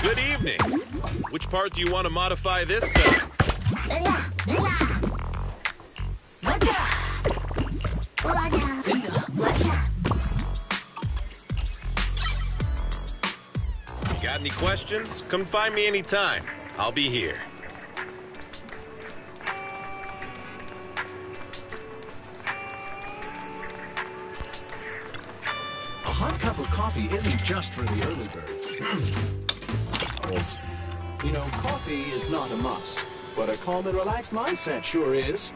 Good evening. Which part do you want to modify this time? Got any questions? Come find me anytime. I'll be here. A hot cup of coffee isn't just for the early birds. You know, coffee is not a must, but a calm and relaxed mindset sure is.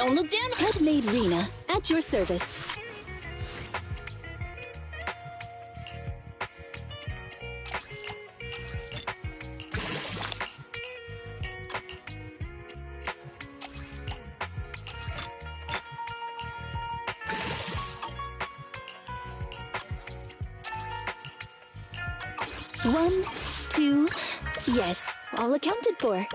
Don't look down. Handmade Rena, at your service. One, two, yes, all accounted for.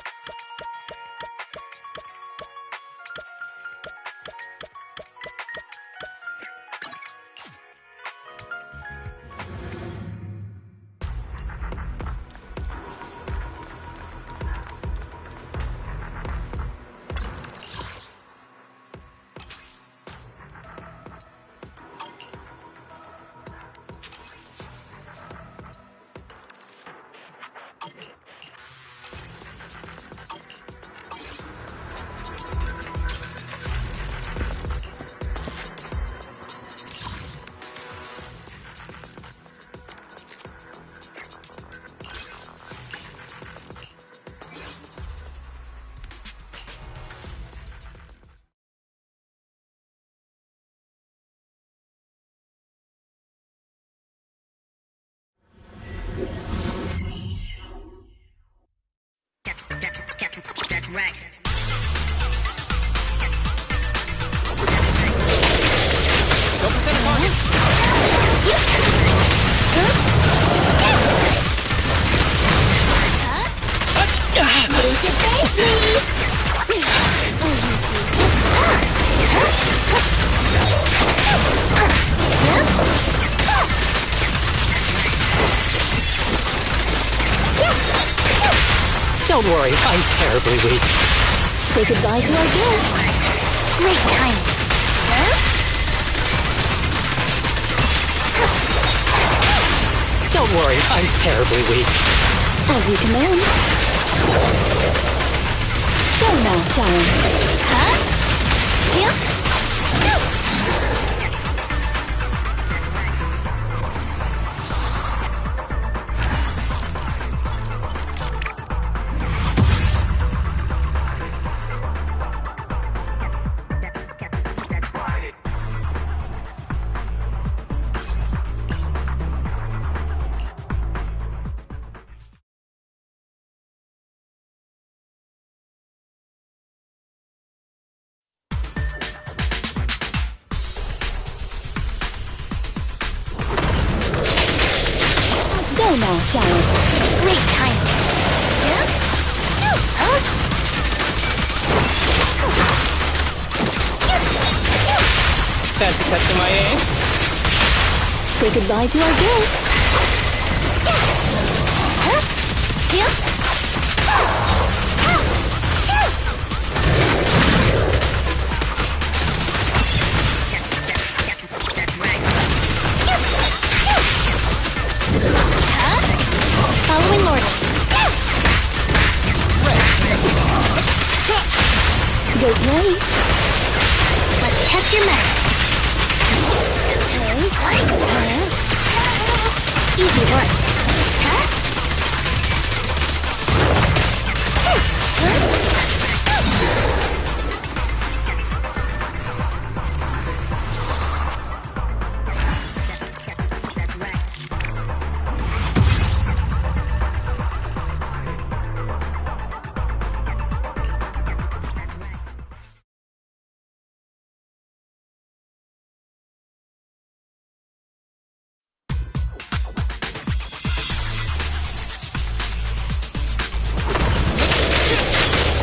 That's right. You should thank me! Don't worry, I'm terribly weak. Say goodbye to our guests. Great timing. Don't worry, I'm terribly weak. As you command. Go now, child. Huh? Yep. Go now, child. Great timing. Huh? Fancy testing my aim? Say goodbye to our guests. Following order. Go play. Let's test your math. Easy work.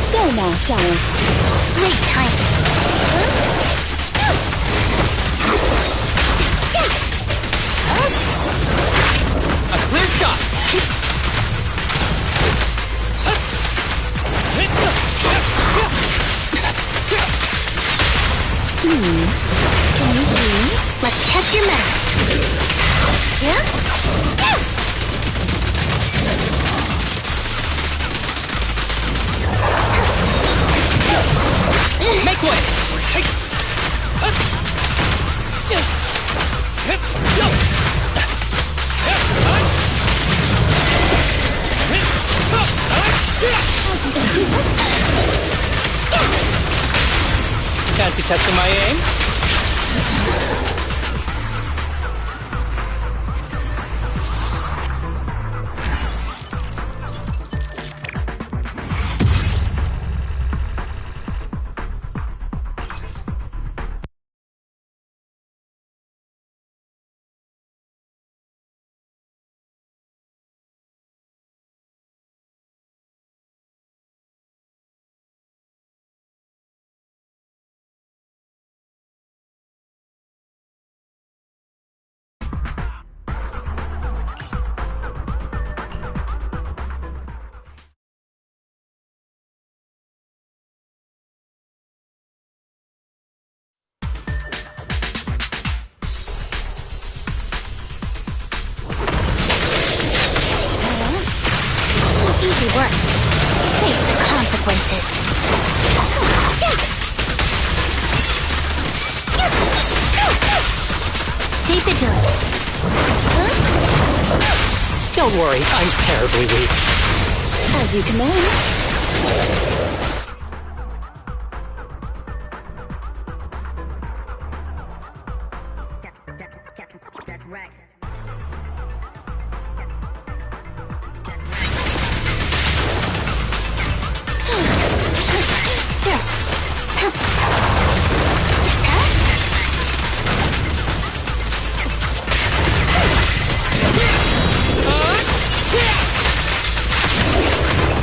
Go now, child. Great timing. A clear shot! Can you see? Let's test your math. Make way! Fancy testing my aim? Easy work. Face the consequences. Stay vigilant. Don't worry, I'm terribly weak. As you command.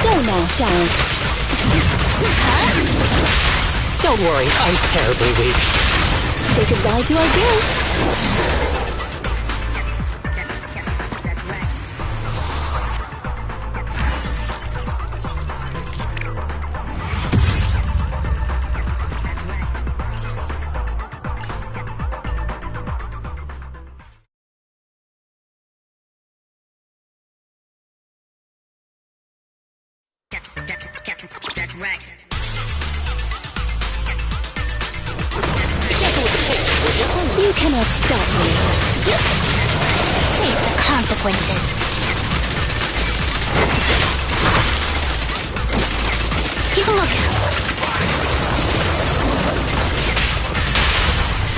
Go now, child. Don't worry, I'm terribly weak. Say goodbye to our guests. That's right. You cannot stop me. Face the consequences. Keep a lookout.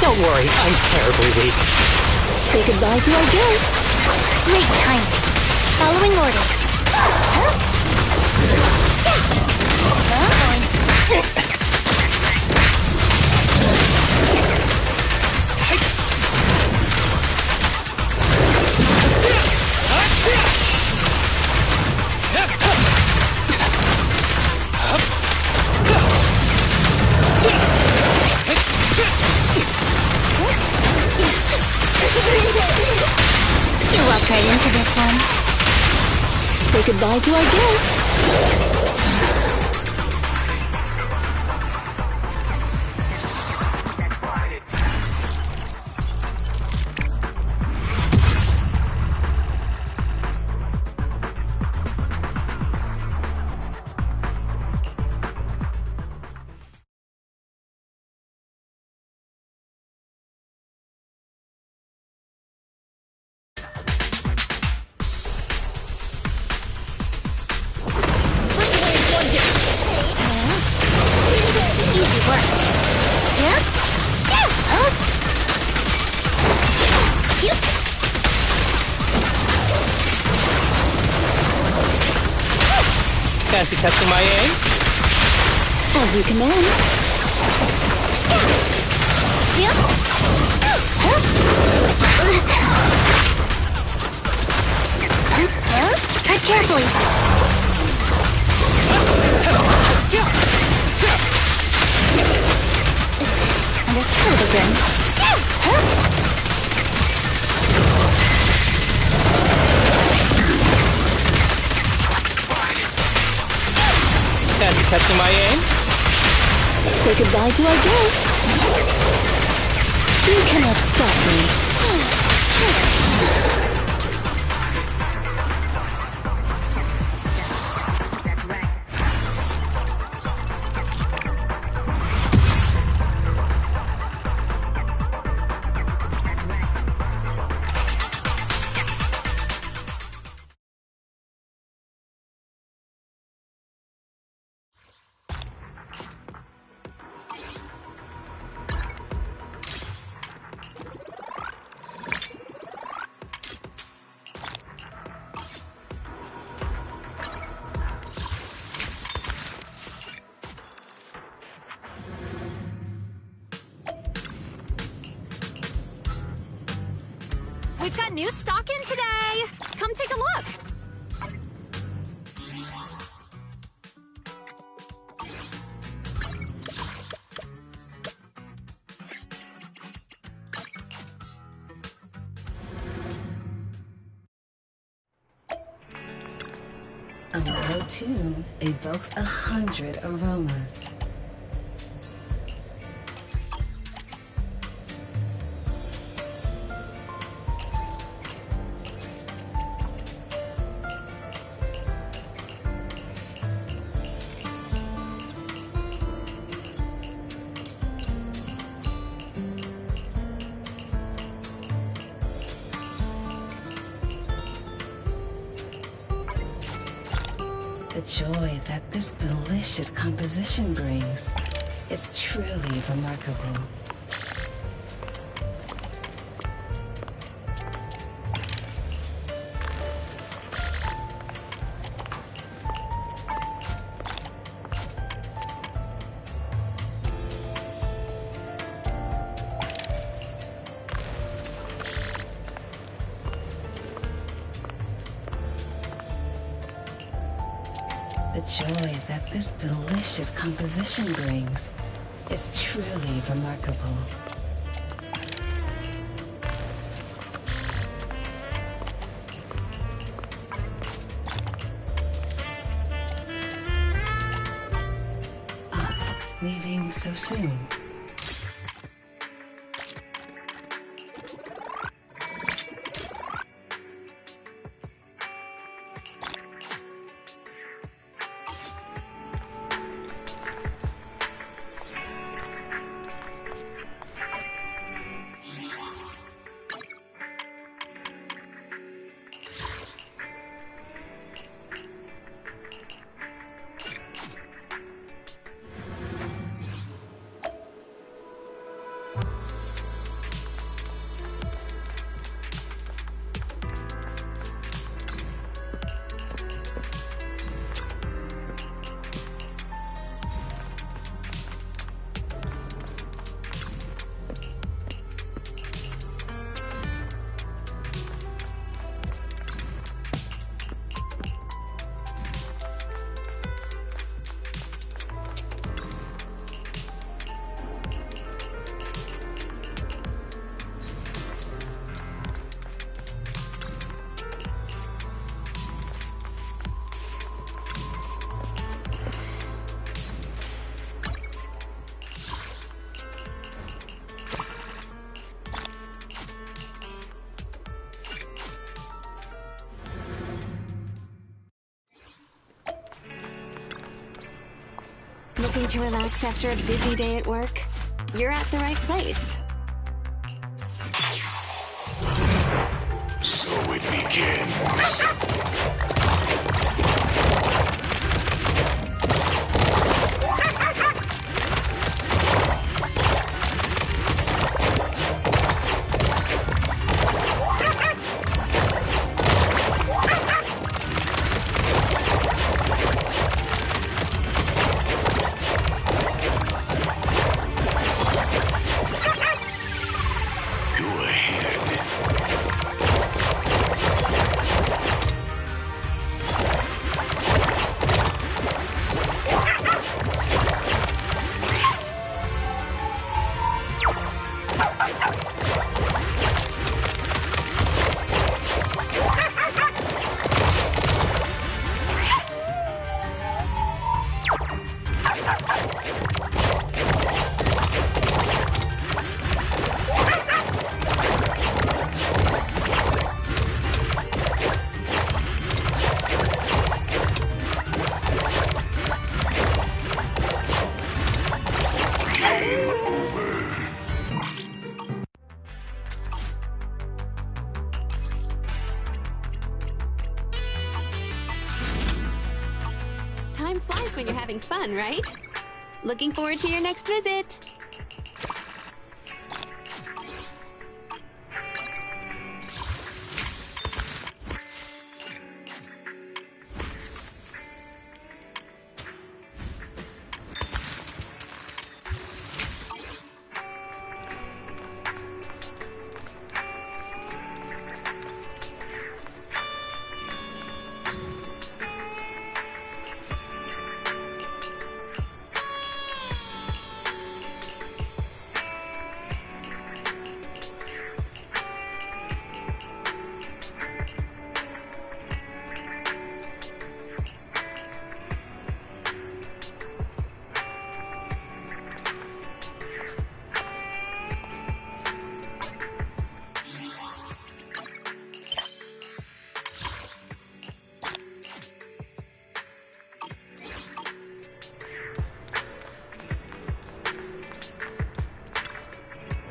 Don't worry, I'm terribly weak. Say goodbye to our guests. Great timing. Following orders. You walked right into this one. Say goodbye to our guests. Easy work. Yep. Huh? Yep. Fancy testing my aim? As you command. Yep. Tread carefully. Understood again. Fancy testing my aim? Say goodbye to our guests. You cannot stop me. We've got new stock in today! Come take a look! A mellow tune evokes 100 aromas. The joy that this delicious composition brings is truly remarkable. The joy that this delicious composition brings is truly remarkable. Leaving so soon. Looking to relax after a busy day at work? You're at the right place. So it begins. Time flies when you're having fun, right? Looking forward to your next visit.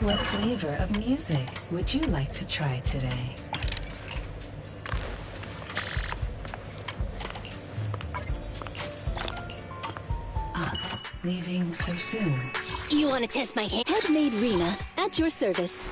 What flavor of music would you like to try today? Leaving so soon? You want to test my hand? Handmade Rena, at your service.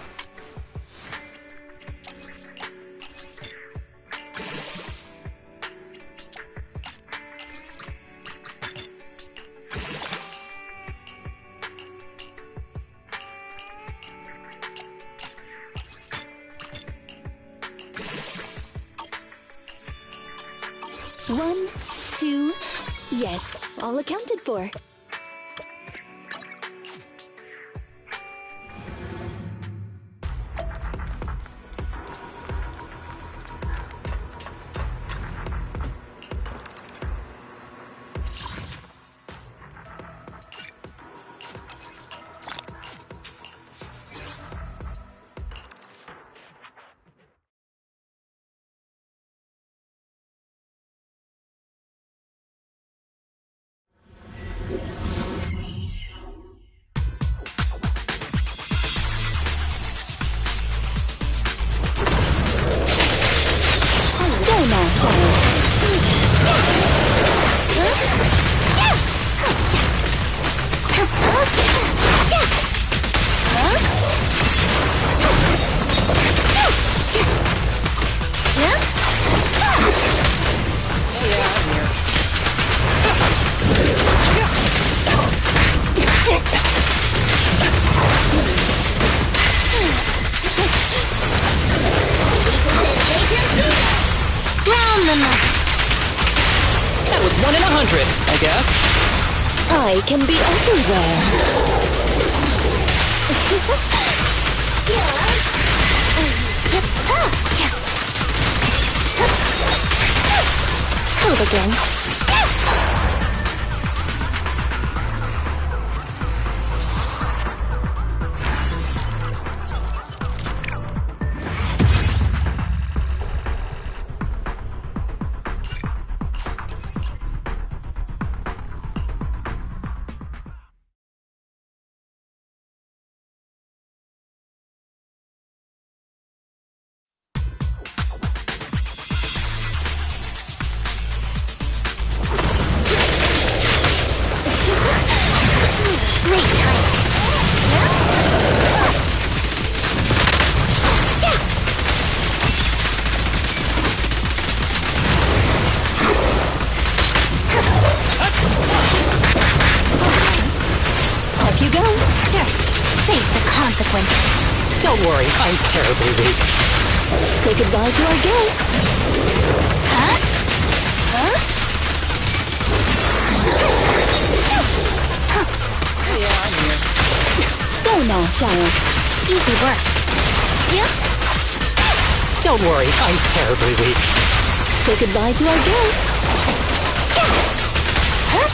One, two, yes, all accounted for. That was 1 in 100, I guess. I can be everywhere. Hold again. Don't worry, I'm terribly weak. Say goodbye to our guests. Huh? Huh? Yeah, I'm here. Go now, child. Easy work. Yep. Don't worry, I'm terribly weak. Say goodbye to our guests. Huh?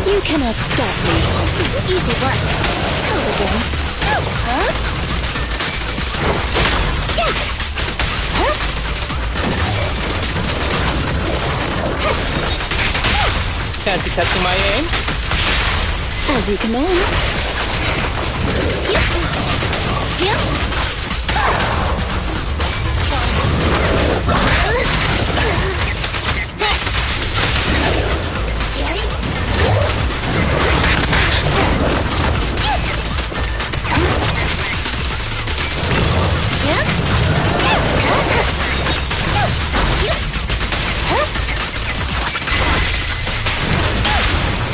You cannot stop me. Easy work. Hold again. Huh? Yeah. Huh? Fancy testing my aim? As you command. Yep. Yep.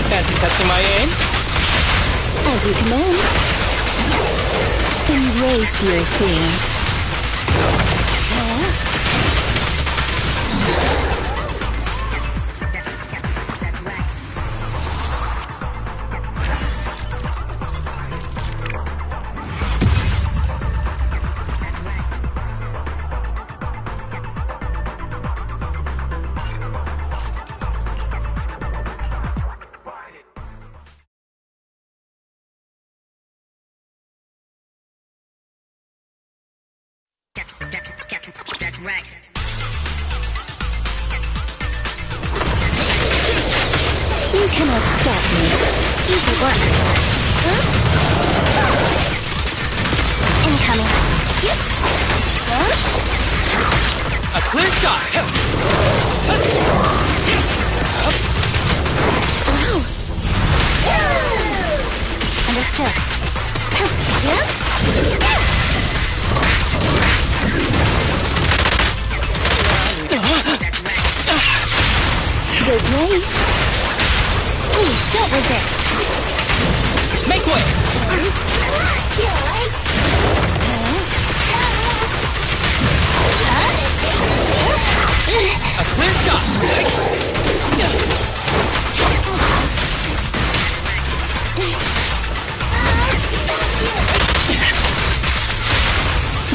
Fancy testing my aim? As you command. Embrace your fear. That's right. You cannot stop me. Easy work. Huh? Incoming. Yep. Huh? A clear shot! Wow. Understood. Yep. Good play. Please don't resist. Make way! A clear shot!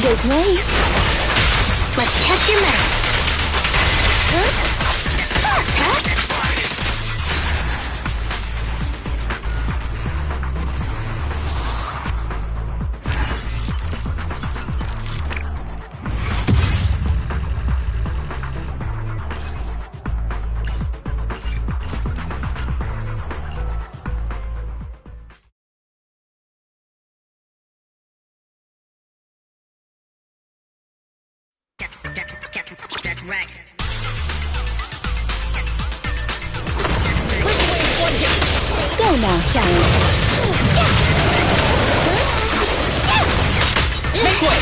Good play. Let's test your mettle. Huh? That's right. Go now, child. Make way!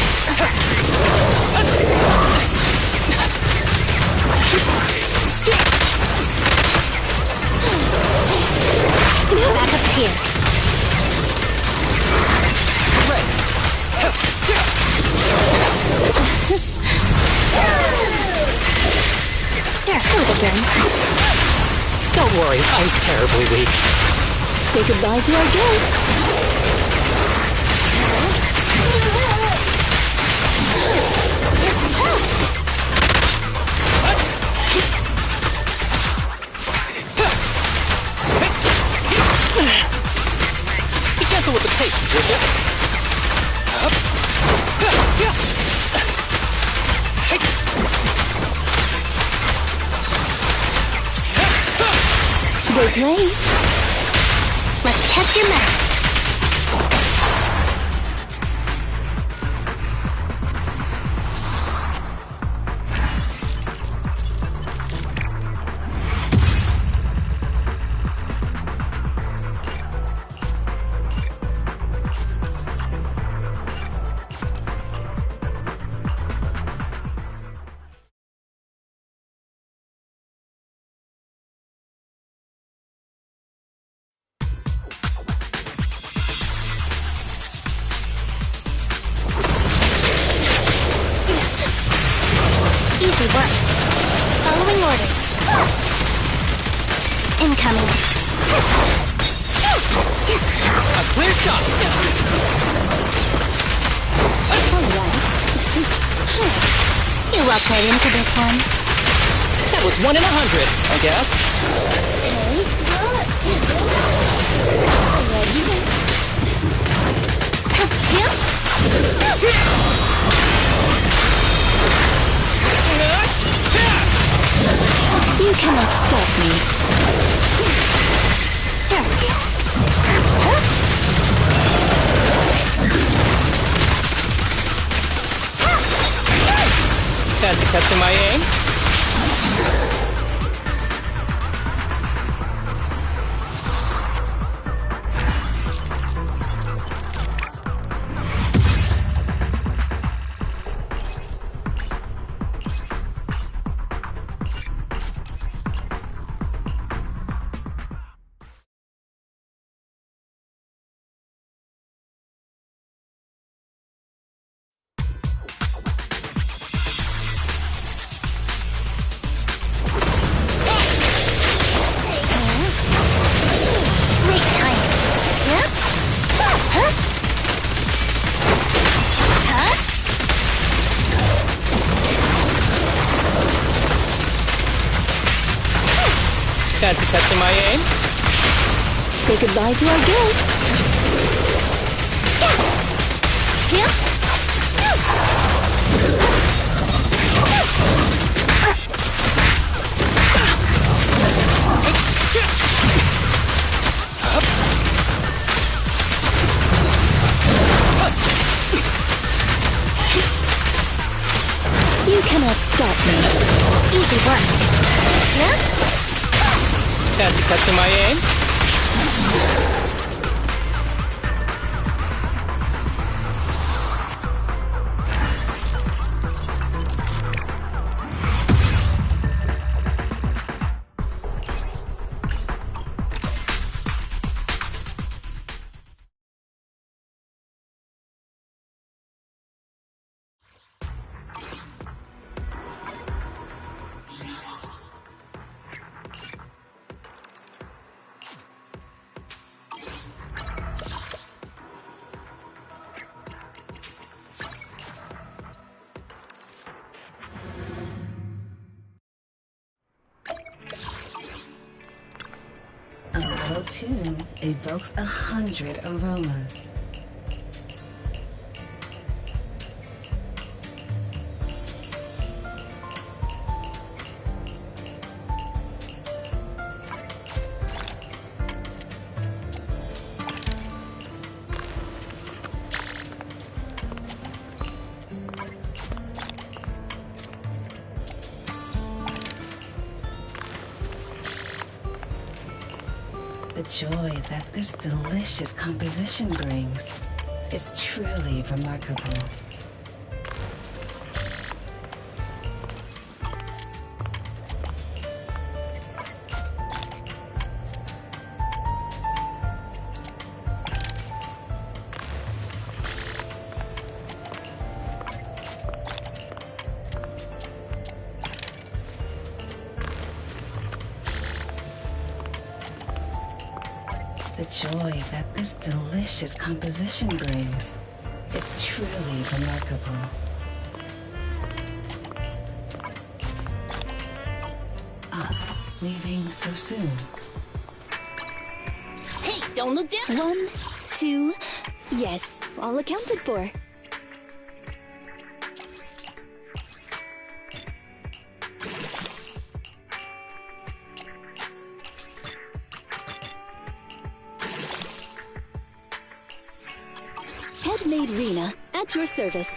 Back up here. Ready! Sure, hold again. Don't worry, I'm terribly weak. Say goodbye to our guests. Be gentle with the pace, would you? Good play. Let's test your mettle. Easy work. Following orders. Incoming. Yes. A clear shot! Alright. You walked right into this one. That was 1 in 100, I guess. You cannot stop me. Fancy testing my aim? Fancy testing my aim? Say goodbye to our guests. Fancy testing my aim? A little tune evokes 100 aromas. The joy that this delicious composition brings is truly remarkable. The joy that this delicious composition brings is truly remarkable. Leaving so soon. Hey, don't look down. 1, 2, yes, all accounted for. Headmaid Rena, at your service.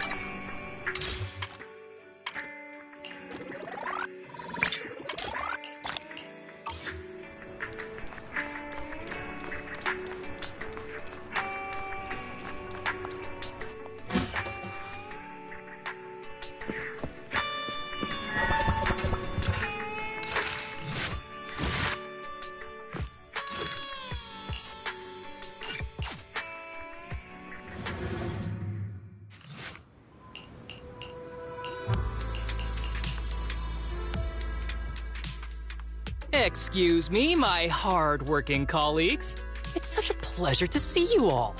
Excuse me, my hard-working colleagues. It's such a pleasure to see you all.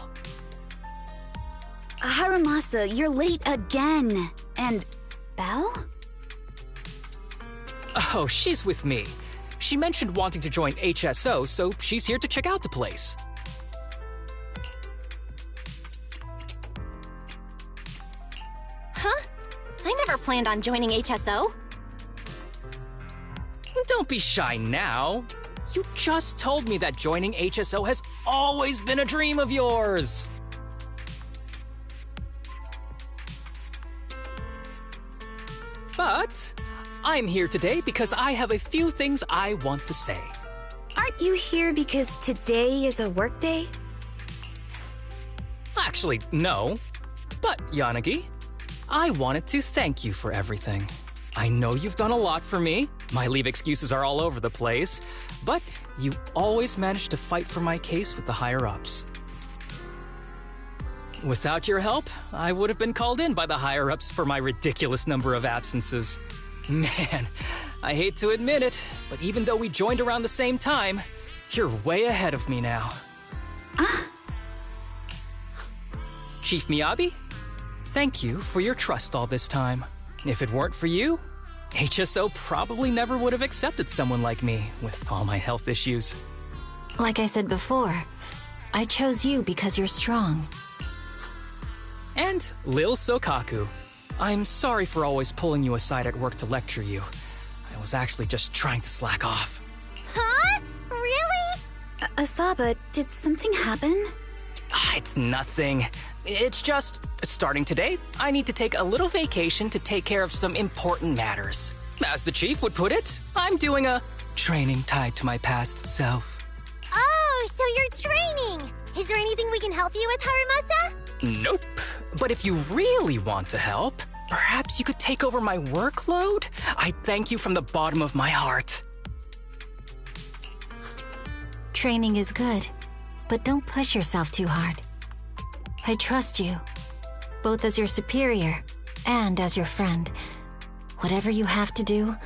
Haramasa, you're late again. And Belle? Oh, she's with me. She mentioned wanting to join HSO, so she's here to check out the place. Huh? I never planned on joining HSO. Don't be shy now. You just told me that joining HSO has always been a dream of yours. But I'm here today because I have a few things I want to say. Aren't you here because today is a work day? Actually, no. But, Yanagi, I wanted to thank you for everything. I know you've done a lot for me. My leave excuses are all over the place. But you always managed to fight for my case with the higher-ups. Without your help, I would have been called in by the higher-ups for my ridiculous number of absences. Man, I hate to admit it, but even though we joined around the same time, you're way ahead of me now. Chief Miyabi, thank you for your trust all this time. If it weren't for you, HSO probably never would have accepted someone like me with all my health issues. Like I said before, I chose you because you're strong. And Lil Sokaku, I'm sorry for always pulling you aside at work to lecture you. I was actually just trying to slack off. Huh? Really? Asaba, did something happen? It's nothing. It's just, starting today, I need to take a little vacation to take care of some important matters. As the chief would put it, I'm doing a training tied to my past self. Oh, so you're training! Is there anything we can help you with, Harumasa? Nope. But if you really want to help, perhaps you could take over my workload? I'd thank you from the bottom of my heart. Training is good, but don't push yourself too hard. I trust you, both as your superior and as your friend. Whatever you have to do,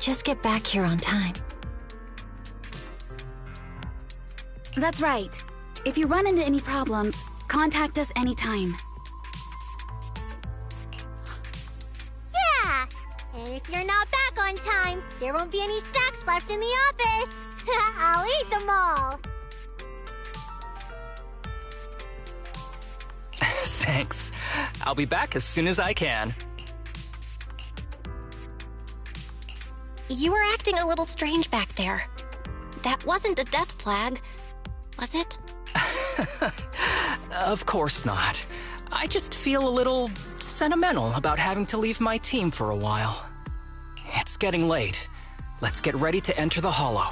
just get back here on time. That's right. If you run into any problems, contact us anytime. Yeah! And if you're not back on time, there won't be any snacks left in the office. I'll eat them all. Thanks. I'll be back as soon as I can. You were acting a little strange back there. That wasn't a death flag, was it? Of course not. I just feel a little sentimental about having to leave my team for a while. It's getting late. Let's get ready to enter the Hollow.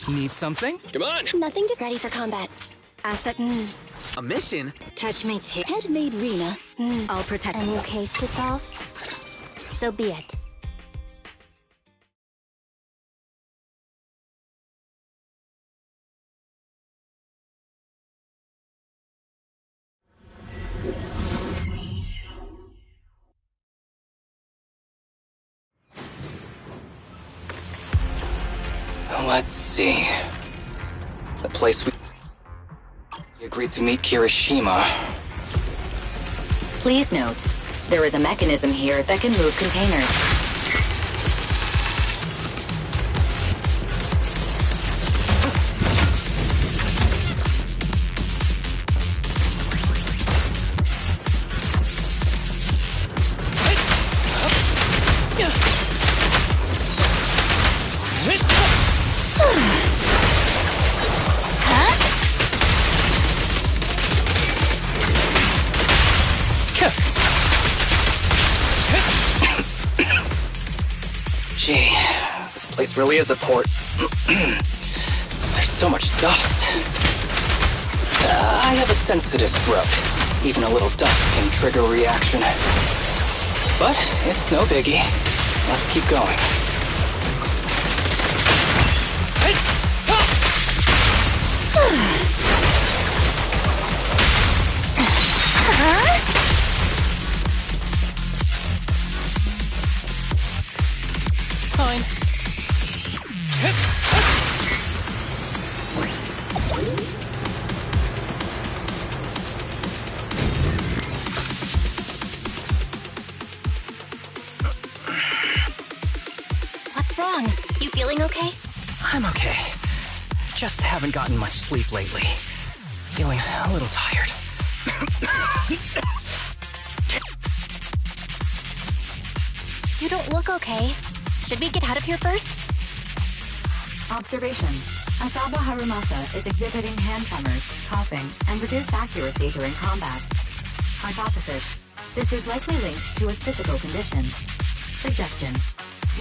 Need something? Come on! Nothing to ready for combat. Asset. A mission? Touch my tip. Head made Rena. I'll protect. A new case to solve? So be it. Let's see. The place we agreed to meet Kirishima. Please note, there is a mechanism here that can move containers. Gee, this place really is a port. There's so much dust. I have a sensitive throat. Even a little dust can trigger a reaction. But it's no biggie. Let's keep going. Fine. What's wrong? You feeling okay? I'm okay. Just haven't gotten much sleep lately. Feeling a little tired. You don't look okay. Should we get out of here first? Observation. Asaba Harumasa is exhibiting hand tremors, coughing, and reduced accuracy during combat. Hypothesis. This is likely linked to his physical condition. Suggestion.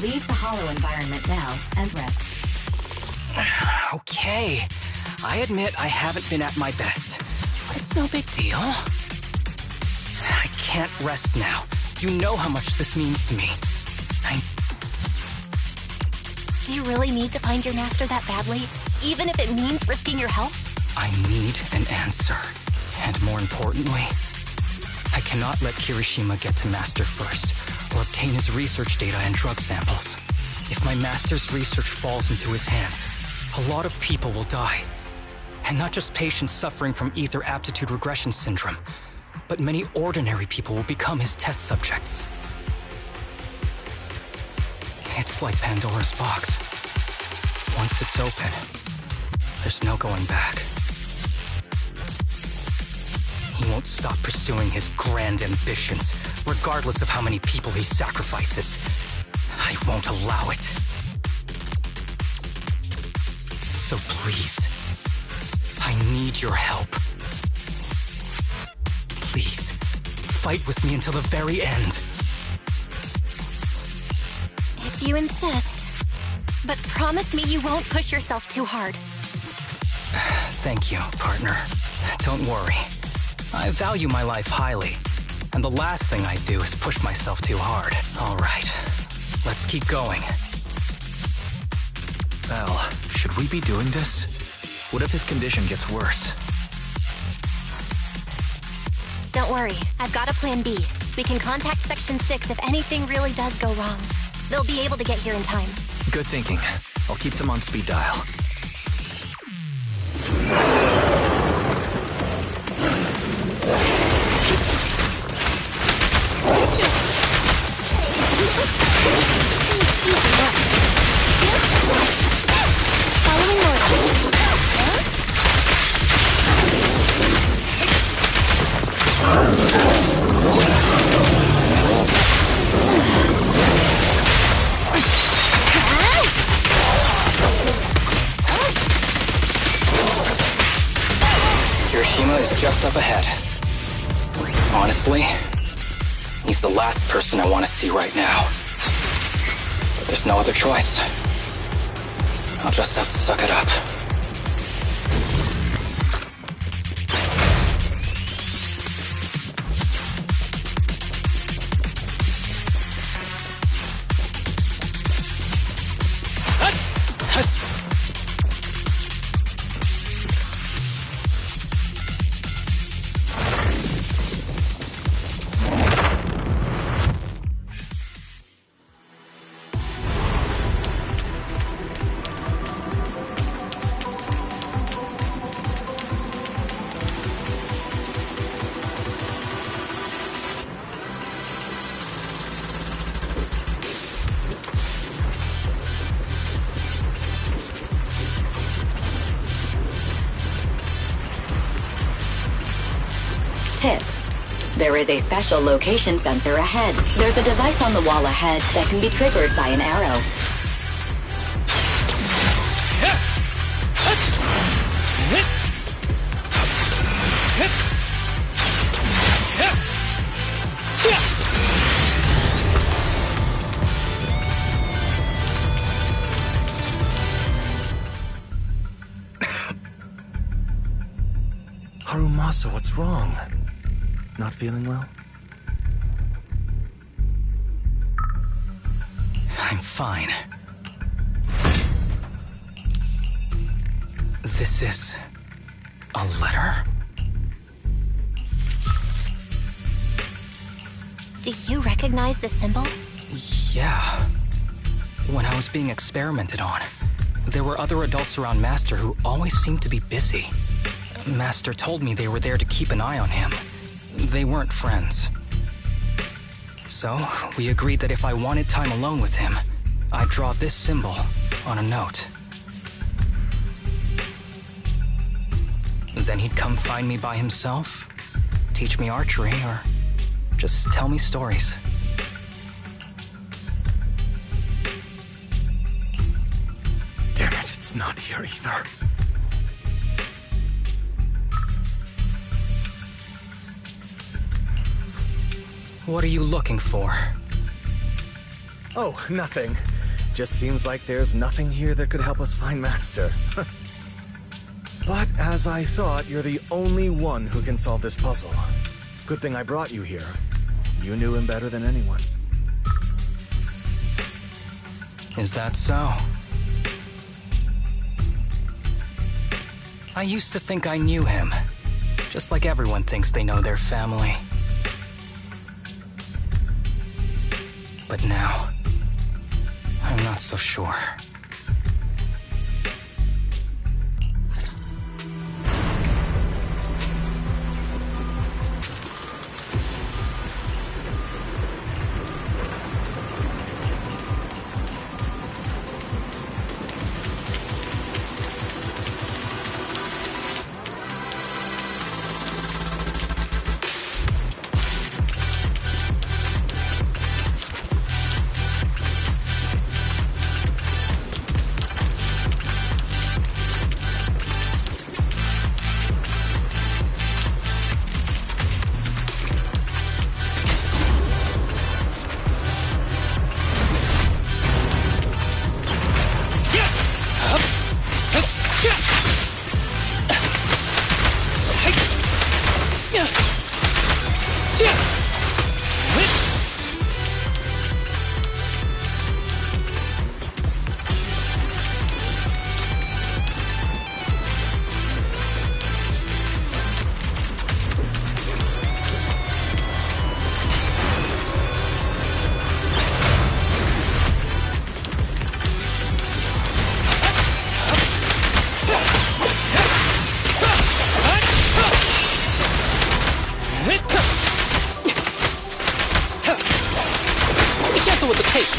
Leave the hollow environment now and rest. Okay. I admit I haven't been at my best. But it's no big deal. I can't rest now. You know how much this means to me. Do you really need to find your master that badly? Even if it means risking your health? I need an answer. And more importantly, I cannot let Kirishima get to Master first, or obtain his research data and drug samples. If my Master's research falls into his hands, a lot of people will die. And not just patients suffering from ether aptitude regression syndrome, but many ordinary people will become his test subjects. It's like Pandora's box. Once it's open, there's no going back. He won't stop pursuing his grand ambitions, regardless of how many people he sacrifices. I won't allow it. So please, I need your help. Please, fight with me until the very end. If you insist. But promise me you won't push yourself too hard. Thank you, partner. Don't worry. I value my life highly, and the last thing I do is push myself too hard. All right, let's keep going. Belle, should we be doing this? What if his condition gets worse? Don't worry, I've got a plan B. We can contact Section 6 if anything really does go wrong. They'll be able to get here in time. Good thinking. I'll keep them on speed dial. Hiroshima is just up ahead. Honestly, he's the last person I want to see right now. But there's no other choice. I'll just have to suck it up. Tip. There is a special location sensor ahead. There's a device on the wall ahead that can be triggered by an arrow. Harumasa, what's wrong? Not feeling well? I'm fine. This is a letter? Do you recognize the symbol? Yeah. When I was being experimented on, there were other adults around Master who always seemed to be busy. Master told me they were there to keep an eye on him. They weren't friends. So, we agreed that if I wanted time alone with him, I'd draw this symbol on a note. Then he'd come find me by himself, teach me archery, or just tell me stories. Damn it, it's not here either. What are you looking for? Oh, nothing. Just seems like there's nothing here that could help us find Master. But as I thought, you're the only one who can solve this puzzle. Good thing I brought you here. You knew him better than anyone. Is that so? I used to think I knew him. Just like everyone thinks they know their family. But now, I'm not so sure.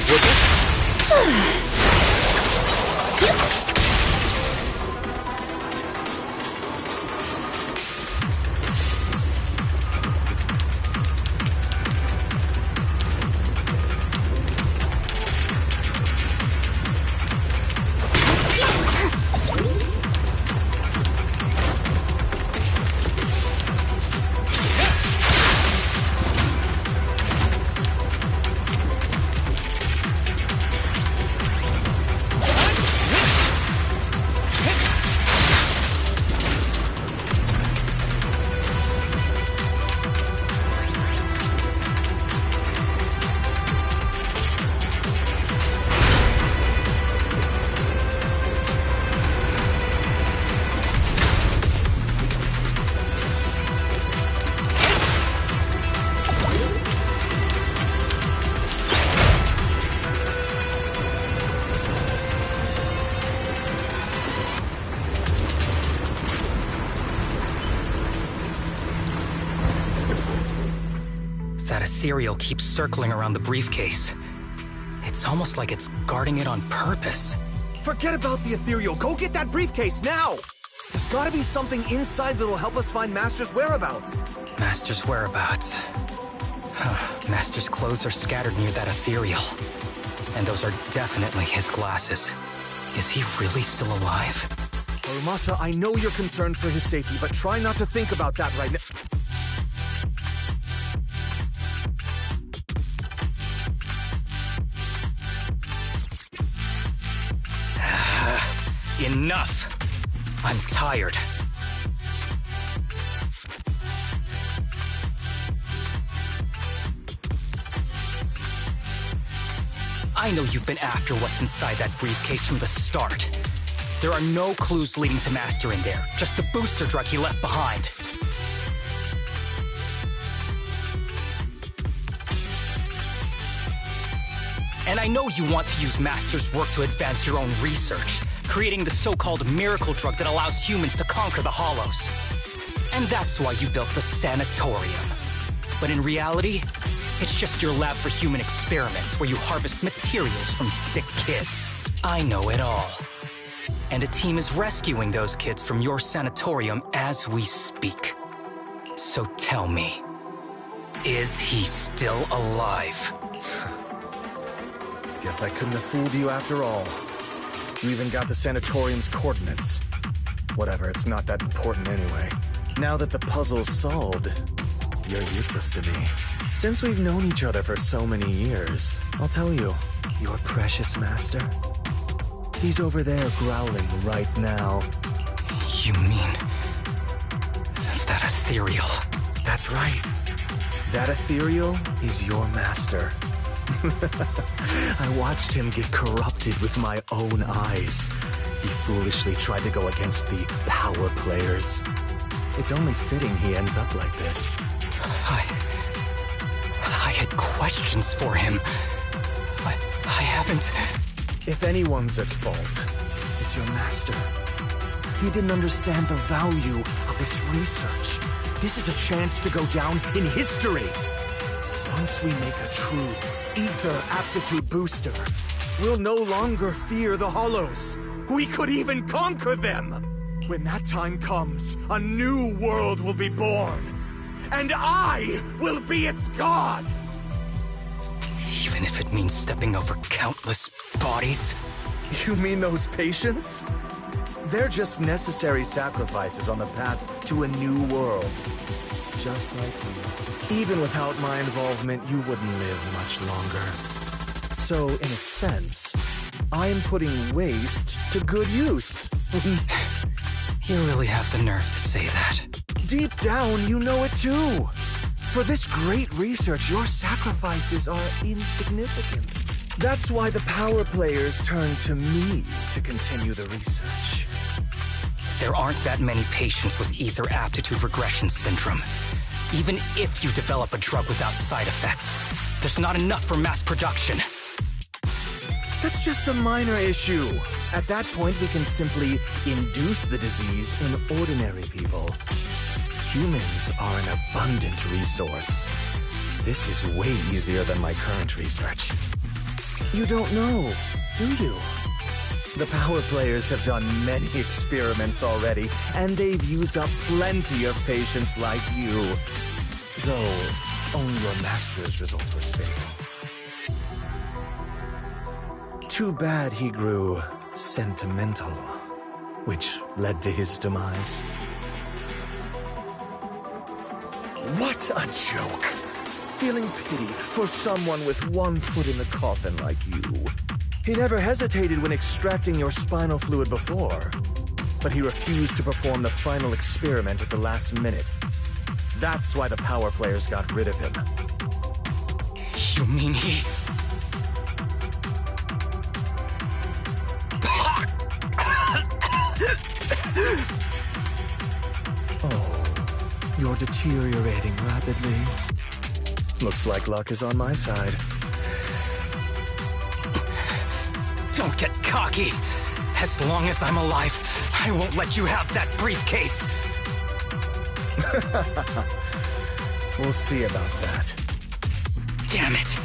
would it? That ethereal keeps circling around the briefcase. It's almost like it's guarding it on purpose. Forget about the ethereal. Go get that briefcase now! There's gotta be something inside that'll help us find Master's whereabouts. Master's whereabouts. Master's clothes are scattered near that ethereal. And those are definitely his glasses. Is he really still alive? Harumasa, I know you're concerned for his safety, but try not to think about that right now. Enough! I'm tired. I know you've been after what's inside that briefcase from the start. There are no clues leading to Master in there, just the booster drug he left behind. And I know you want to use Master's work to advance your own research, creating the so-called miracle drug that allows humans to conquer the Hollows. And that's why you built the sanatorium. But in reality, it's just your lab for human experiments where you harvest materials from sick kids. I know it all. And a team is rescuing those kids from your sanatorium as we speak. So tell me, is he still alive? Guess I couldn't have fooled you after all. You even got the sanatorium's coordinates. Whatever, it's not that important anyway. Now that the puzzle's solved, you're useless to me. Since we've known each other for so many years, I'll tell you, your precious master, he's over there growling right now. You mean that ethereal? That's right. That ethereal is your master. I watched him get corrupted with my own eyes. He foolishly tried to go against the power players. It's only fitting he ends up like this. I had questions for him. I haven't... If anyone's at fault, it's your master. He didn't understand the value of this research. This is a chance to go down in history. Once we make a true ether aptitude booster, we'll no longer fear the Hollows. We could even conquer them. When that time comes, a new world will be born. And I will be its god! Even if it means stepping over countless bodies? You mean those patients? They're just necessary sacrifices on the path to a new world. Just like you. Even without my involvement, you wouldn't live much longer. So, in a sense, I am putting waste to good use. You really have the nerve to say that. Deep down, you know it too. For this great research, your sacrifices are insignificant. That's why the power players turn to me to continue the research. There aren't that many patients with ether aptitude regression syndrome. Even if you develop a drug without side effects, there's not enough for mass production. That's just a minor issue. At that point, we can simply induce the disease in ordinary people. Humans are an abundant resource. This is way easier than my current research. You don't know, do you? The power players have done many experiments already, and they've used up plenty of patients like you. Though, only your master's results were stable. Too bad he grew sentimental, which led to his demise. What a joke! Feeling pity for someone with one foot in the coffin like you. He never hesitated when extracting your spinal fluid before, but he refused to perform the final experiment at the last minute. That's why the power players got rid of him. You mean he... Oh, you're deteriorating rapidly. Looks like luck is on my side. Don't get cocky. As long as I'm alive, I won't let you have that briefcase. We'll see about that. Damn it.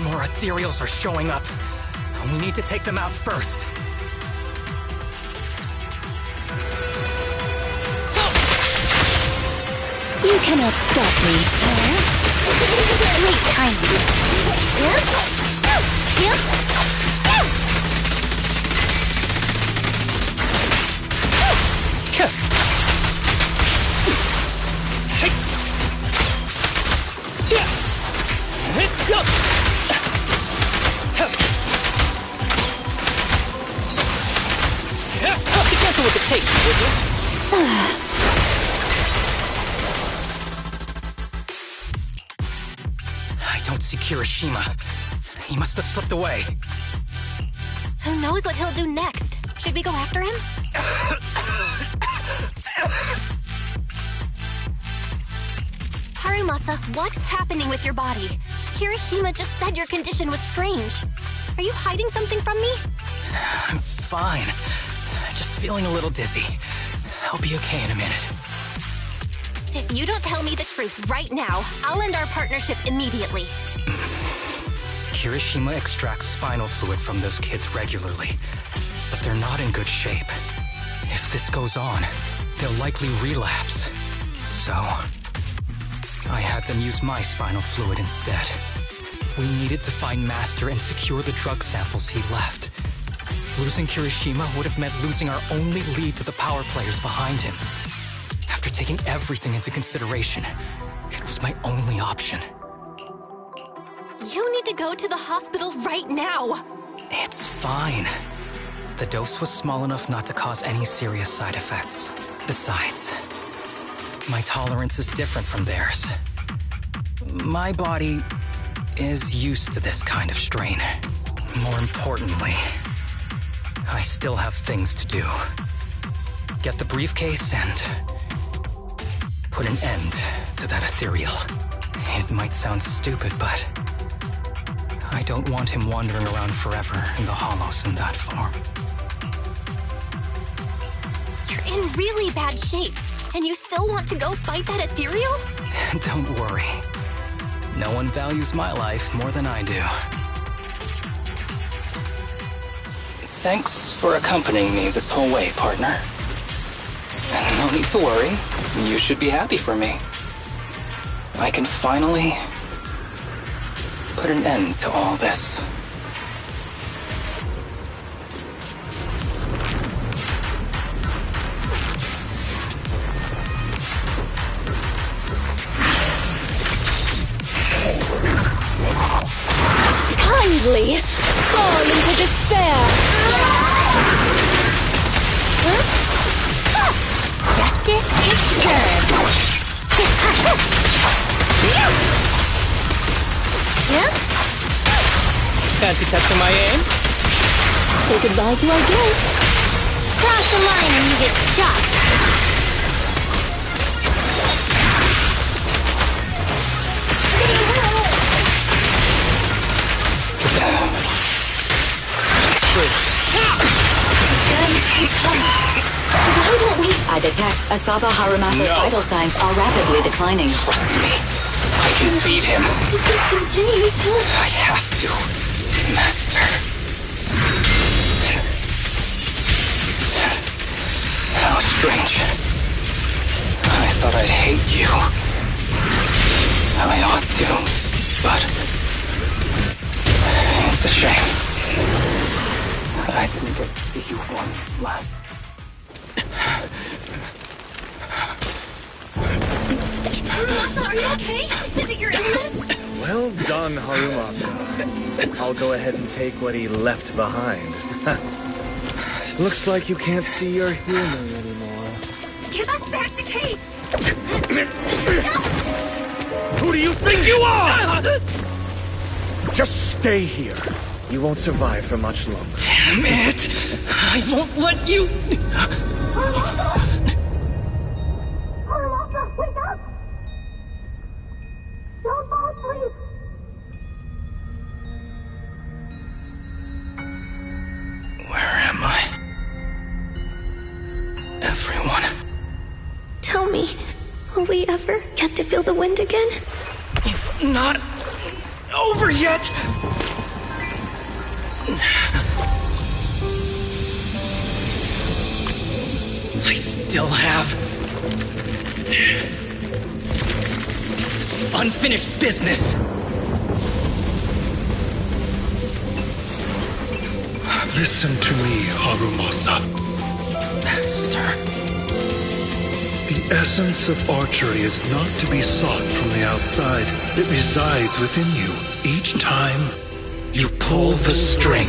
More ethereals are showing up. We need to take them out first. You cannot stop me. Great timing. Be gentle with the pace, would you? I don't see Kirishima. He must have slipped away. Who knows what he'll do next? Should we go after him? Harumasa, what's happening with your body? Kirishima just said your condition was strange. Are you hiding something from me? I'm fine. Just feeling a little dizzy. I'll be okay in a minute. If you don't tell me the truth right now, I'll end our partnership immediately. Kirishima extracts spinal fluid from those kids regularly, but they're not in good shape. If this goes on, they'll likely relapse. So, I had them use my spinal fluid instead. We needed to find Master and secure the drug samples he left. Losing Kirishima would have meant losing our only lead to the power players behind him. After taking everything into consideration, it was my only option. You need to go to the hospital right now! It's fine. The dose was small enough not to cause any serious side effects. Besides, my tolerance is different from theirs. My body is used to this kind of strain. More importantly, I still have things to do. Get the briefcase and put an end to that ethereal. It might sound stupid, but I don't want him wandering around forever in the hollows in that form. You're in really bad shape, and you still want to go fight that ethereal? Don't worry. No one values my life more than I do. Thanks for accompanying me this whole way, partner. No need to worry. You should be happy for me. I can finally put an end to all this. Kindly fall into despair. Justice is served. Fancy testing my aim? Say goodbye to our guest. Cross the line and you get shot. Why don't we... I detect Asaba Harumasa's vital signs are rapidly declining. Trust me. I can beat him. If this continues, I have to. Master. How strange. I thought I'd hate you. I ought to, but it's a shame. I didn't get to see you one last. Harumasa, are you okay? Is it your illness? Well done, Harumasa. I'll go ahead and take what he left behind. Looks like you can't see or hear me anymore. Give us back the cake! Who do you think you are? Just stay here. You won't survive for much longer. Damn it! I won't let you... Harumasa, wake up! Don't fall asleep! Where am I? Everyone. Tell me, will we ever get to feel the wind again? It's not over yet! I still have unfinished business. Listen to me, Harumasa. Master. The essence of archery is not to be sought from the outside. It resides within you. Each time you pull the string.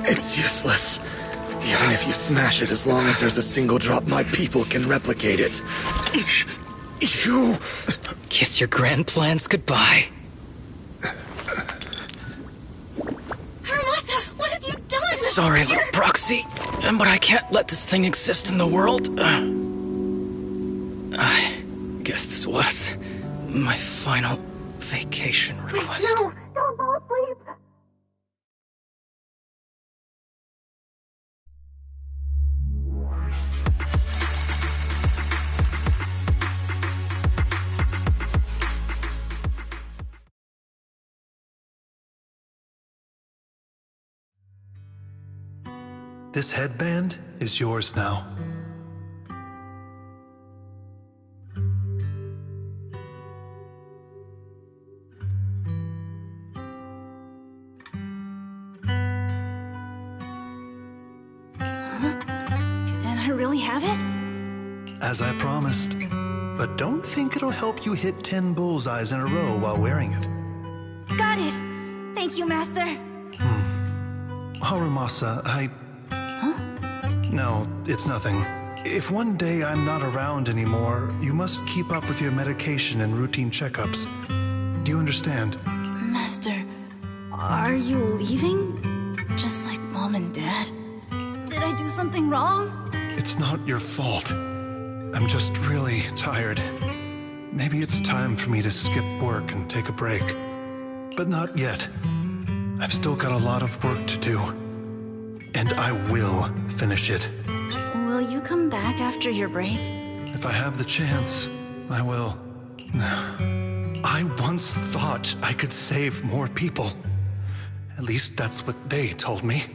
It's useless. Even if you smash it, as long as there's a single drop, my people can replicate it. You... Kiss your grand plans goodbye. Harumasa, what have you done? Sorry, little proxy, but I can't let this thing exist in the world. I guess this was my final vacation request. No, don't fall asleep! This headband is yours now. Can I really have it? As I promised. But don't think it'll help you hit 10 bullseyes in a row while wearing it. Got it! Thank you, Master! Harumasa, Huh? No, it's nothing. If one day I'm not around anymore, you must keep up with your medication and routine checkups. Do you understand? Master, are you leaving? Just like Mom and Dad? Did I do something wrong? It's not your fault. I'm just really tired. Maybe it's time for me to skip work and take a break. But not yet. I've still got a lot of work to do. And I will finish it. Will you come back after your break? If I have the chance, I will. I once thought I could save more people. At least that's what they told me.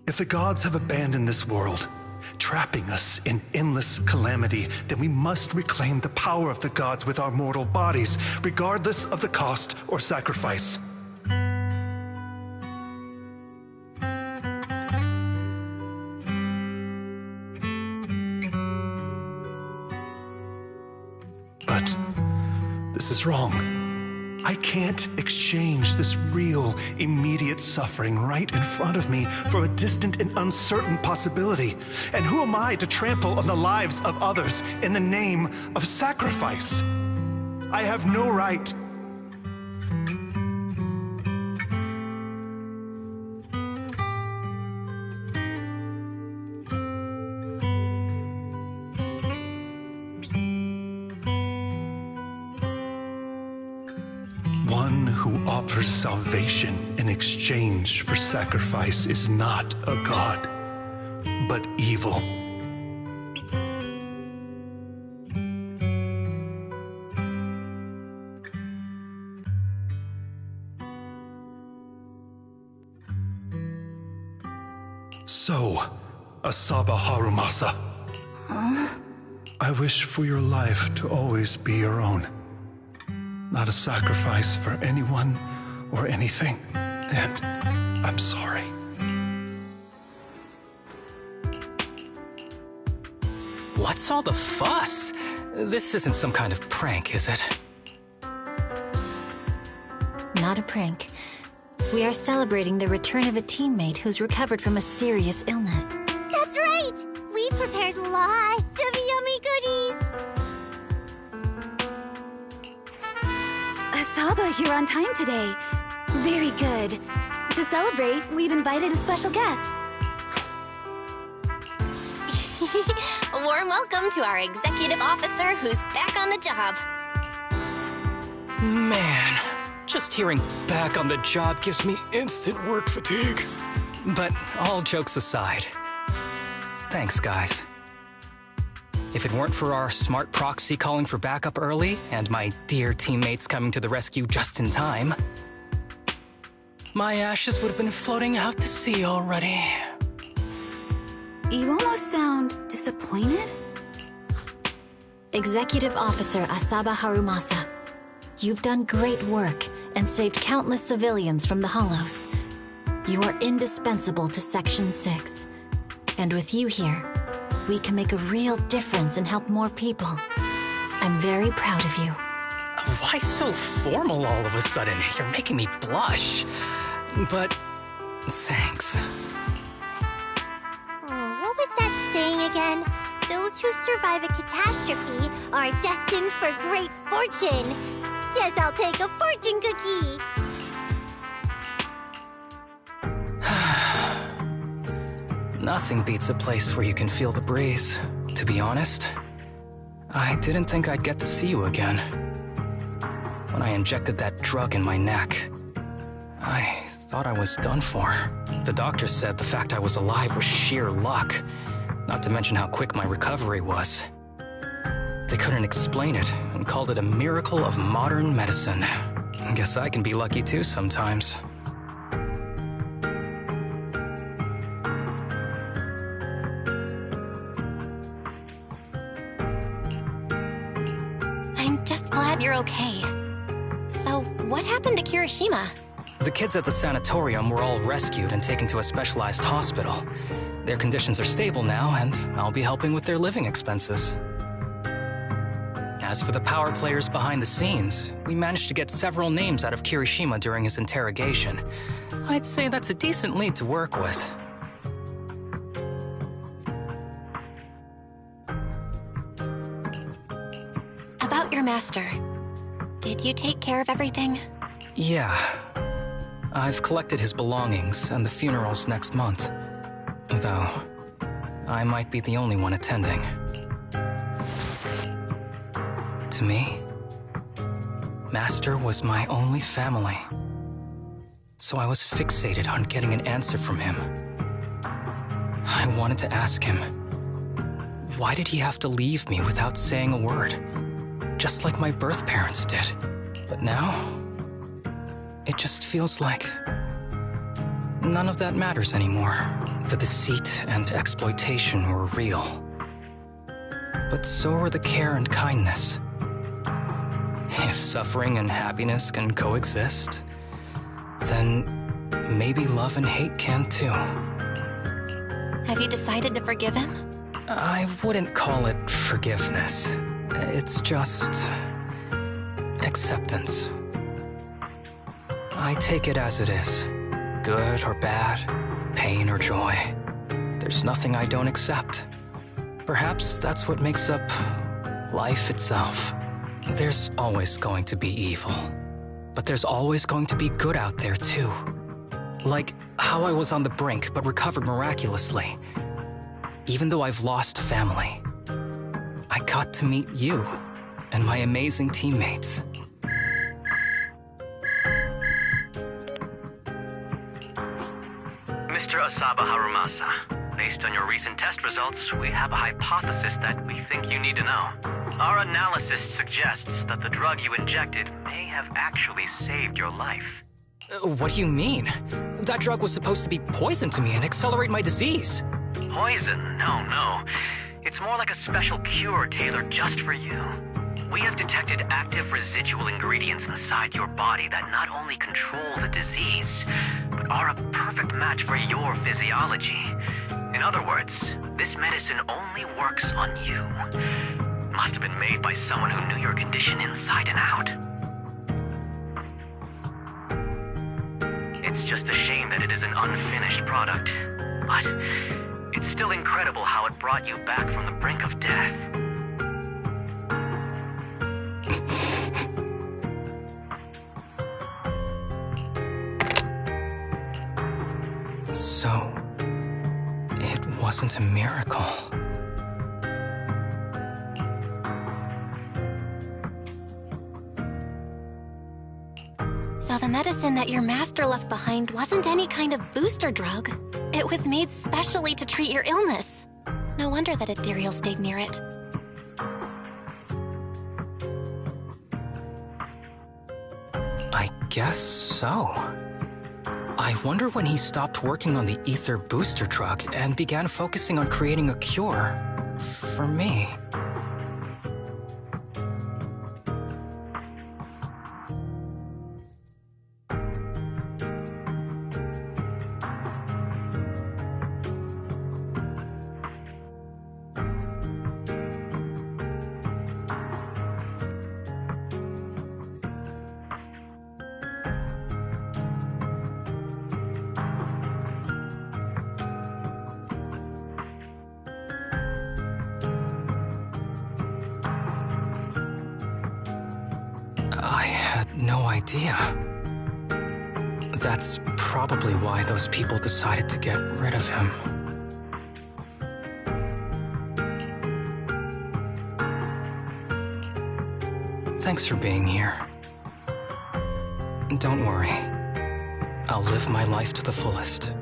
If the gods have abandoned this world, trapping us in endless calamity, then we must reclaim the power of the gods with our mortal bodies, regardless of the cost or sacrifice. But this is wrong. I can't exchange this real, immediate suffering right in front of me for a distant and uncertain possibility. And who am I to trample on the lives of others in the name of sacrifice? I have no right. who offers salvation in exchange for sacrifice is not a god, but evil. So, Asaba Harumasa. I wish for your life to always be your own. Not a sacrifice for anyone or anything. And I'm sorry. What's all the fuss? This isn't some kind of prank, is it? Not a prank. We are celebrating the return of a teammate who's recovered from a serious illness. That's right! We've prepared lots of yummy goodies! Asaba, you're on time today. Very good. To celebrate, we've invited a special guest. Warm welcome to our executive officer who's back on the job. Man, just hearing back on the job gives me instant work fatigue. But all jokes aside, thanks, guys. If it weren't for our smart proxy calling for backup early and my dear teammates coming to the rescue just in time, my ashes would have been floating out to sea already. You almost sound disappointed? Executive Officer Asaba Harumasa, you've done great work and saved countless civilians from the Hollows. You are indispensable to Section 6. And with you here, we can make a real difference and help more people. I'm very proud of you. Why so formal all of a sudden? You're making me blush. But thanks. What was that saying again? Those who survive a catastrophe are destined for great fortune. Guess I'll take a fortune cookie. Nothing beats a place where you can feel the breeze. To be honest, I didn't think I'd get to see you again. When I injected that drug in my neck, I thought I was done for. The doctor said the fact I was alive was sheer luck, not to mention how quick my recovery was. They couldn't explain it and called it a miracle of modern medicine. I guess I can be lucky too sometimes. I'm just glad you're okay. So, what happened to Kirishima? The kids at the sanatorium were all rescued and taken to a specialized hospital. Their conditions are stable now, and I'll be helping with their living expenses. As for the power players behind the scenes, we managed to get several names out of Kirishima during his interrogation. I'd say that's a decent lead to work with. About your master. Did you take care of everything? Yeah. I've collected his belongings, and the funeral's next month. Though, I might be the only one attending. To me, Master was my only family. So I was fixated on getting an answer from him. I wanted to ask him, why did he have to leave me without saying a word? Just like my birth parents did. But now, it just feels like none of that matters anymore. The deceit and exploitation were real. But so were the care and kindness. If suffering and happiness can coexist, then maybe love and hate can too. Have you decided to forgive him? I wouldn't call it forgiveness. It's just acceptance. I take it as it is, good or bad, pain or joy. There's nothing I don't accept. Perhaps that's what makes up life itself. There's always going to be evil, but there's always going to be good out there too. Like how I was on the brink but recovered miraculously. Even though I've lost family, I got to meet you and my amazing teammates. Arasaba Harumasa. Based on your recent test results, we have a hypothesis that we think you need to know. Our analysis suggests that the drug you injected may have actually saved your life. What do you mean? That drug was supposed to be poison to me and accelerate my disease. Poison? No. It's more like a special cure tailored just for you. We have detected active residual ingredients inside your body that not only control the disease, but are a perfect match for your physiology. In other words, this medicine only works on you. Must have been made by someone who knew your condition inside and out. It's just a shame that it is an unfinished product, but it's still incredible how it brought you back from the brink of death. So, it wasn't a miracle. So the medicine that your master left behind wasn't any kind of booster drug. It was made specially to treat your illness. No wonder that Ethereal stayed near it. I guess so. I wonder when he stopped working on the ether booster drug and began focusing on creating a cure for me. I had no idea. That's probably why those people decided to get rid of him. Thanks for being here. Don't worry. I'll live my life to the fullest.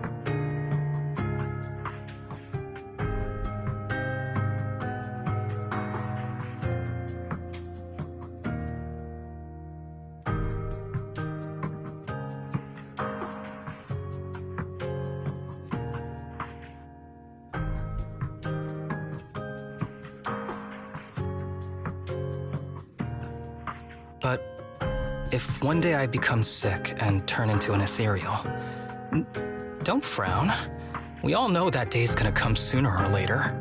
But if one day I become sick and turn into an ethereal, don't frown. We all know that day's gonna come sooner or later.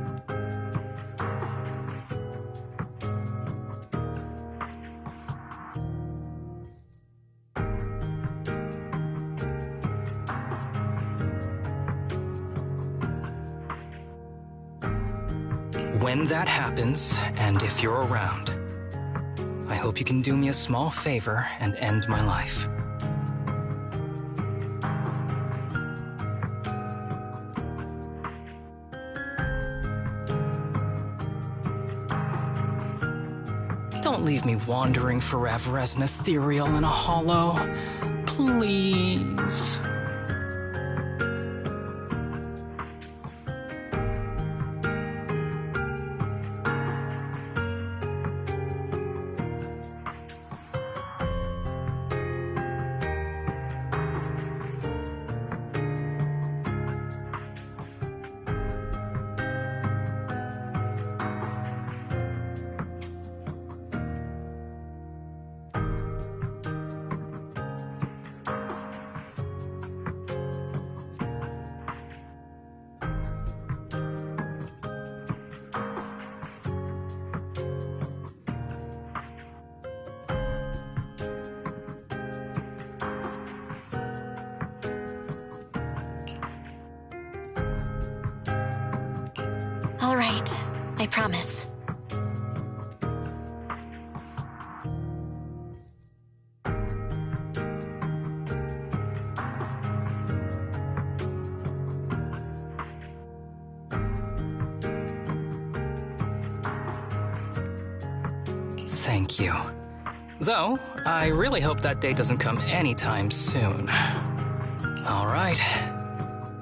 When that happens, and if you're around, I hope you can do me a small favor and end my life. Don't leave me wandering forever as an ethereal in a hollow. Please. All right, I promise. Thank you. Though, I really hope that day doesn't come anytime soon. All right.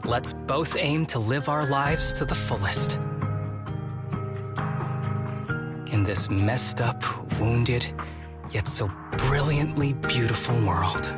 Let's both aim to live our lives to the fullest. In this messed up, wounded, yet so brilliantly beautiful world.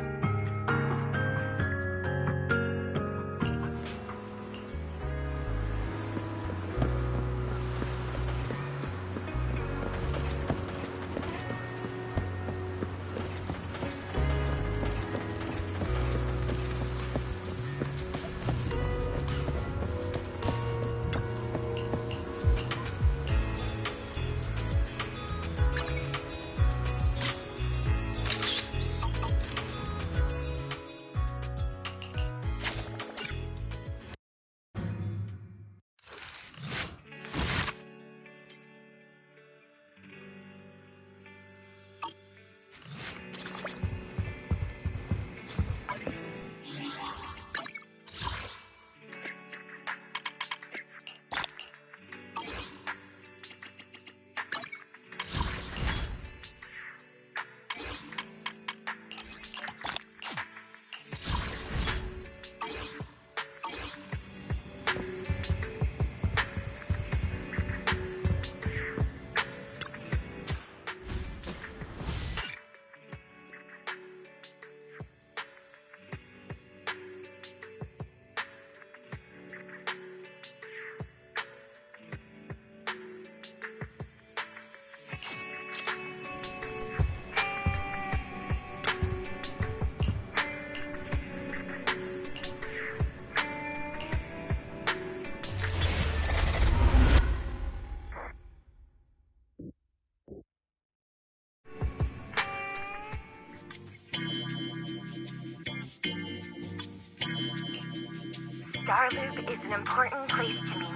Starloop is an important place to me.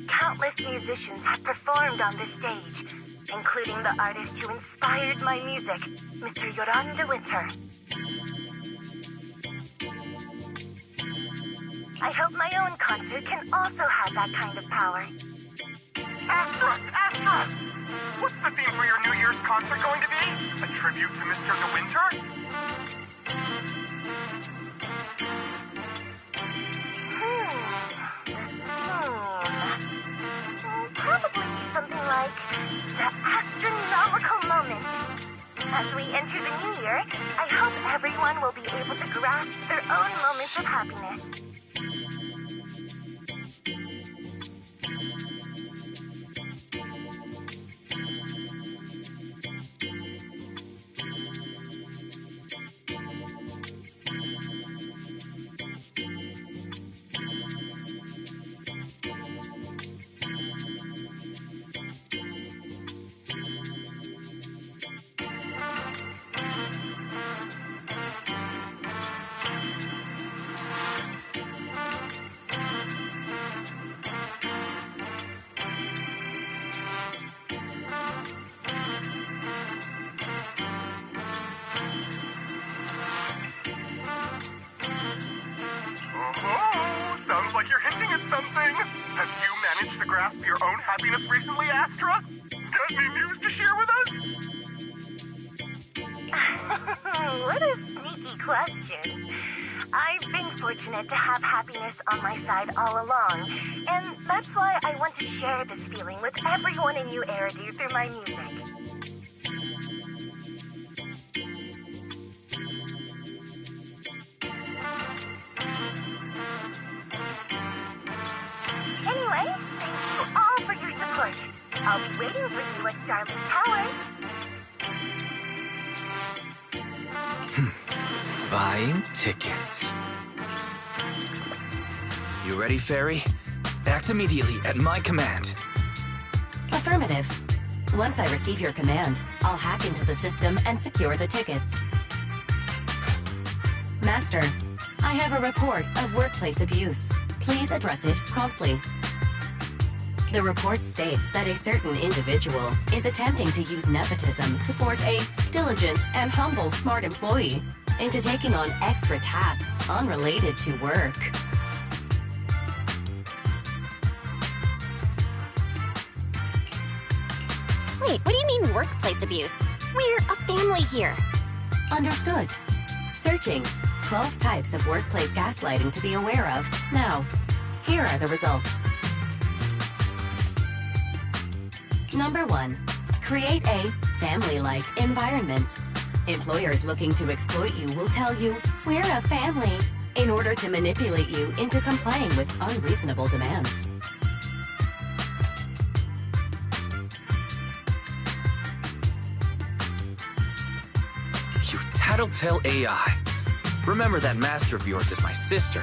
Countless musicians have performed on this stage, including the artist who inspired my music, Mr. Yoran de Winter. I hope my own concert can also have that kind of power. Astra! Astra! What's the theme for your New Year's concert going to be? A tribute to Mr. de Winter? Probably something like the astronomical moment. As we enter the new year, I hope everyone will be able to grasp their own moments of happiness. Sounds like you're hinting at something. Have you managed to grasp your own happiness recently, Astra? Got any news to share with us? What a sneaky question. I've been fortunate to have happiness on my side all along, and that's why I want to share this feeling with everyone in New Eridu through my music. Anyway, thank you all for your support. I'll be waiting for you at Starling Tower. Buying tickets. You ready, Fairy? Act immediately at my command. Affirmative. Once I receive your command, I'll hack into the system and secure the tickets. Master, I have a report of workplace abuse. Please address it promptly. The report states that a certain individual is attempting to use nepotism to force a diligent and humble smart employee into taking on extra tasks unrelated to work. Wait, what do you mean workplace abuse? We're a family here. Understood. Searching. 12 types of workplace gaslighting to be aware of. Now, here are the results. Number 1. Create a family-like environment. Employers looking to exploit you will tell you, "We're a family," in order to manipulate you into complying with unreasonable demands. You tattletale AI. Remember that master of yours is my sister.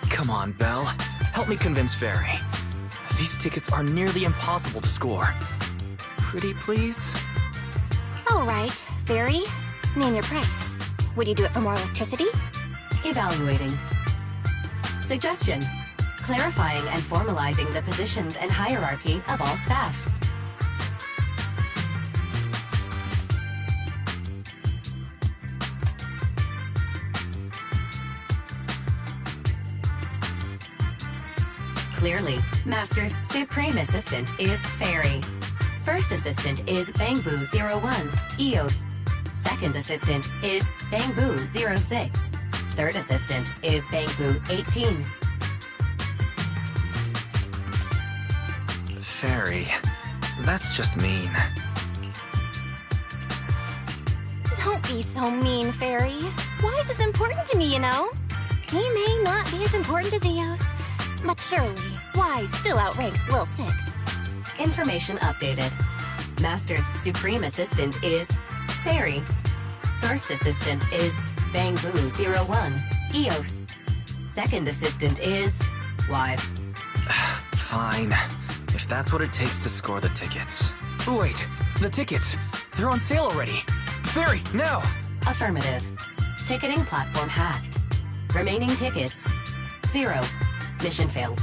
Come on, Belle. Help me convince Fairy. These tickets are nearly impossible to score. Pretty please? All right, Fairy. Name your price. Would you do it for more electricity? Evaluating. Suggestion. Clarifying and formalizing the positions and hierarchy of all staff. Clearly, Master's Supreme Assistant is Fairy. First Assistant is Bangbu 01, EOS. Second Assistant is Bangbu 06. Third Assistant is Bangbu 18. Fairy, that's just mean. Don't be so mean, Fairy. Why is this important to me, you know? He may not be as important as Eos, but surely, why still outranks Lil 6? Information updated. Master's Supreme Assistant is Fairy. First Assistant is Bangbu 01, EOS. Second Assistant is Wise. Fine. If that's what it takes to score the tickets. Wait, the tickets. They're on sale already. Fairy, now! Affirmative. Ticketing platform hacked. Remaining tickets, 0. Mission failed.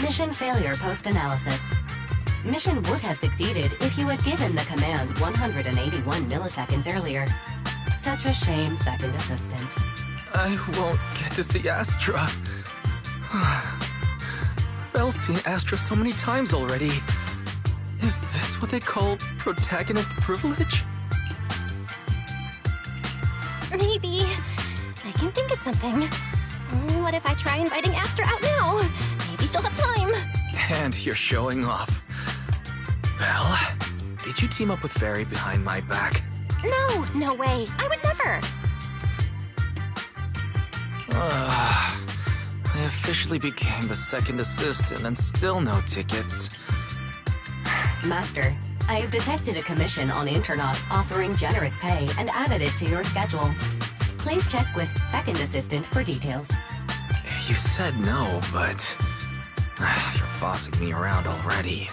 Mission failure post-analysis. Mission would have succeeded if you had given the command 181 milliseconds earlier. Such a shame, Second Assistant. I won't get to see Astra. Belle's seen Astra so many times already. Is this what they call protagonist privilege? Maybe. I can think of something. What if I try inviting Astra out now? Maybe she'll have time. And you're showing off. Belle, did you team up with Fairy behind my back? No, no way. I would never. I officially became the second assistant and still no tickets. Master, I have detected a commission on Internaut offering generous pay and added it to your schedule. Please check with Second Assistant for details. You said no, but you're bossing me around already.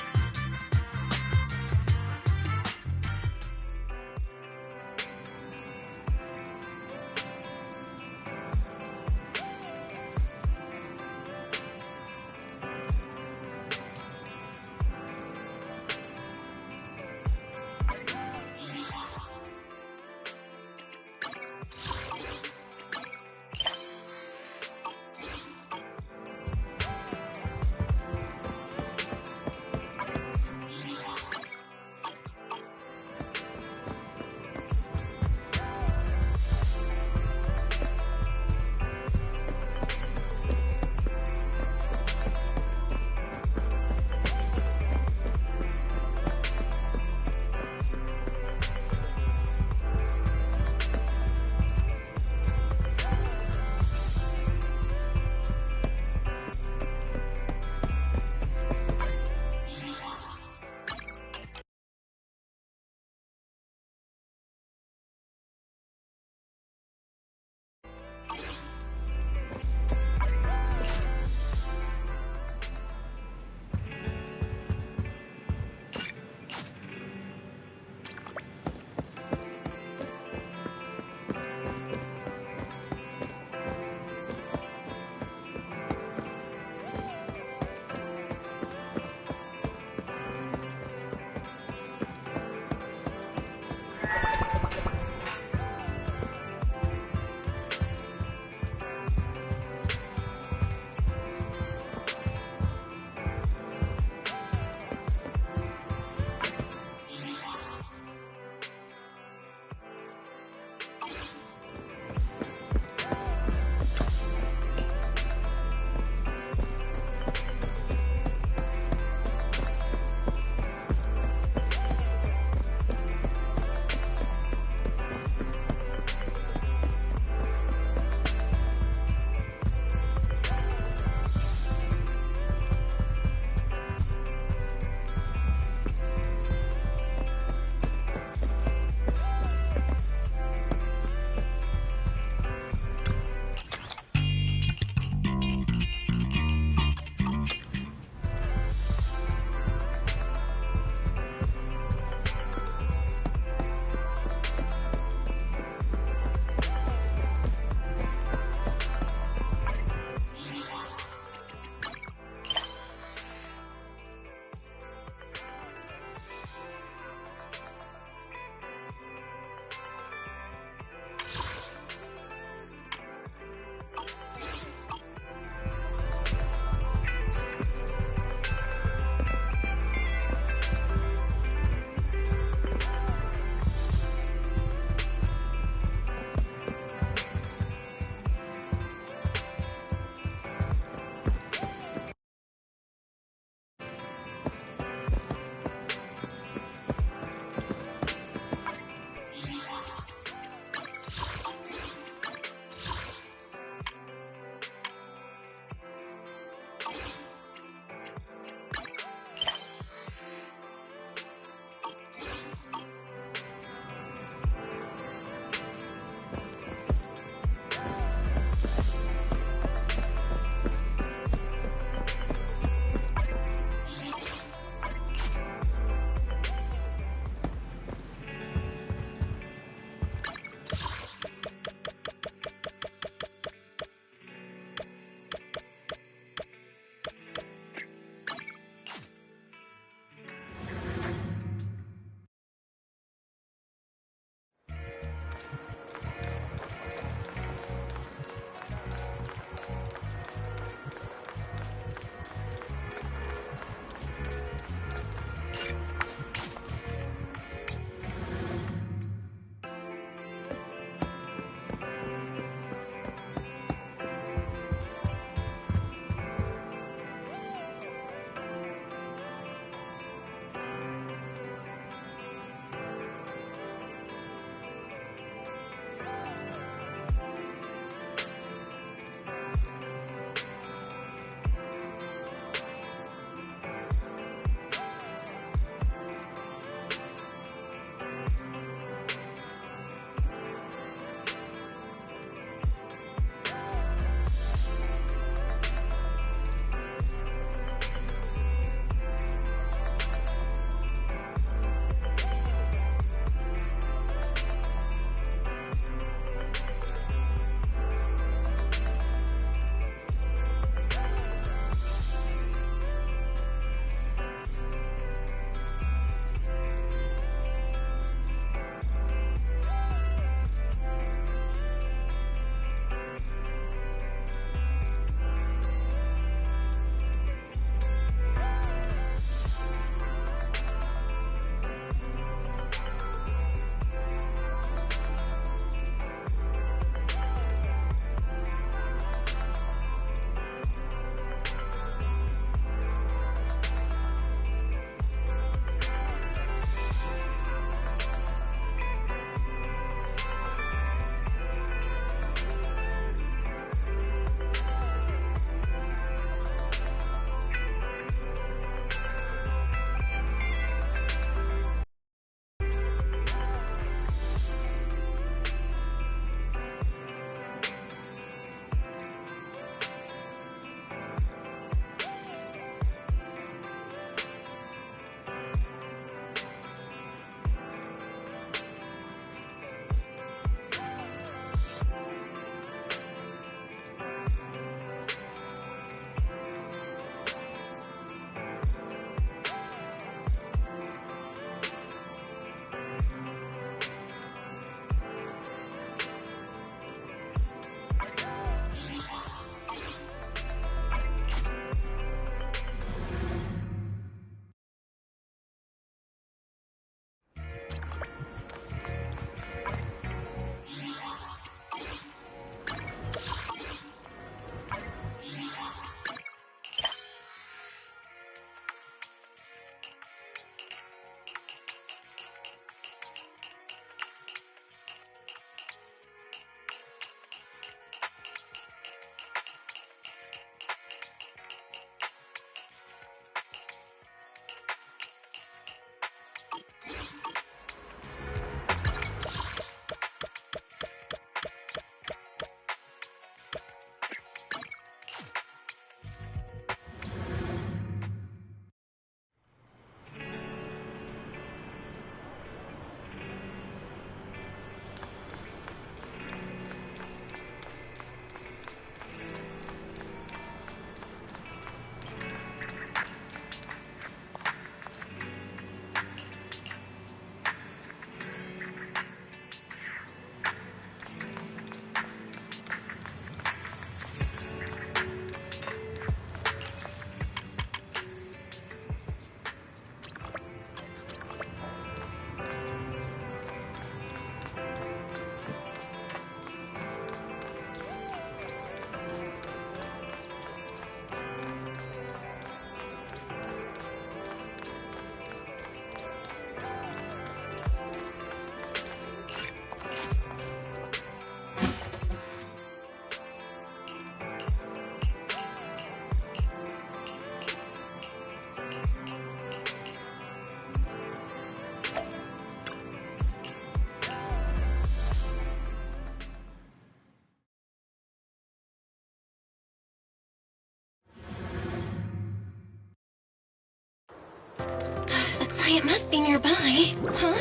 The client must be nearby. Huh?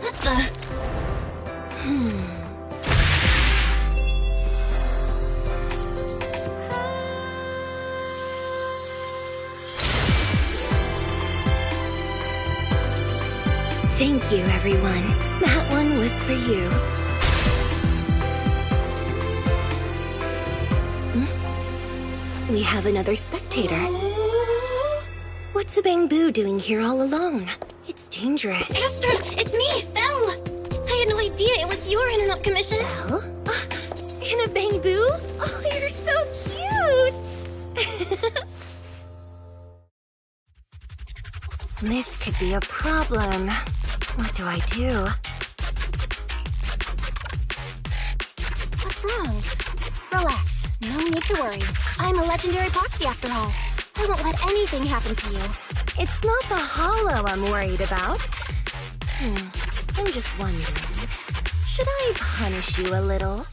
What the? Thank you, everyone. That one was for you. We have another spectator. What's a bamboo doing here all alone? It's dangerous. Astra, it's me, Belle! I had no idea it was your internet commission. Belle? In a bamboo? Oh, you're so cute! This could be a problem. What do I do? What's wrong? Relax. No need to worry. I'm a legendary proxy after all. I won't let anything happen to you. It's not the hollow I'm worried about. I'm just wondering, should I punish you a little?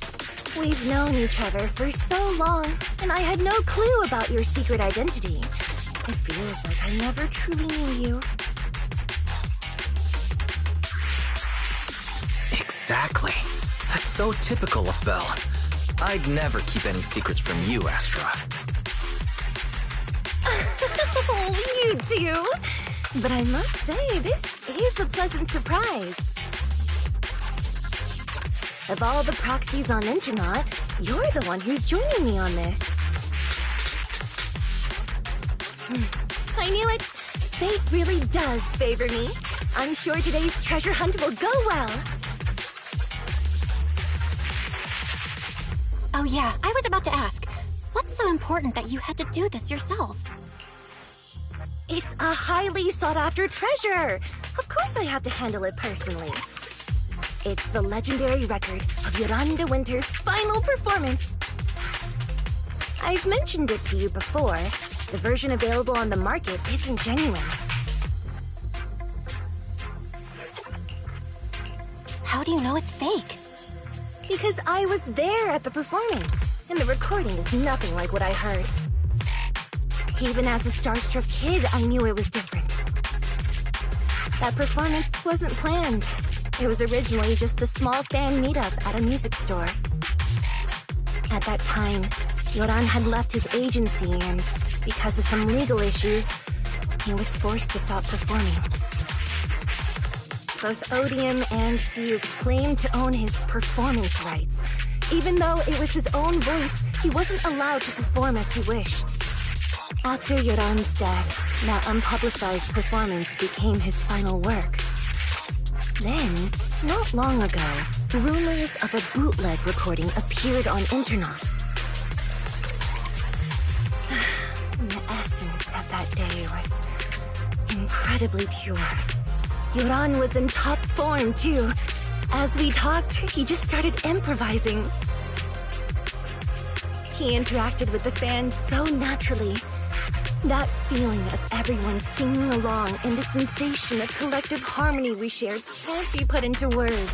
We've known each other for so long, and I had no clue about your secret identity. It feels like I never truly knew you. Exactly. That's so typical of Belle. I'd never keep any secrets from you, Astra. Oh, you do? But I must say, this is a pleasant surprise. Of all the proxies on Internet, you're the one who's joining me on this. I knew it! Fate really does favor me. I'm sure today's treasure hunt will go well. Oh yeah, I was about to ask. What's so important that you had to do this yourself? It's a highly sought-after treasure! Of course I have to handle it personally. It's the legendary record of Yolanda Winter's final performance. I've mentioned it to you before. The version available on the market isn't genuine. How do you know it's fake? Because I was there at the performance, and the recording is nothing like what I heard. Even as a starstruck kid, I knew it was different. That performance wasn't planned. It was originally just a small fan meetup at a music store. At that time, Yoran had left his agency, and because of some legal issues, he was forced to stop performing. Both Odium and Fugue claimed to own his performance rights. Even though it was his own voice, he wasn't allowed to perform as he wished. After Yoran's death, that unpublicized performance became his final work. Then, not long ago, rumors of a bootleg recording appeared on Internet. The essence of that day was incredibly pure. Yoran was in top form, too. As we talked, he just started improvising. He interacted with the fans so naturally. That feeling of everyone singing along and the sensation of collective harmony we shared can't be put into words.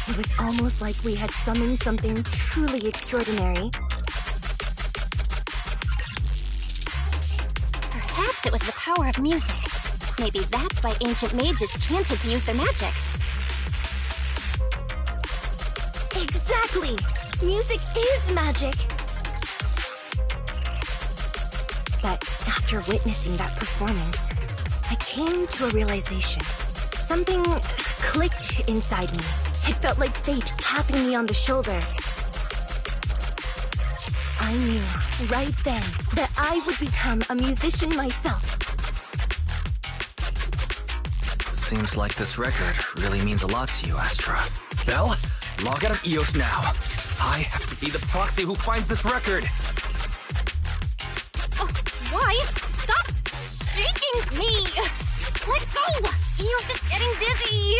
It was almost like we had summoned something truly extraordinary. Perhaps it was the power of music. Maybe that's why ancient mages chanted to use their magic. Exactly! Music is magic! But after witnessing that performance, I came to a realization. Something clicked inside me. It felt like fate tapping me on the shoulder. I knew right then that I would become a musician myself. Seems like this record really means a lot to you, Astra. Belle, log out of EOS now. I have to be the proxy who finds this record. Oh, why? Stop shaking me! Let go! EOS is getting dizzy!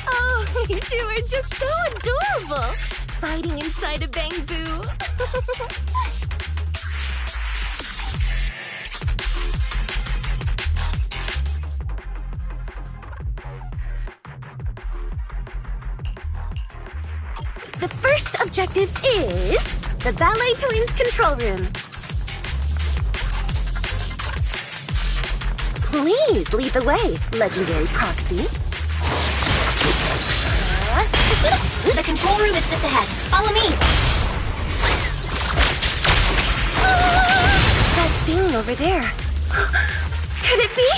Oh, you two are just so adorable! Fighting inside a bamboo. The first objective is the Ballet Twins control room. Please lead the way, legendary proxy. The control room is just ahead. Follow me! That thing over there. Could it be?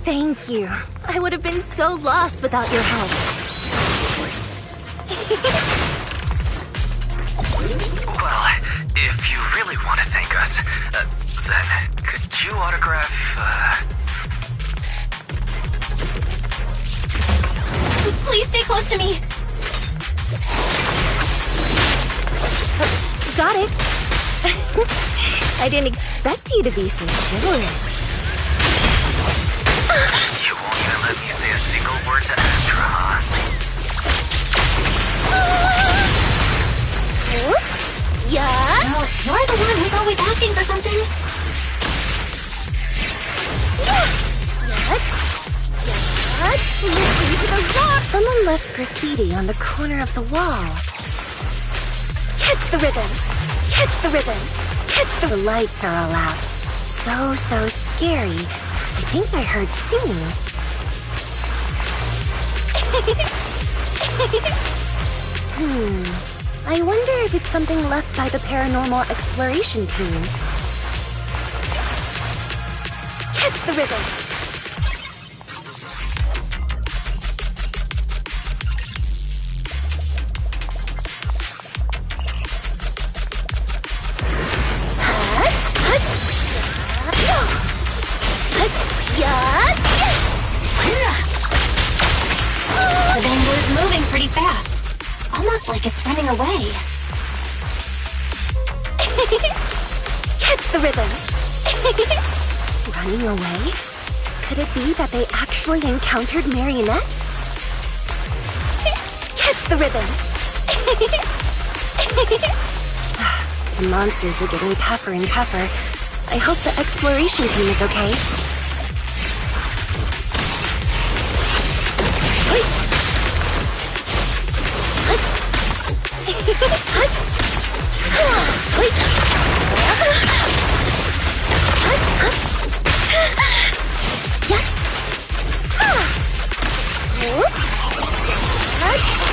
Thank you. I would have been so lost without your help. Well, if you really want to thank us, then could you autograph, Please stay close to me! Got it. I didn't expect you to be so chivalrous. You won't even let me say a single word to Astra, huh? Yeah? Well, you're the one who's always asking for something. Listen to the rock! Someone left graffiti on the corner of the wall. Catch the rhythm! Catch the rhythm! Catch the lights are all out. So scary. I think I heard singing. I wonder if it's something left by the paranormal exploration team. Catch the rhythm! The bamboo's moving pretty fast. Almost like it's running away. Catch the rhythm! Running away? Could it be that they actually encountered Marionette? Catch the rhythm! The monsters are getting tougher and tougher. I hope the exploration team is okay.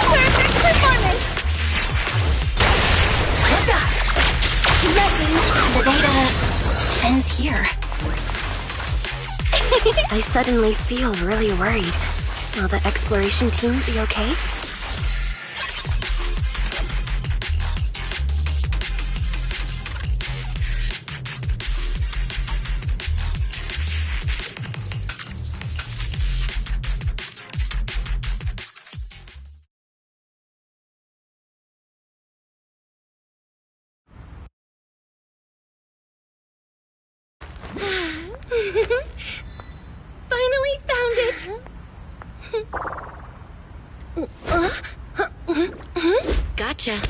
Perfect performance! The data ends here. I suddenly feel really worried. Will the exploration team be okay? Finally found it! Gotcha.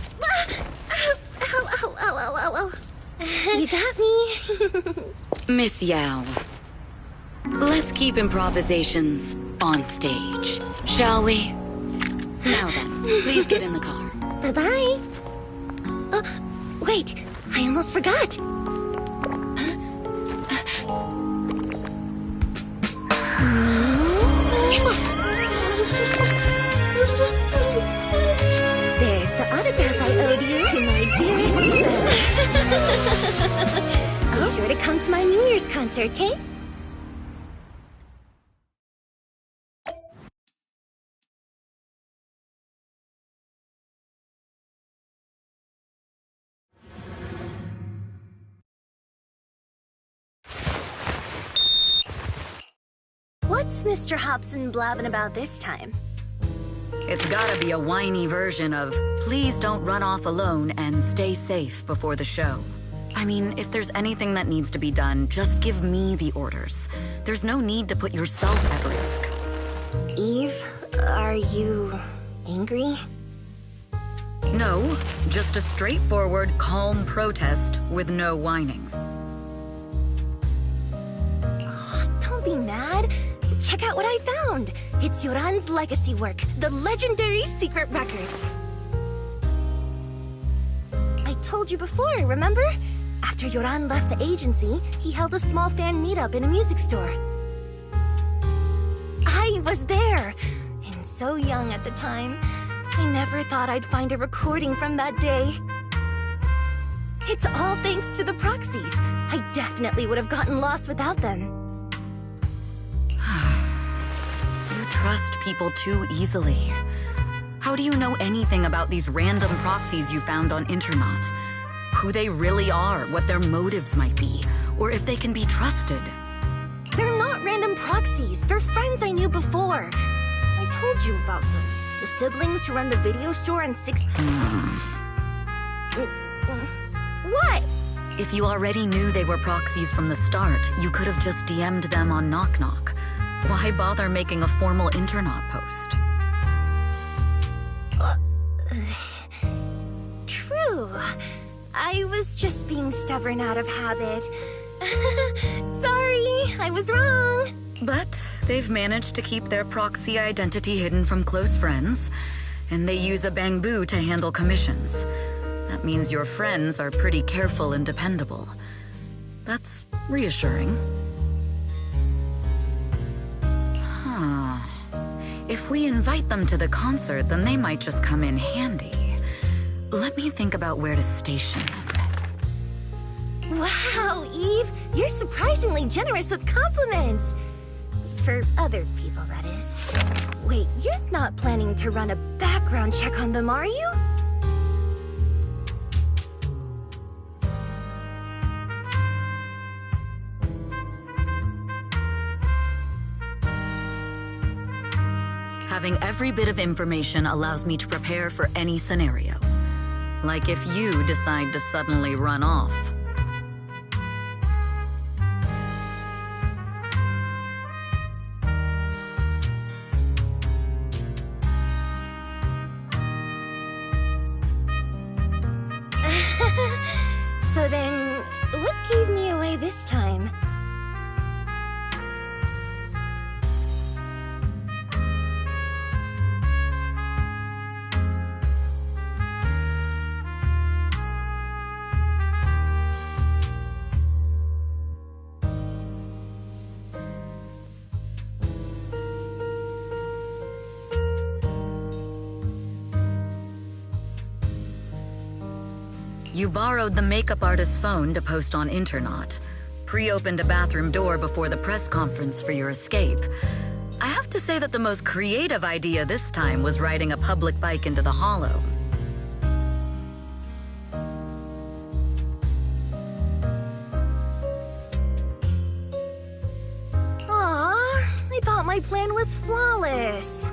Ow. You got me. Miss Yao, let's keep improvisations on stage, shall we? Now then, please get in the car. Bye-bye. Wait, I almost forgot. There's the autograph I owed you to my dearest friend. Be sure to come to my New Year's concert, okay? What's Mr. Hobson blabbing about this time? It's gotta be a whiny version of, please don't run off alone and stay safe before the show. I mean, if there's anything that needs to be done, just give me the orders. There's no need to put yourself at risk. Eve, are you angry? No, just a straightforward, calm protest with no whining. Don't be mad. Check out what I found. It's Yoran's legacy work, the legendary secret record. I told you before, remember? After Yoran left the agency, he held a small fan meetup in a music store. I was there, and so young at the time. I never thought I'd find a recording from that day. It's all thanks to the proxies. I definitely would have gotten lost without them. You trust people too easily. How do you know anything about these random proxies you found on Internet? Who they really are, what their motives might be, or if they can be trusted? They're not random proxies. They're friends I knew before. I told you about them. The siblings who run the video store on 6th... What? If you already knew they were proxies from the start, you could have just DM'd them on Knock Knock. Why bother making a formal Internet post? True. I was just being stubborn out of habit. Sorry, I was wrong. But they've managed to keep their proxy identity hidden from close friends, and they use a bamboo to handle commissions. That means your friends are pretty careful and dependable. That's reassuring. Huh. If we invite them to the concert, then they might just come in handy. Let me think about where to station them. Wow, Eve, you're surprisingly generous with compliments. For other people, that is. Wait, you're not planning to run a background check on them, are you? Having every bit of information allows me to prepare for any scenario. Like if you decide to suddenly run off. So then, what gave me away this time? You borrowed the makeup artist's phone to post on Internet, pre-opened a bathroom door before the press conference for your escape. I have to say that the most creative idea this time was riding a public bike into the hollow. Aw, I thought my plan was flawless.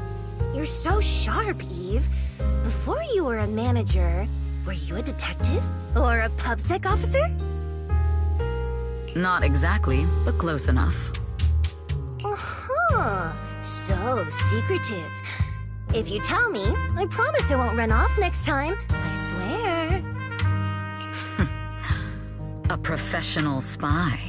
You're so sharp, Eve. Before you were a manager, were you a detective? Or a PubSec officer? Not exactly, but close enough. Uh-huh. So secretive. If you tell me, I promise I won't run off next time. I swear. A professional spy.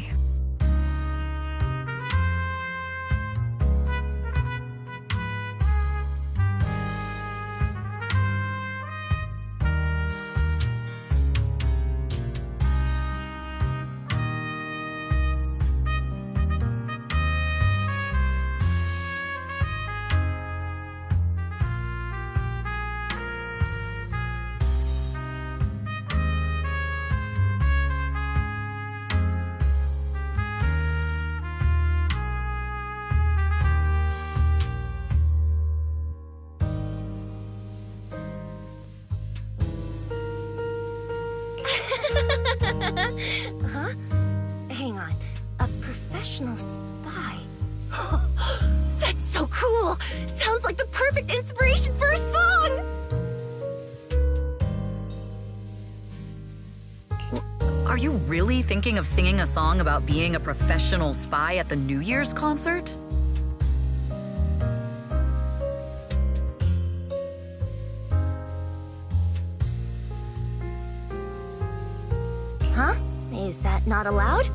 Huh? Hang on. A professional spy. That's so cool! Sounds like the perfect inspiration for a song! Are you really thinking of singing a song about being a professional spy at the New Year's concert? Huh? Is that not allowed?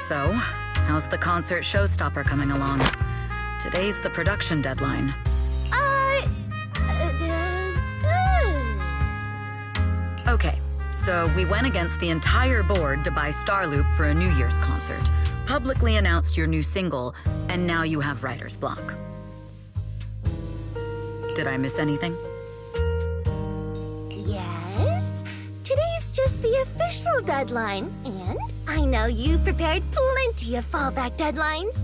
So, how's the concert showstopper coming along? Today's the production deadline. Okay, so we went against the entire board to buy Starloop for a New Year's concert, publicly announced your new single, and now you have writer's block. Did I miss anything? Yes. Today's just the official deadline, and I know you've prepared plenty of fallback deadlines.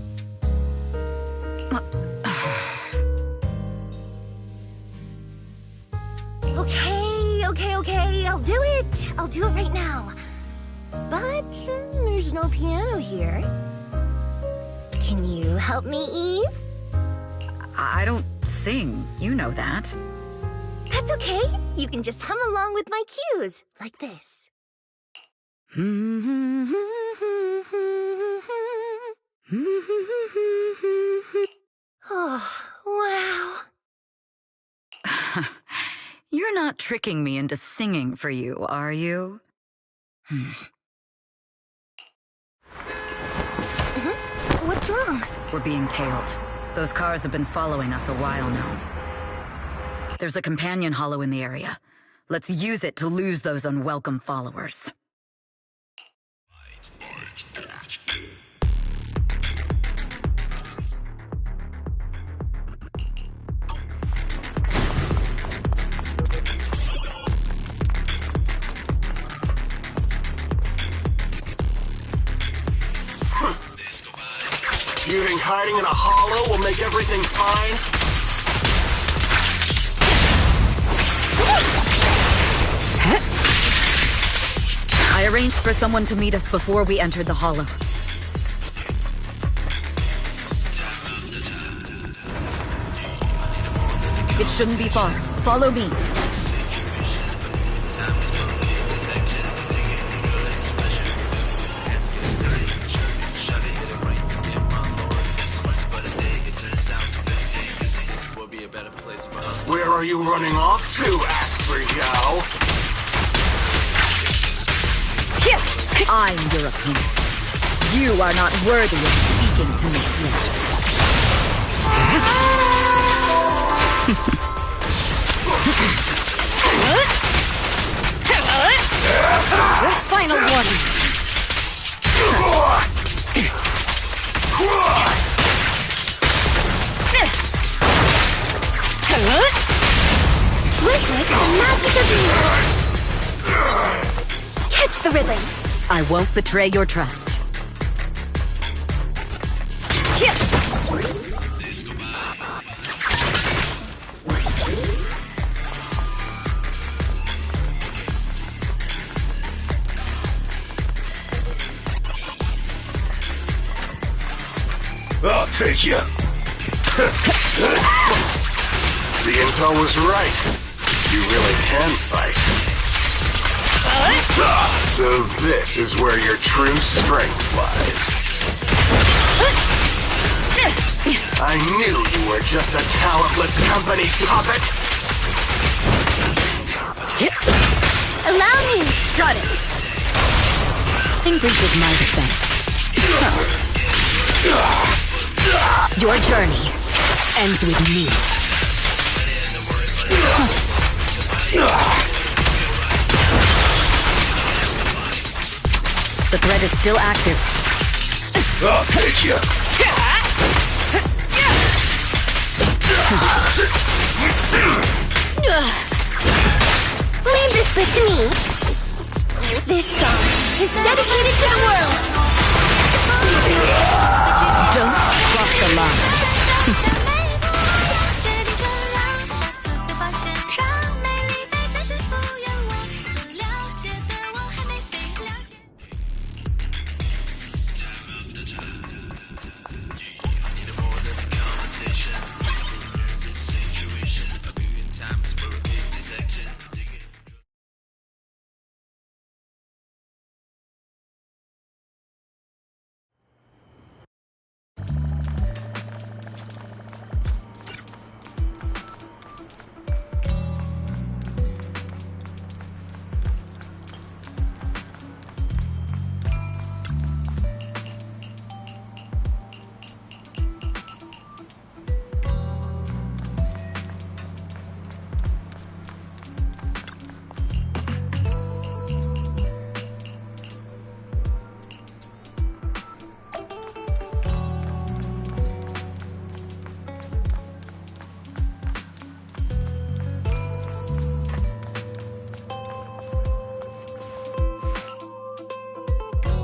Okay, I'll do it. I'll do it right now. But there's no piano here. Can you help me, Eve? I don't sing, you know that. That's okay. You can just hum along with my cues, like this. Oh, wow. You're not tricking me into singing for you, are you? What's wrong? We're being tailed. Those cars have been following us a while now. There's a companion hollow in the area. Let's use it to lose those unwelcome followers. You think hiding in a hollow will make everything fine? I arranged for someone to meet us before we entered the hollow. It shouldn't be far. Follow me. Where are you running off to, Asper Yao? I'm your opponent. You are not worthy of speaking to me yet. Final warning. Witness the magic of music. Catch the rhythm. I won't betray your trust. I'll take you. The intel was right. You really can fight. So this is where your true strength lies. I knew you were just a talentless company puppet. Allow me. Shut it. In brief is my defense. Your journey ends with me. The threat is still active. I'll take you. Leave this bit to me. This song is dedicated to the world. Don't cross the line.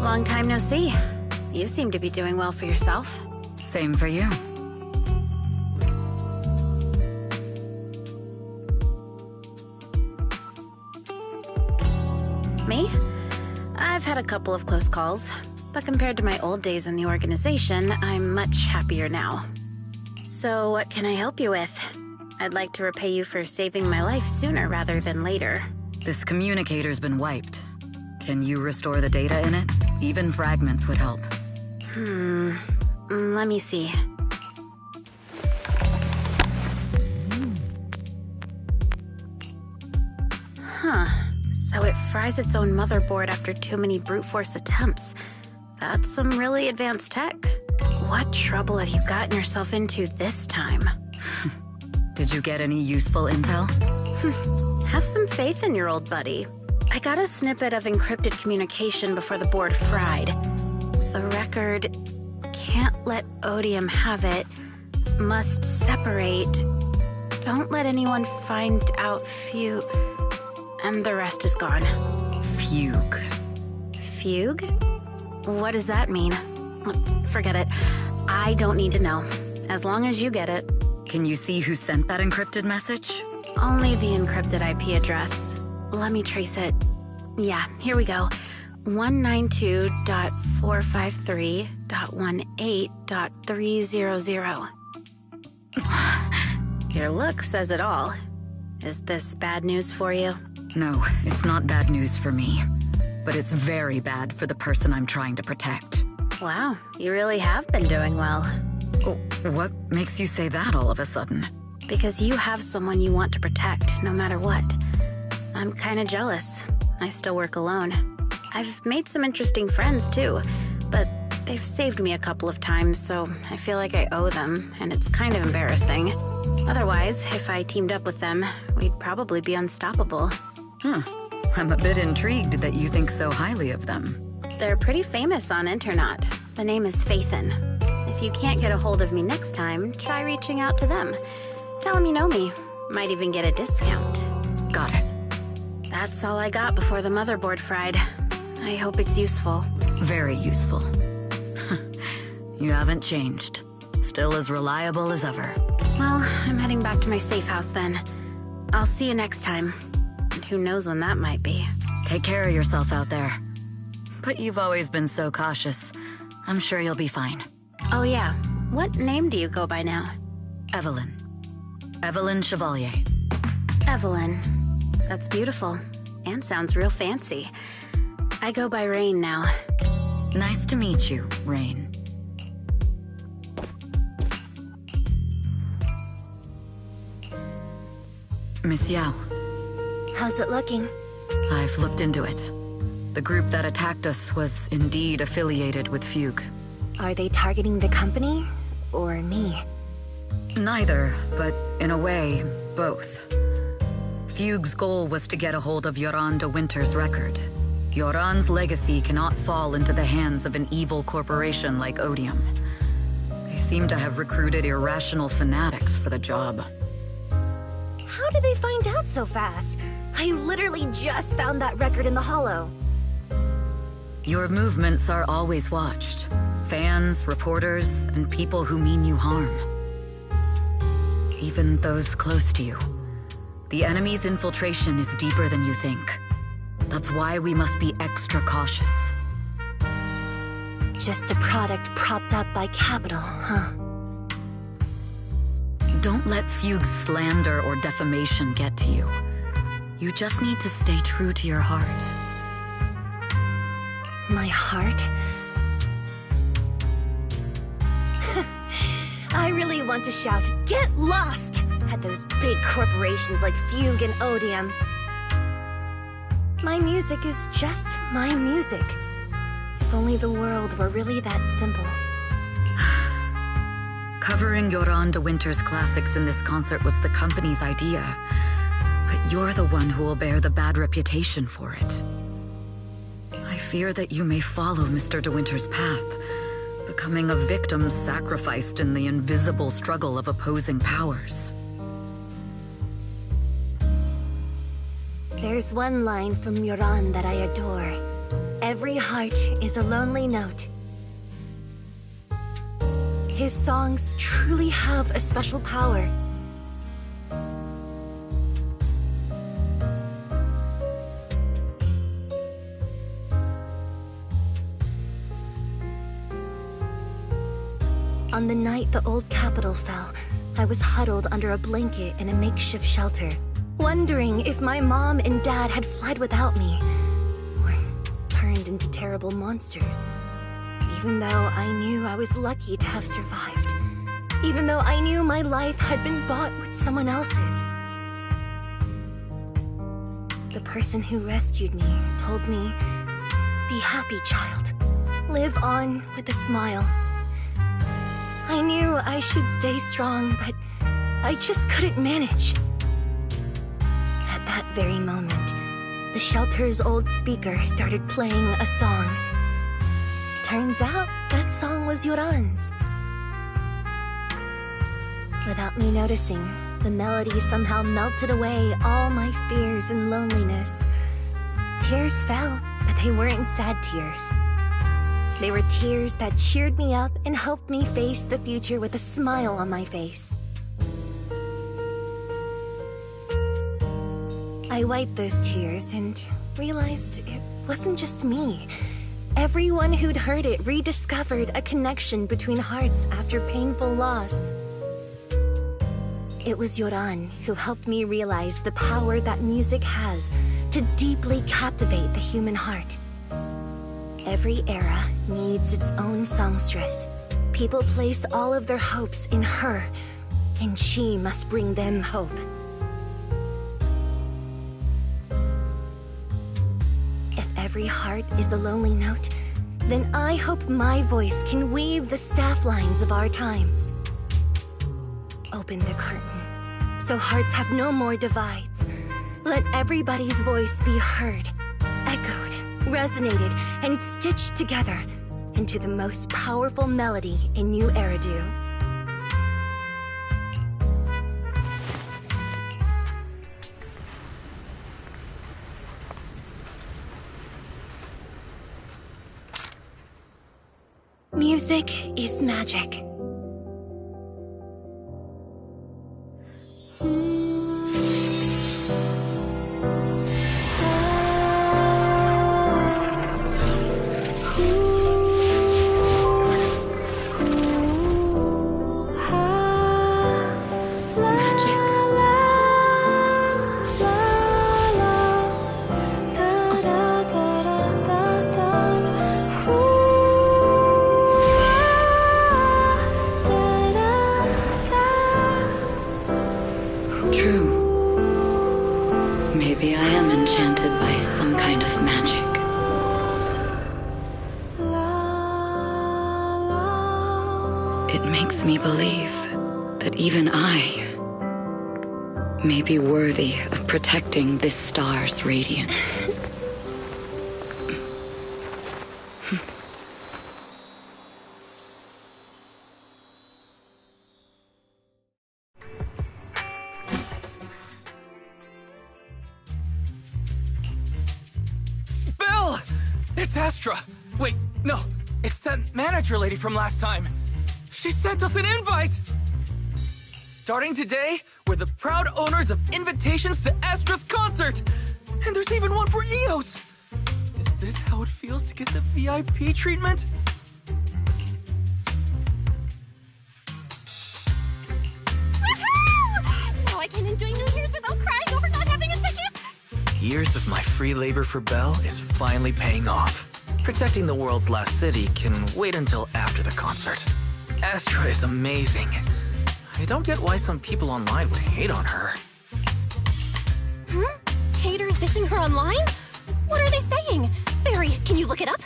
Long time no see. You seem to be doing well for yourself. Same for you. Me? I've had a couple of close calls, but compared to my old days in the organization, I'm much happier now. So what can I help you with? I'd like to repay you for saving my life sooner rather than later. This communicator's been wiped. Can you restore the data in it? Even fragments would help. Let me see. Huh. So it fries its own motherboard after too many brute force attempts. That's some really advanced tech. What trouble have you gotten yourself into this time? Did you get any useful intel? Have some faith in your old buddy. I got a snippet of encrypted communication before the board fried. The record, can't let Odium have it, must separate, don't let anyone find out and the rest is gone. Fugue. Fugue? What does that mean? Forget it. I don't need to know. As long as you get it. Can you see who sent that encrypted message? Only the encrypted IP address. Let me trace it. Yeah, here we go. 192.453.18.300. Your look says it all. Is this bad news for you? No, it's not bad news for me. But it's very bad for the person I'm trying to protect. Wow, you really have been doing well. Oh, what makes you say that all of a sudden? Because you have someone you want to protect, no matter what. I'm kinda jealous. I still work alone. I've made some interesting friends, too. But they've saved me a couple of times, so I feel like I owe them, and it's kind of embarrassing. Otherwise, if I teamed up with them, we'd probably be unstoppable. I'm a bit intrigued that you think so highly of them. They're pretty famous on Internet. The name is Faithin. If you can't get a hold of me next time, try reaching out to them. Tell them you know me. Might even get a discount. Got it. That's all I got before the motherboard fried. I hope it's useful. Very useful. You haven't changed. Still as reliable as ever. Well, I'm heading back to my safe house then. I'll see you next time. And who knows when that might be. Take care of yourself out there. But you've always been so cautious. I'm sure you'll be fine. Oh yeah, what name do you go by now? Evelyn. Evelyn Chevalier. Evelyn. That's beautiful. And sounds real fancy. I go by Rain now. Nice to meet you, Rain. Miss Yao. How's it looking? I've looked into it. The group that attacked us was indeed affiliated with Fugue. Are they targeting the company or me? Neither, but in a way, both. Fugue's goal was to get a hold of Yoran de Winter's record. Yoran's legacy cannot fall into the hands of an evil corporation like Odium. They seem to have recruited irrational fanatics for the job. How did they find out so fast? I literally just found that record in the hollow. Your movements are always watched. Fans, reporters, and people who mean you harm. Even those close to you. The enemy's infiltration is deeper than you think. That's why we must be extra cautious. Just a product propped up by capital, huh? Don't let Fugue's slander or defamation get to you. You just need to stay true to your heart. My heart? I really want to shout, "Get lost!" at those big corporations like Fugue and Odium. My music is just my music. If only the world were really that simple. Covering Yoran de Winter's classics in this concert was the company's idea. But you're the one who will bear the bad reputation for it. I fear that you may follow Mr. de Winter's path, becoming a victim sacrificed in the invisible struggle of opposing powers. There's one line from Yoran that I adore. Every heart is a lonely note. His songs truly have a special power. On the night the old capital fell, I was huddled under a blanket in a makeshift shelter, wondering if my mom and dad had fled without me, or turned into terrible monsters. Even though I knew I was lucky to have survived. Even though I knew my life had been bought with someone else's. The person who rescued me told me, "Be happy, child. Live on with a smile." I knew I should stay strong, but I just couldn't manage. At that very moment, the shelter's old speaker started playing a song. Turns out, that song was Yoran's. Without me noticing, the melody somehow melted away all my fears and loneliness. Tears fell, but they weren't sad tears. They were tears that cheered me up and helped me face the future with a smile on my face. I wiped those tears and realized it wasn't just me. Everyone who'd heard it rediscovered a connection between hearts after painful loss. It was Yoran who helped me realize the power that music has to deeply captivate the human heart. Every era needs its own songstress. People place all of their hopes in her, and she must bring them hope. If every heart is a lonely note, then I hope my voice can weave the staff lines of our times. Open the curtain, so hearts have no more divides. Let everybody's voice be heard, echoed, resonated, and stitched together into the most powerful melody in New Eridu. Music is magic. Maybe I am enchanted by some kind of magic. It makes me believe that even I may be worthy of protecting this star's radiance. It's Astra! Wait, no. It's that manager lady from last time. She sent us an invite! Starting today, we're the proud owners of invitations to Astra's concert! And there's even one for EOS! Is this how it feels to get the VIP treatment? Woohoo! Now I can enjoy New Year's without crying over not having a ticket! Years of my free labor for Belle is finally paying off. Protecting the world's last city can wait until after the concert. Astra is amazing. I don't get why some people online would hate on her. Haters dissing her online? What are they saying? Fairy, can you look it up?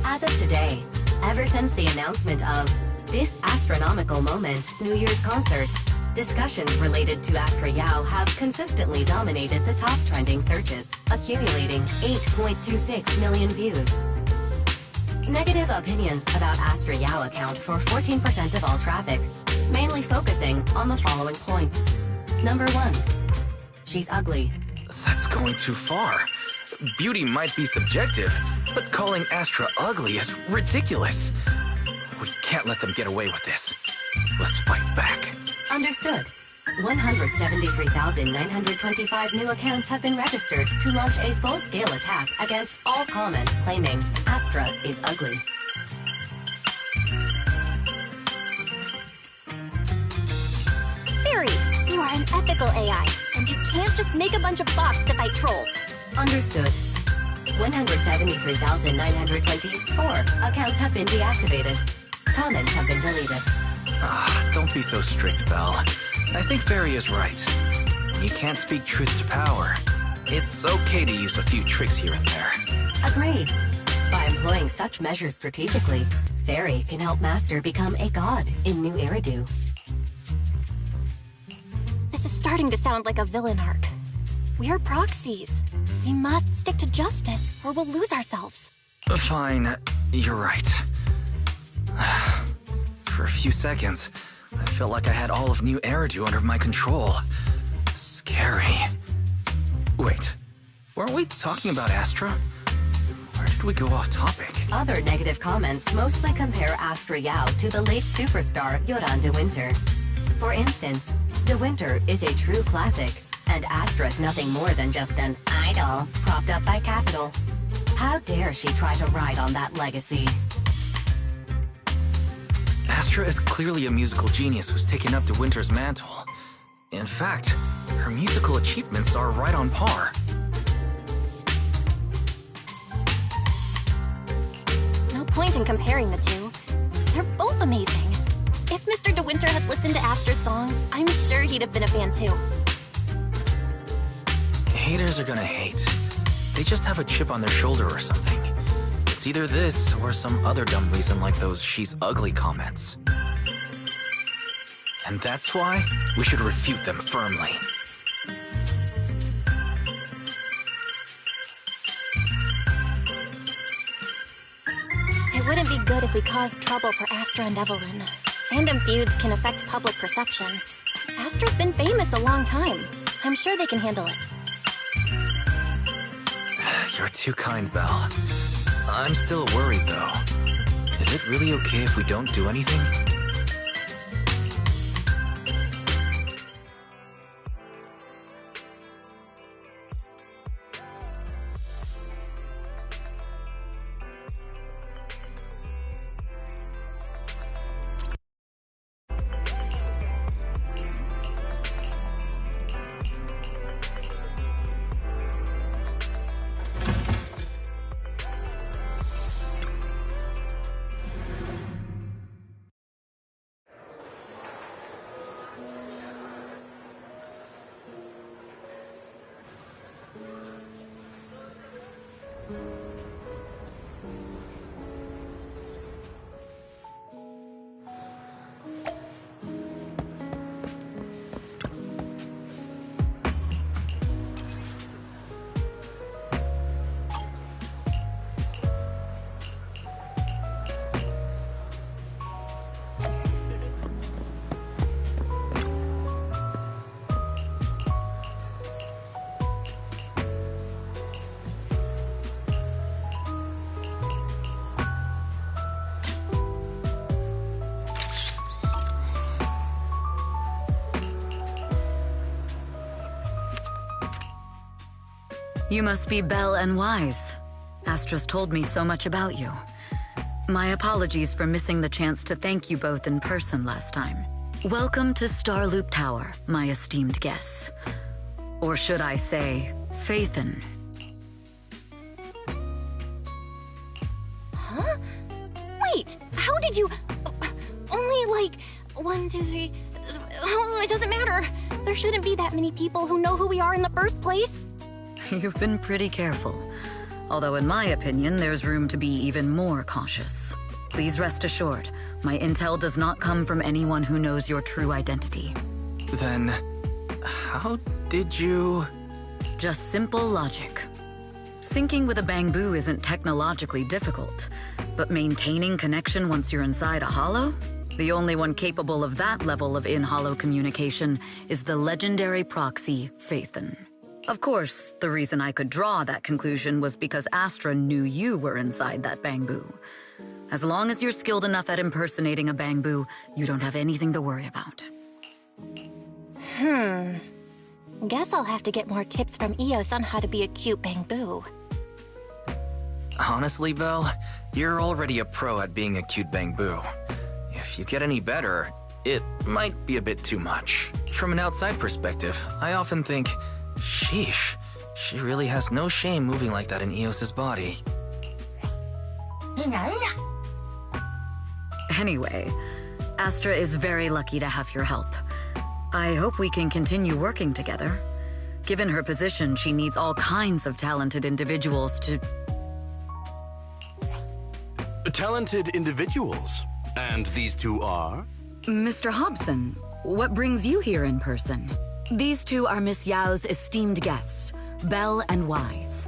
As of today, ever since the announcement of this astronomical moment, New Year's concert, discussions related to Astra Yao have consistently dominated the top trending searches, accumulating 8.26 million views. Negative opinions about Astra Yao account for 14% of all traffic, mainly focusing on the following points. Number 1. She's ugly. That's going too far. Beauty might be subjective, but calling Astra ugly is ridiculous. We can't let them get away with this. Let's fight back. Understood. 173,925 new accounts have been registered to launch a full-scale attack against all comments claiming Astra is ugly. Fairy, you are an ethical AI, and you can't just make a bunch of bots to fight trolls. Understood. 173,924 accounts have been deactivated. Comments have been deleted. Don't be so strict, Belle. I think Fairy is right. When you can't speak truth to power, it's okay to use a few tricks here and there. Agreed. By employing such measures strategically, Fairy can help Master become a god in New Eridu. This is starting to sound like a villain arc. We're proxies. We must stick to justice, or we'll lose ourselves. Fine, you're right. For a few seconds, I felt like I had all of New Eridu under my control. Scary. Wait, weren't we talking about Astra? Where did we go off topic? Other negative comments mostly compare Astra Yao to the late superstar Yoran de Winter. For instance, de Winter is a true classic, and Astra's nothing more than just an idol propped up by capital. How dare she try to ride on that legacy? Astra is clearly a musical genius who's taken up de Winter's mantle. In fact, her musical achievements are right on par. No point in comparing the two. They're both amazing. If Mr. De Winter had listened to Astra's songs, I'm sure he'd have been a fan too. Haters are gonna hate. They just have a chip on their shoulder or something. It's either this or some other dumb reason like those "she's ugly" comments. And that's why we should refute them firmly. It wouldn't be good if we caused trouble for Astra and Evelyn. Fandom feuds can affect public perception. Astra's been famous a long time. I'm sure they can handle it. You're too kind, Belle. I'm still worried, though. Is it really okay if we don't do anything? You must be Belle and Wise. Astra's told me so much about you. My apologies for missing the chance to thank you both in person last time. Welcome to Starloop Tower, my esteemed guests. Or should I say, Phaethon. Huh? Wait, how did you... Only like 1, 2, 3... Oh, it doesn't matter. There shouldn't be that many people who know who we are in the first place. You've been pretty careful. Although in my opinion, there's room to be even more cautious. Please rest assured, my intel does not come from anyone who knows your true identity. Then, how did you... Just simple logic. Syncing with a bamboo isn't technologically difficult, but maintaining connection once you're inside a hollow? The only one capable of that level of in-hollow communication is the legendary proxy, Phaethon. Of course, the reason I could draw that conclusion was because Astra knew you were inside that bamboo. As long as you're skilled enough at impersonating a bamboo, you don't have anything to worry about. Guess I'll have to get more tips from Eos on how to be a cute bamboo. Honestly, Belle, you're already a pro at being a cute bamboo. If you get any better, it might be a bit too much. From an outside perspective, I often think, sheesh, she really has no shame moving like that in Eos's body. Anyway, Astra is very lucky to have your help. I hope we can continue working together. Given her position, she needs all kinds of talented individuals to... Talented individuals? And these two are? Mr. Hobson, what brings you here in person? These two are Miss Yao's esteemed guests, Belle and Wise.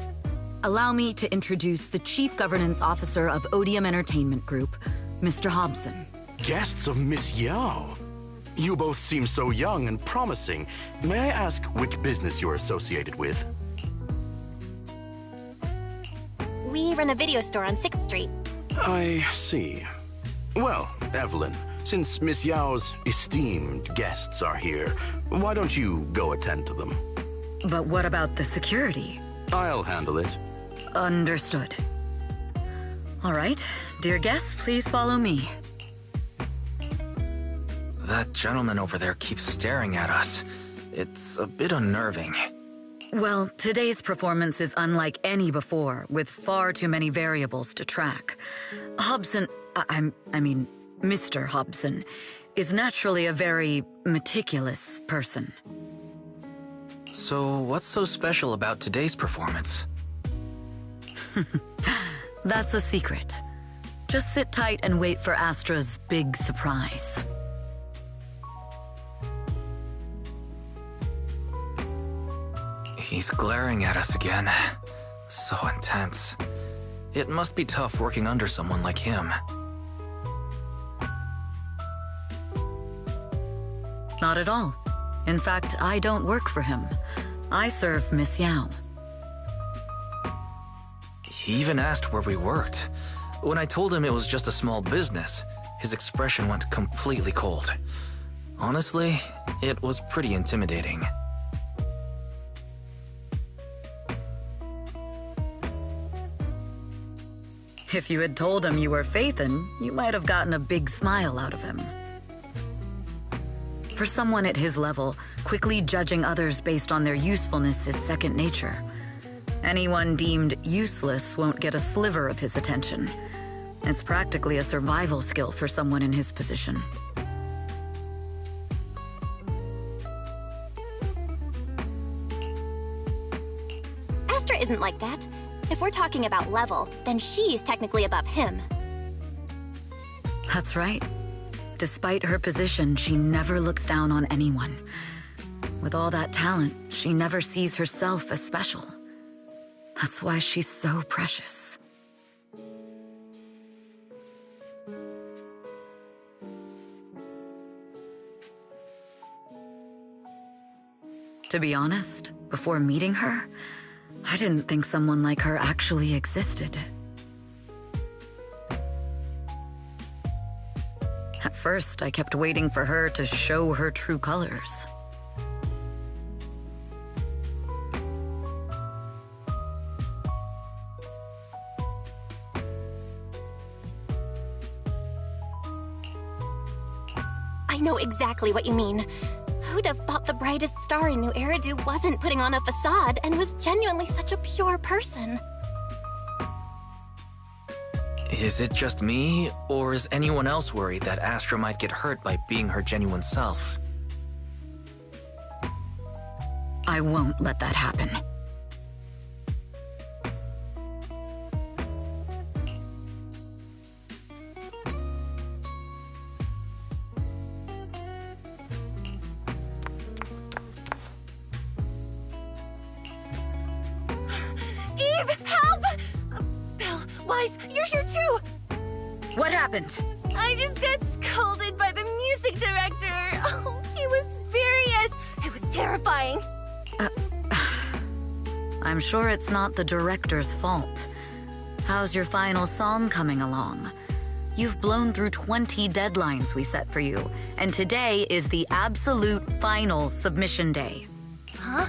Allow me to introduce the Chief Governance Officer of Odium Entertainment Group, Mr. Hobson. Guests of Miss Yao? You both seem so young and promising. May I ask which business you're associated with? We run a video store on 6th Street. I see. Well, Evelyn, since Miss Yao's esteemed guests are here, why don't you go attend to them? But what about the security? I'll handle it. Understood. All right, dear guests, please follow me. That gentleman over there keeps staring at us. It's a bit unnerving. Well, today's performance is unlike any before, with far too many variables to track. Hobson, I mean, Mr. Hobson, is naturally a very meticulous person. So what's so special about today's performance? That's a secret. Just sit tight and wait for Astra's big surprise. He's glaring at us again. So intense. It must be tough working under someone like him. Not at all. In fact, I don't work for him. I serve Miss Yao. He even asked where we worked. When I told him it was just a small business, his expression went completely cold. Honestly, it was pretty intimidating. If you had told him you were Phaethon, you might have gotten a big smile out of him. For someone at his level, quickly judging others based on their usefulness is second nature. Anyone deemed useless won't get a sliver of his attention. It's practically a survival skill for someone in his position. Astra isn't like that. If we're talking about level, then she's technically above him. That's right. Despite her position, she never looks down on anyone. With all that talent, she never sees herself as special. That's why she's so precious. To be honest, before meeting her, I didn't think someone like her actually existed. At first, I kept waiting for her to show her true colors. I know exactly what you mean. Who'd have thought the brightest star in New Eridu wasn't putting on a facade and was genuinely such a pure person? Is it just me, or is anyone else worried that Astra might get hurt by being her genuine self? I won't let that happen. Eve, help! Belle, Wise, you're here too! What happened? I just got scolded by the music director. Oh, he was furious. It was terrifying. I'm sure it's not the director's fault. How's your final song coming along? You've blown through 20 deadlines we set for you, and today is the absolute final submission day. Huh?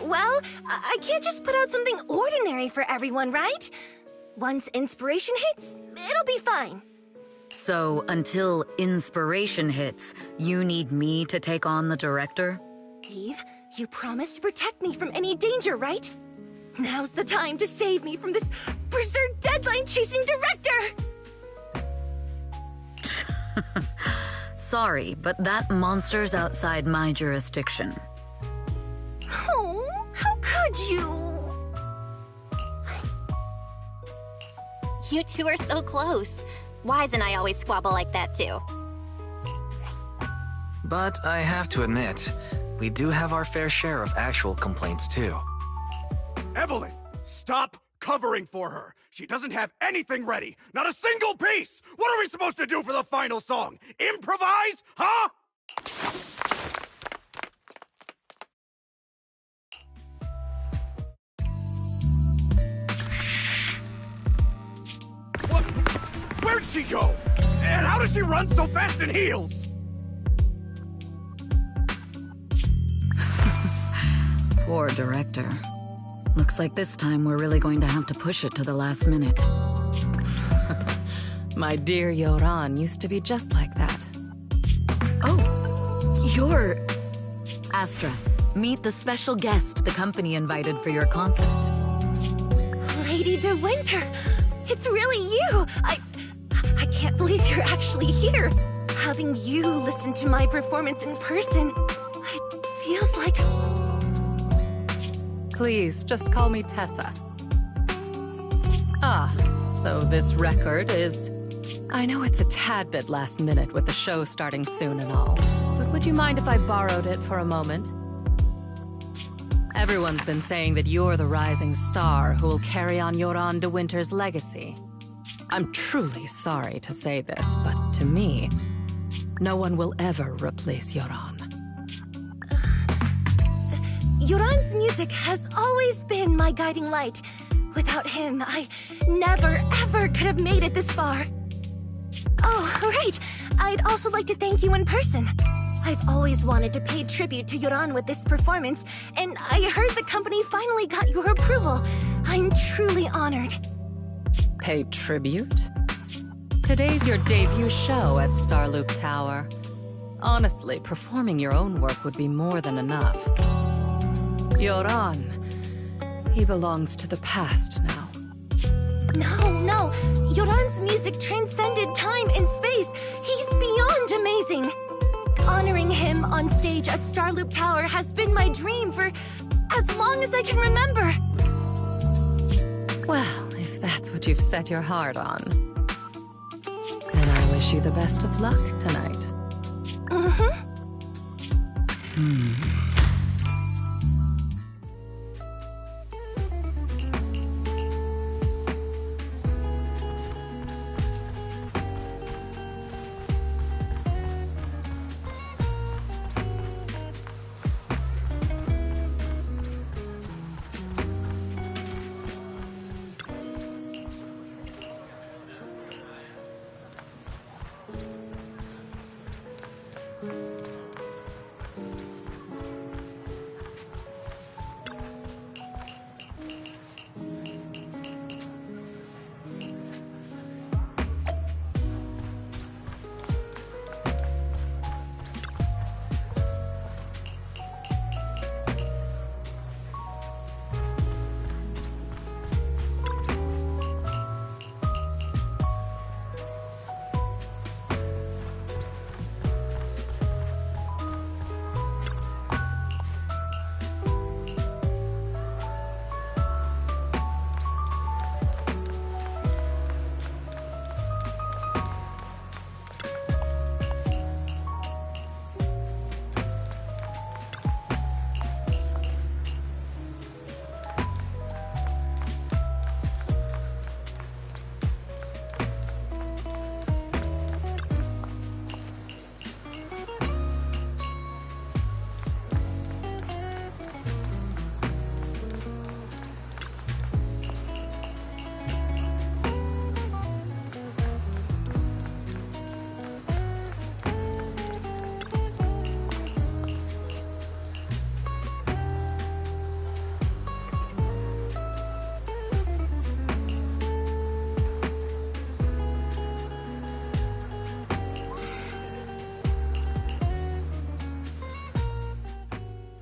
Well, I can't just put out something ordinary for everyone, right? Once inspiration hits, it'll be fine. So, until inspiration hits, you need me to take on the director? Eve, you promised to protect me from any danger, right? Now's the time to save me from this berserk deadline-chasing director! Sorry, but that monster's outside my jurisdiction. Oh, how could you? You two are so close. Wise and I always squabble like that too. But I have to admit, we do have our fair share of actual complaints too. Evelyn, stop covering for her. She doesn't have anything ready. Not a single piece. What are we supposed to do for the final song? Improvise? Huh? What? Where'd she go? And how does she run so fast in heels? Poor director. Looks like this time we're really going to have to push it to the last minute. My dear Yoran used to be just like that. Oh, you're... Astra, meet the special guest the company invited for your concert. Lady De Winter, it's really you! I can't believe you're actually here. Having you listen to my performance in person, it feels like... Please, just call me Tessa. Ah, so this record is... I know it's a tad bit last minute with the show starting soon and all, but would you mind if I borrowed it for a moment? Everyone's been saying that you're the rising star who will carry on Yoran De Winter's legacy. I'm truly sorry to say this, but to me, no one will ever replace Yoran. Yoran's music has always been my guiding light. Without him, I never, ever could have made it this far. Oh, right. I'd also like to thank you in person. I've always wanted to pay tribute to Yoran with this performance, and I heard the company finally got your approval. I'm truly honored. Pay tribute? Today's your debut show at Starloop Tower. Honestly, performing your own work would be more than enough. Yoran, he belongs to the past now. No. Yoran's music transcended time and space. He's beyond amazing. Honoring him on stage at Starloop Tower has been my dream for as long as I can remember. Well, if that's what you've set your heart on, then I wish you the best of luck tonight.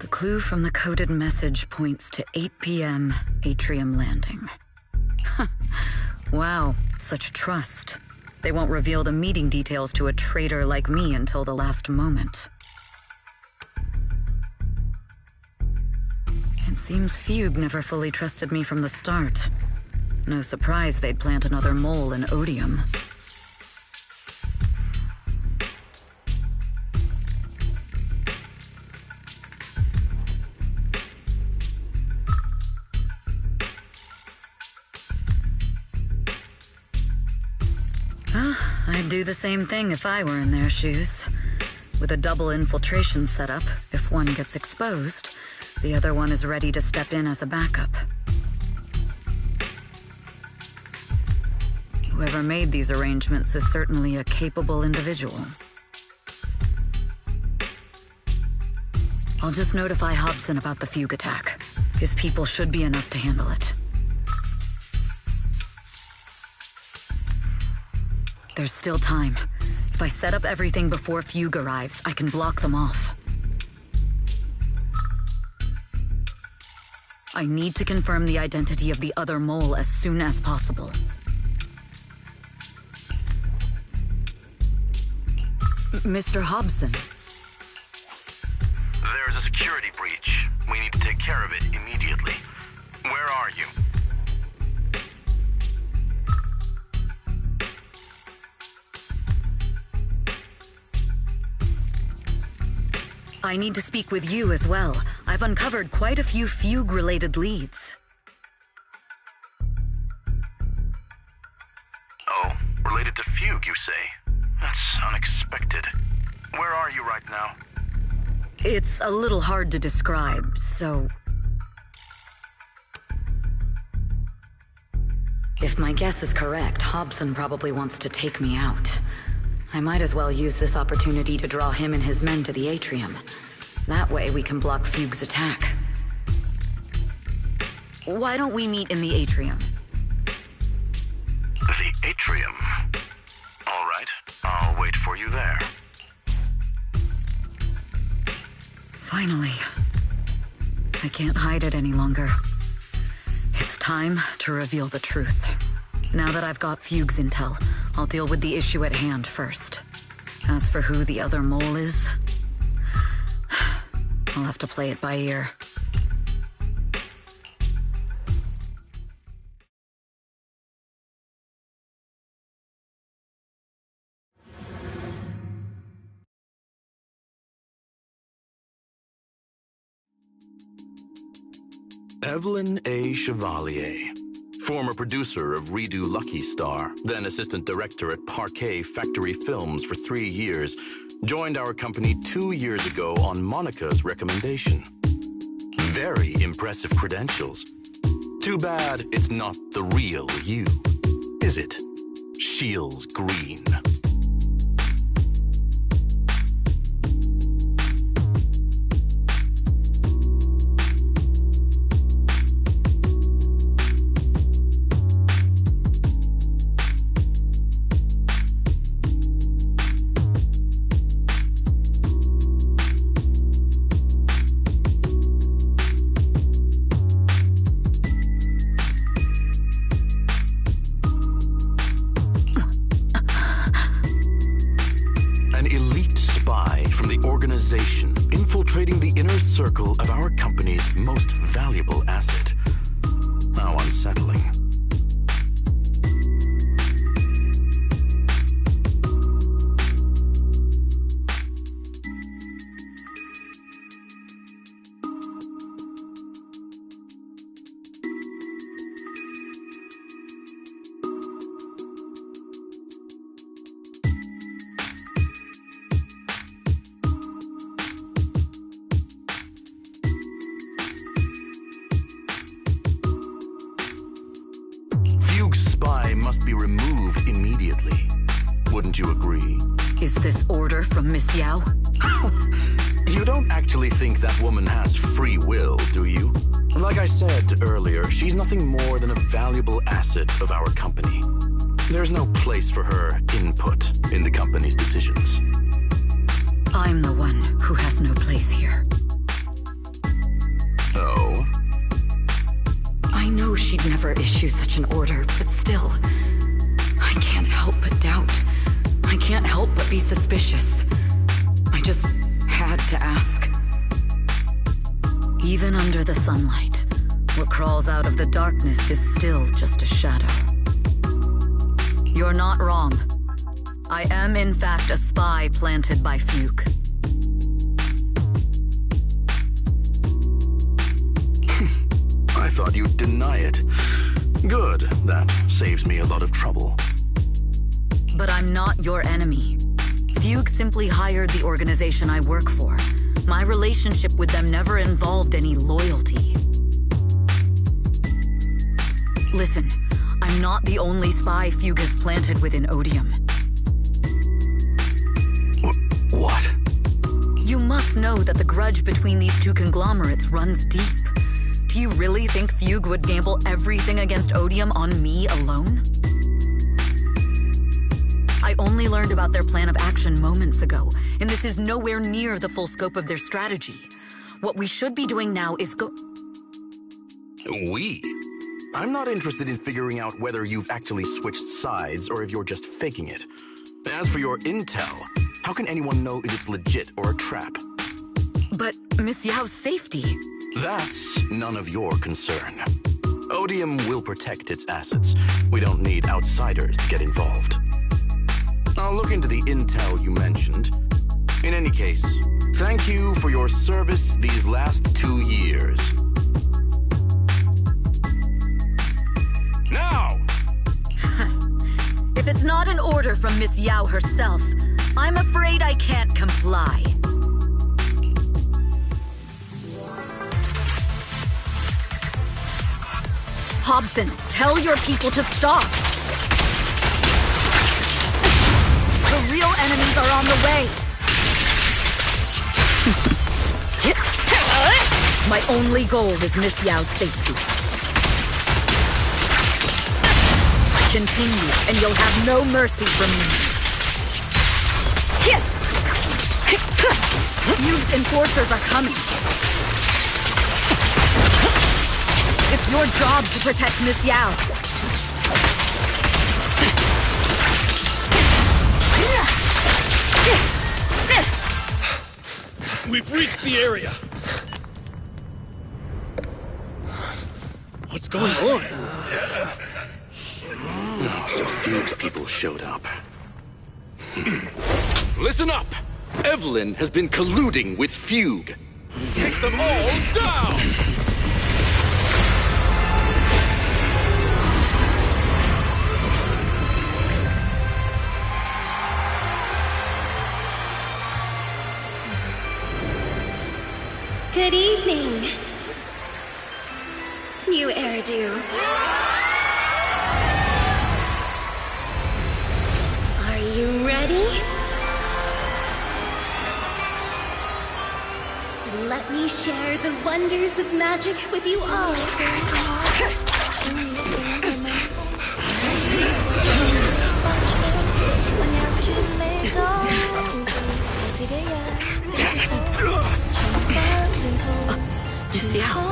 Clue from the coded message points to 8 p.m. Atrium Landing. Wow, such trust. They won't reveal the meeting details to a traitor like me until the last moment. It seems Fugue never fully trusted me from the start. No surprise they'd plant another mole in Odium. I'd do the same thing if I were in their shoes. With a double infiltration setup, if one gets exposed, the other one is ready to step in as a backup. Whoever made these arrangements is certainly a capable individual. I'll just notify Hobson about the Fugue attack. His people should be enough to handle it. There's still time. If I set up everything before Fugue arrives, I can block them off. I need to confirm the identity of the other mole as soon as possible. Mr. Hobson. There's a security breach. We need to take care of it immediately. Where are you? I need to speak with you as well. I've uncovered quite a few Fugue-related leads. Oh, related to Fugue, you say? That's unexpected. Where are you right now? It's a little hard to describe, so... If my guess is correct, Hobson probably wants to take me out. I might as well use this opportunity to draw him and his men to the atrium. That way we can block Fugue's attack. Why don't we meet in the atrium? The atrium? All right, I'll wait for you there. Finally. I can't hide it any longer. It's time to reveal the truth. Now that I've got Fugue's intel, I'll deal with the issue at hand first. As for who the other mole is, I'll have to play it by ear. Evelyn A. Chevalier, former producer of Redo Lucky Star, then assistant director at Parquet Factory Films for 3 years, joined our company 2 years ago on Monica's recommendation. Very impressive credentials. Too bad it's not the real you, is it? Shields Green. Infiltrating the inner circle of our company's most valuable asset. How unsettling. Must be removed immediately. Wouldn't you agree? Is this order from Miss Yao? You don't actually think that woman has free will, do you? Like I said earlier, she's nothing more than a valuable asset of our company. There's no place for her input in the company's decisions. I'm the one who has no place here. Oh? I know she'd never issue such an order, but still, I can't help but doubt. I can't help but be suspicious. I just had to ask. Even under the sunlight, what crawls out of the darkness is still just a shadow. You're not wrong. I am, in fact, a spy planted by Fugue. I thought you'd deny it. Good, that saves me a lot of trouble. But I'm not your enemy. Fugue simply hired the organization I work for. My relationship with them never involved any loyalty. Listen, I'm not the only spy Fugue has planted within Odium. What? You must know that the grudge between these two conglomerates runs deep. Do you really think Fugue would gamble everything against Odium on me alone? I only learned about their plan of action moments ago, and this is nowhere near the full scope of their strategy. What we should be doing now is We? I'm not interested in figuring out whether you've actually switched sides or if you're just faking it. As for your intel, how can anyone know if it's legit or a trap? But Miss Yao's safety... That's none of your concern. Odium will protect its assets. We don't need outsiders to get involved. I'll look into the intel you mentioned. In any case, thank you for your service these last 2 years. Now! If it's not an order from Miss Yao herself, I'm afraid I can't comply. Hobson, tell your people to stop! The real enemies are on the way! My only goal is Miss Yao's safety. Continue, and you'll have no mercy from me. Fugue's enforcers are coming. It's your job to protect Miss Yao. We've reached the area. What's going on? So Fugue's people showed up. Listen up! Evelyn has been colluding with Fugue. Take them all down! Good evening, new Eridu. Are you ready? Then let me share the wonders of magic with you all. Miss Yao.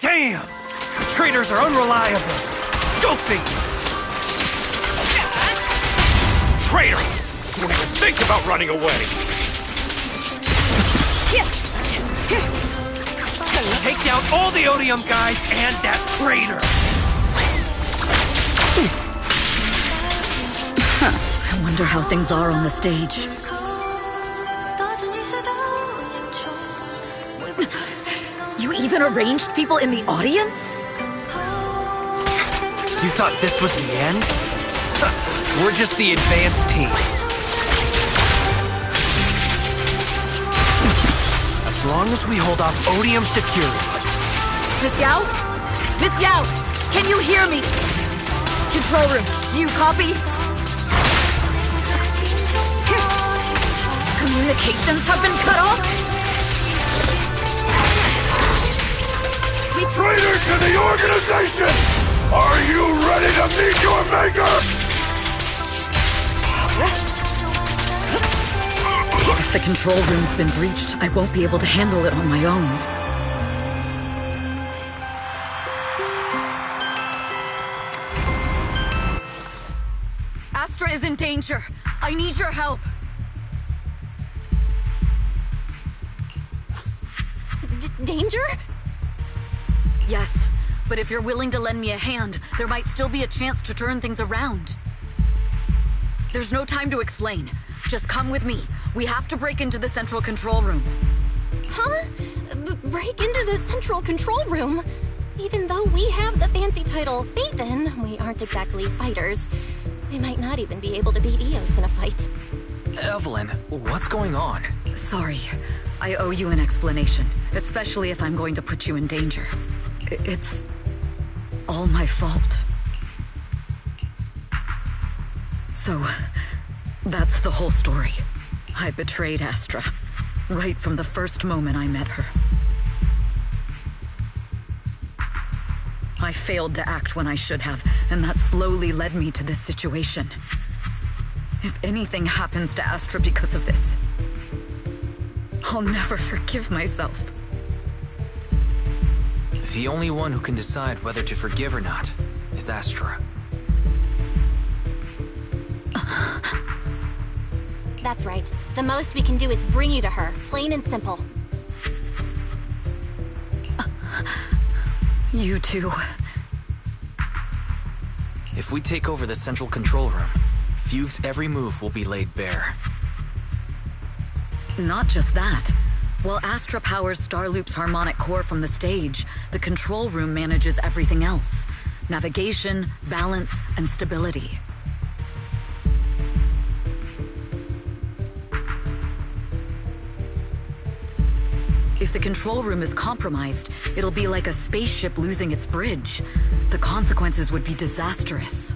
Damn! Traitors are unreliable! Go things! Traitor! Don't even think about running away! Take down all the Odium guys and that traitor! I wonder how things are on the stage. You even arranged people in the audience? You thought this was the end? We're just the advanced team. As long as we hold off Odium security. Miss Yao? Miss Yao! Can you hear me? Control room, do you copy? Communications have been cut off? Traitor to the organization! Are you ready to meet your maker? If the control room's been breached, I won't be able to handle it on my own. Astra is in danger. I need your help. Danger? Yes, but if you're willing to lend me a hand, there might still be a chance to turn things around. There's no time to explain. Just come with me. We have to break into the central control room. Huh? Break into the central control room? Even though we have the fancy title Phaethon, we aren't exactly fighters. We might not even be able to beat Eos in a fight. Evelyn, what's going on? Sorry. I owe you an explanation, especially if I'm going to put you in danger. It's all my fault. So, that's the whole story. I betrayed Astra, right from the first moment I met her. I failed to act when I should have, and that slowly led me to this situation. If anything happens to Astra because of this, I'll never forgive myself. The only one who can decide whether to forgive or not is Astra. That's right. The most we can do is bring you to her, plain and simple. You two. If we take over the central control room, Fugue's every move will be laid bare. Not just that. While Astra powers Starloop's harmonic core from the stage, the control room manages everything else. Navigation, balance, and stability. If the control room is compromised, it'll be like a spaceship losing its bridge. The consequences would be disastrous.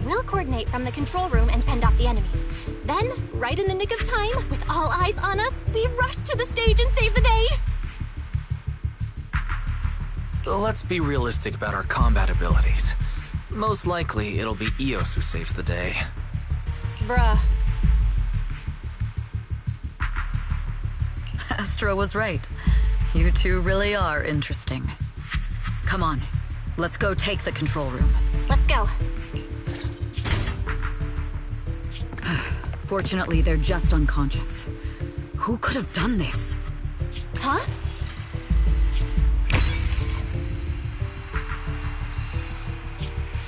We'll coordinate from the control room and fend off the enemies. Then, right in the nick of time, with all eyes on us, we rush to the stage and save the day! Let's be realistic about our combat abilities. Most likely, it'll be Eos who saves the day. Bruh. Astra was right. You two really are interesting. Come on, let's go take the control room. Let's go. Fortunately, they're just unconscious. Who could have done this? Huh?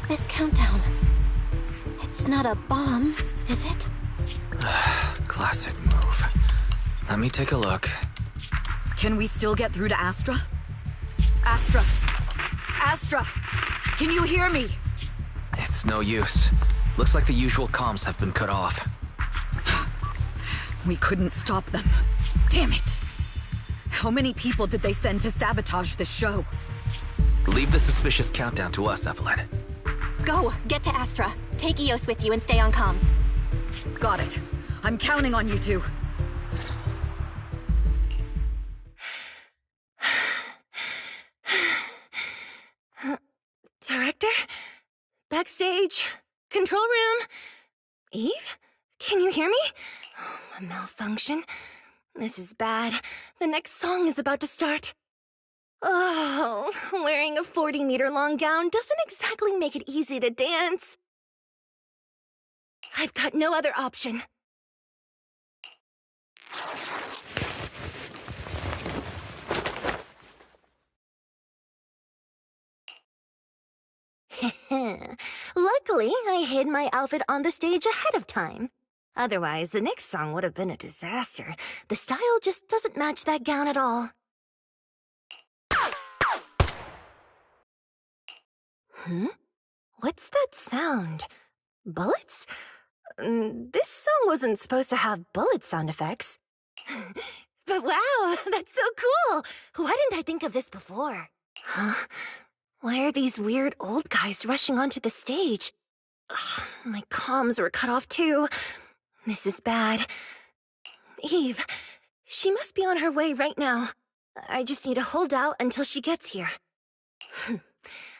This countdown. It's not a bomb, is it? Classic move. Let me take a look. Can we still get through to Astra? Astra! Astra! Can you hear me? It's no use. Looks like the usual comms have been cut off. We couldn't stop them. Damn it! How many people did they send to sabotage this show? Leave the suspicious countdown to us, Evelyn. Go! Get to Astra. Take Eos with you and stay on comms. Got it. I'm counting on you two. Director? Backstage? Control room? Eve? Can you hear me? A malfunction? This is bad. The next song is about to start. Oh, wearing a 40-meter-long gown doesn't exactly make it easy to dance. I've got no other option. Luckily, I hid my outfit on the stage ahead of time. Otherwise, the next song would have been a disaster. The style just doesn't match that gown at all. What's that sound? Bullets? This song wasn't supposed to have bullet sound effects. But wow, that's so cool! Why didn't I think of this before? Huh? Why are these weird old guys rushing onto the stage? Ugh, my comms were cut off too. This is bad. Eve, she must be on her way right now. I just need to hold out until she gets here.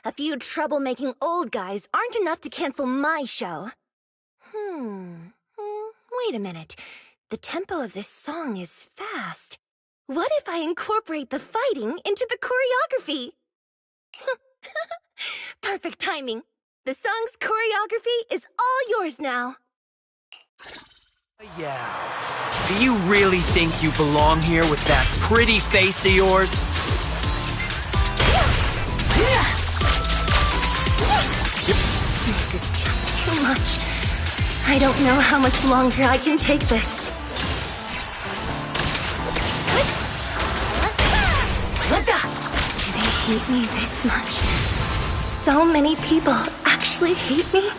A few troublemaking old guys aren't enough to cancel my show. Wait a minute. The tempo of this song is fast. What if I incorporate the fighting into the choreography? Perfect timing. The song's choreography is all yours now. Yeah. Do you really think you belong here with that pretty face of yours? This is just too much. I don't know how much longer I can take this. Do they hate me this much? So many people actually hate me?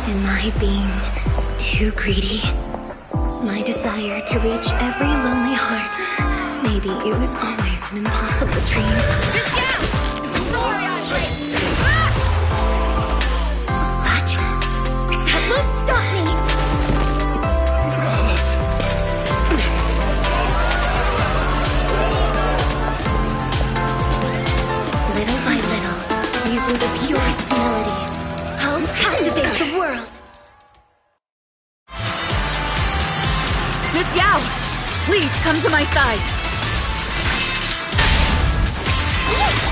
Am I being too greedy? My desire to reach every lonely heart. Maybe it was always an impossible dream. What? That won't stop me! captivate the world. Miss Yao, please come to my side.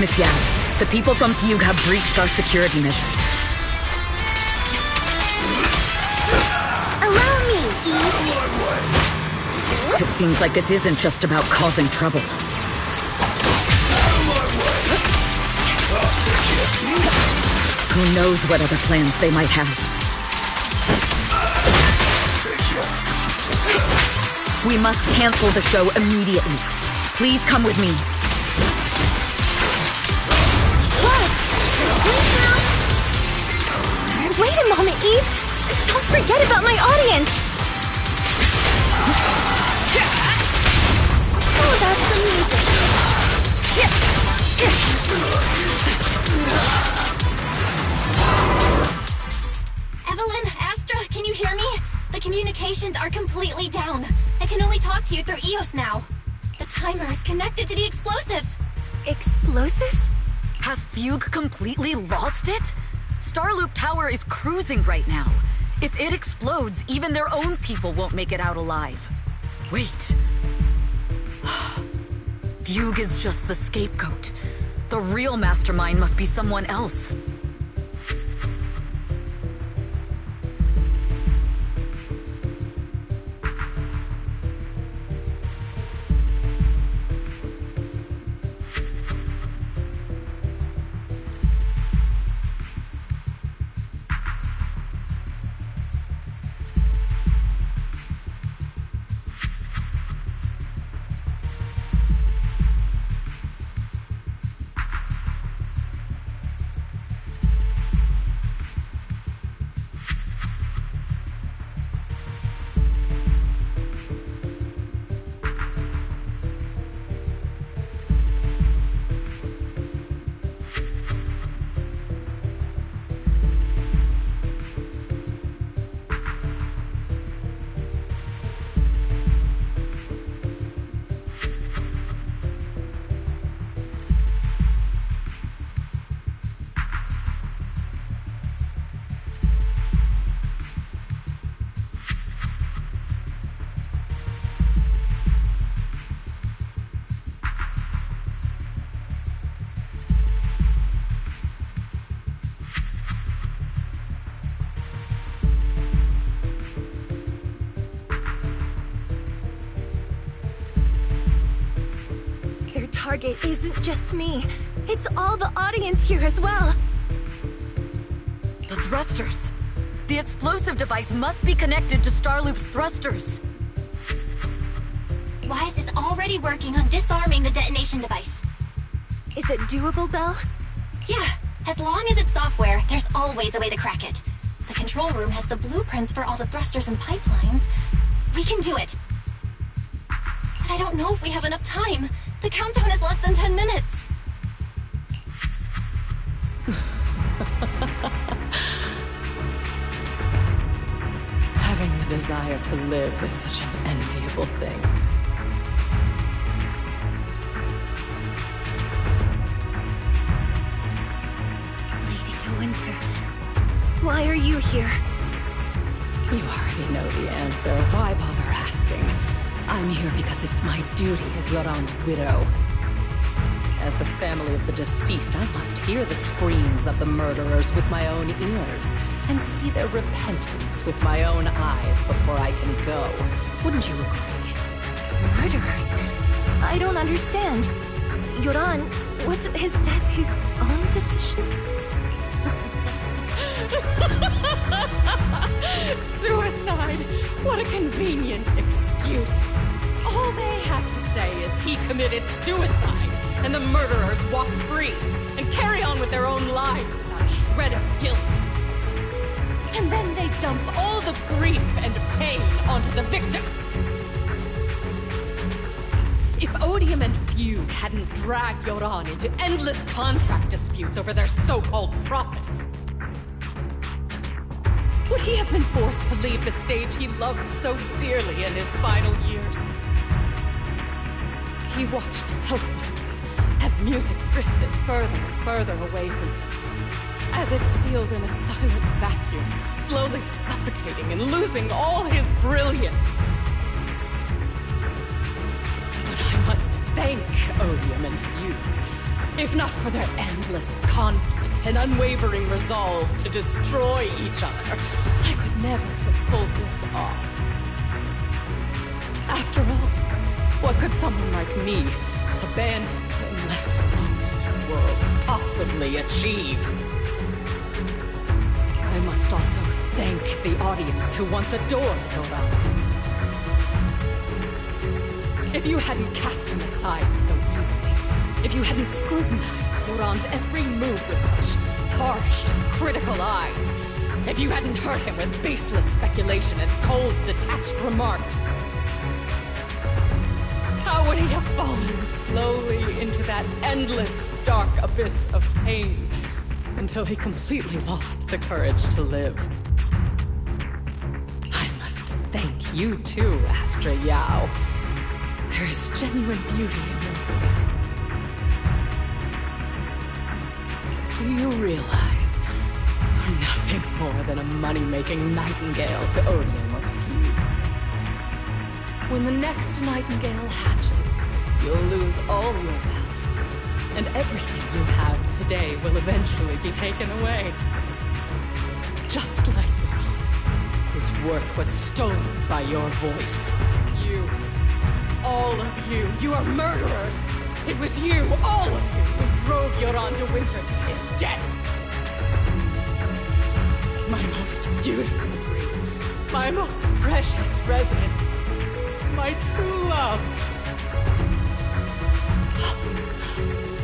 Miss Yao, the people from Fugue have breached our security measures. Allow me, Eve. It seems like this isn't just about causing trouble. Who knows what other plans they might have. We must cancel the show immediately. Please come with me. What? Wait a moment, Eve. Don't forget about my audience. Oh, that's amazing. Evelyn, Astra, can you hear me? The communications are completely down. I can only talk to you through EOS now. The timer is connected to the explosives. Explosives? Has Fugue completely lost it? Starloop Tower is cruising right now. If it explodes, even their own people won't make it out alive. Wait. Fugue is just the scapegoat. The real mastermind must be someone else. Target isn't just me. It's all the audience here as well. The thrusters. The explosive device must be connected to Starloop's thrusters. Wise is already working on disarming the detonation device. Is it doable, Belle? Yeah. As long as it's software, there's always a way to crack it. The control room has the blueprints for all the thrusters and pipelines. We can do it. But I don't know if we have enough time. The countdown is less than 10 minutes. Having the desire to live is such an enviable thing. Lady De Winter, why are you here? You already know the answer. Why bother asking? I'm here because it's my duty as Yoran's widow. As the family of the deceased, I must hear the screams of the murderers with my own ears, and see their repentance with my own eyes before I can go. Wouldn't you agree? Murderers? I don't understand. Yoran, wasn't his death his own decision? Suicide! What a convenient excuse. All they have to say is he committed suicide, and the murderers walk free and carry on with their own lives without a shred of guilt. And then they dump all the grief and pain onto the victim. If Odium and Fugue hadn't dragged Yoran into endless contract disputes over their so-called profits, would he have been forced to leave the stage he loved so dearly in his final years? He watched helplessly as music drifted further and further away from him, as if sealed in a silent vacuum, slowly suffocating and losing all his brilliance. But I must thank Odium and Fugue. If not for their endless conflict and unwavering resolve to destroy each other, I could never have pulled this off. After all, what could someone like me, abandoned and left alone in this world, possibly achieve? I must also thank the audience who once adored Yoran. If you hadn't cast him aside so easily, if you hadn't scrutinized Yoran's every move with such harsh and critical eyes, if you hadn't hurt him with baseless speculation and cold, detached remarks, how would he have fallen slowly into that endless, dark abyss of pain until he completely lost the courage to live? I must thank you too, Astra Yao. There is genuine beauty in your voice. But do you realize you're nothing more than a money-making nightingale to Odium or Fugue? When the next nightingale hatches, you'll lose all your value, and everything you have today will eventually be taken away. Just like Yoran, whose worth was stolen by your voice. You, all of you, you are murderers! It was you, all of you, who drove Yoran de Winter to his death! My most beautiful dream, my most precious residence, my true love.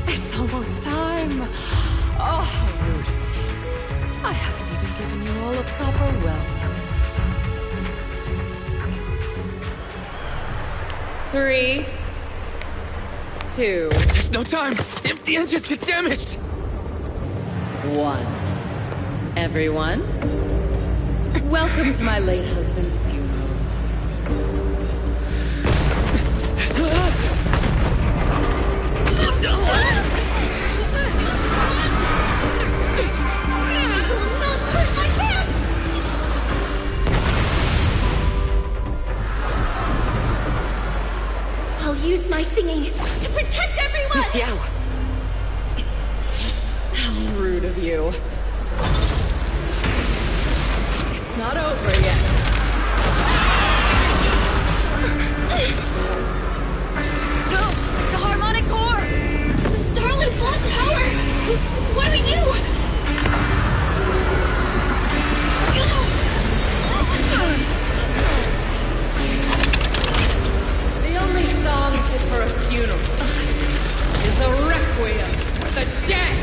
It's almost time. Oh, how rude of me. I haven't even given you all a proper welcome. 3, 2. There's no time! If the engines get damaged! 1. Everyone, welcome to my late husband's funeral. I'll use my singing to protect everyone! Miss Yao! How rude of you. It's not over yet. No! The harmonic core! The Starlink's lost power! What do we do? The only song fit for a funeral is a requiem for the dead!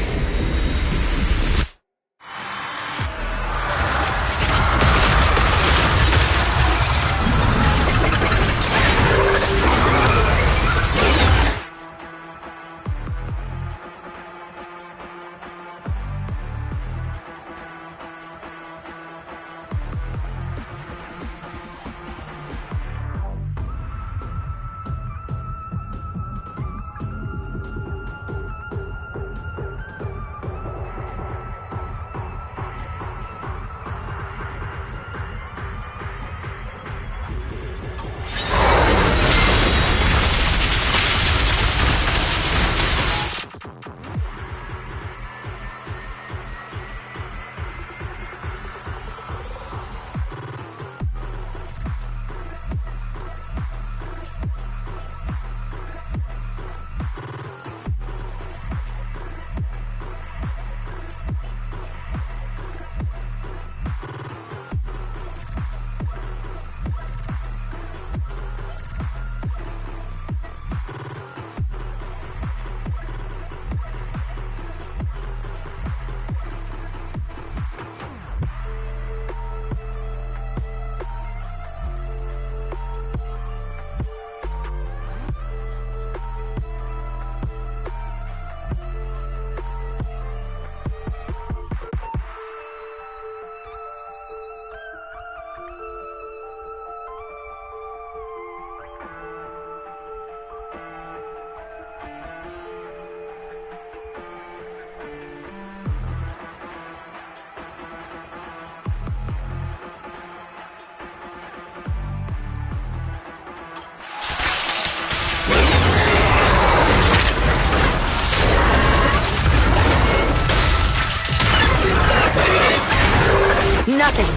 Nothing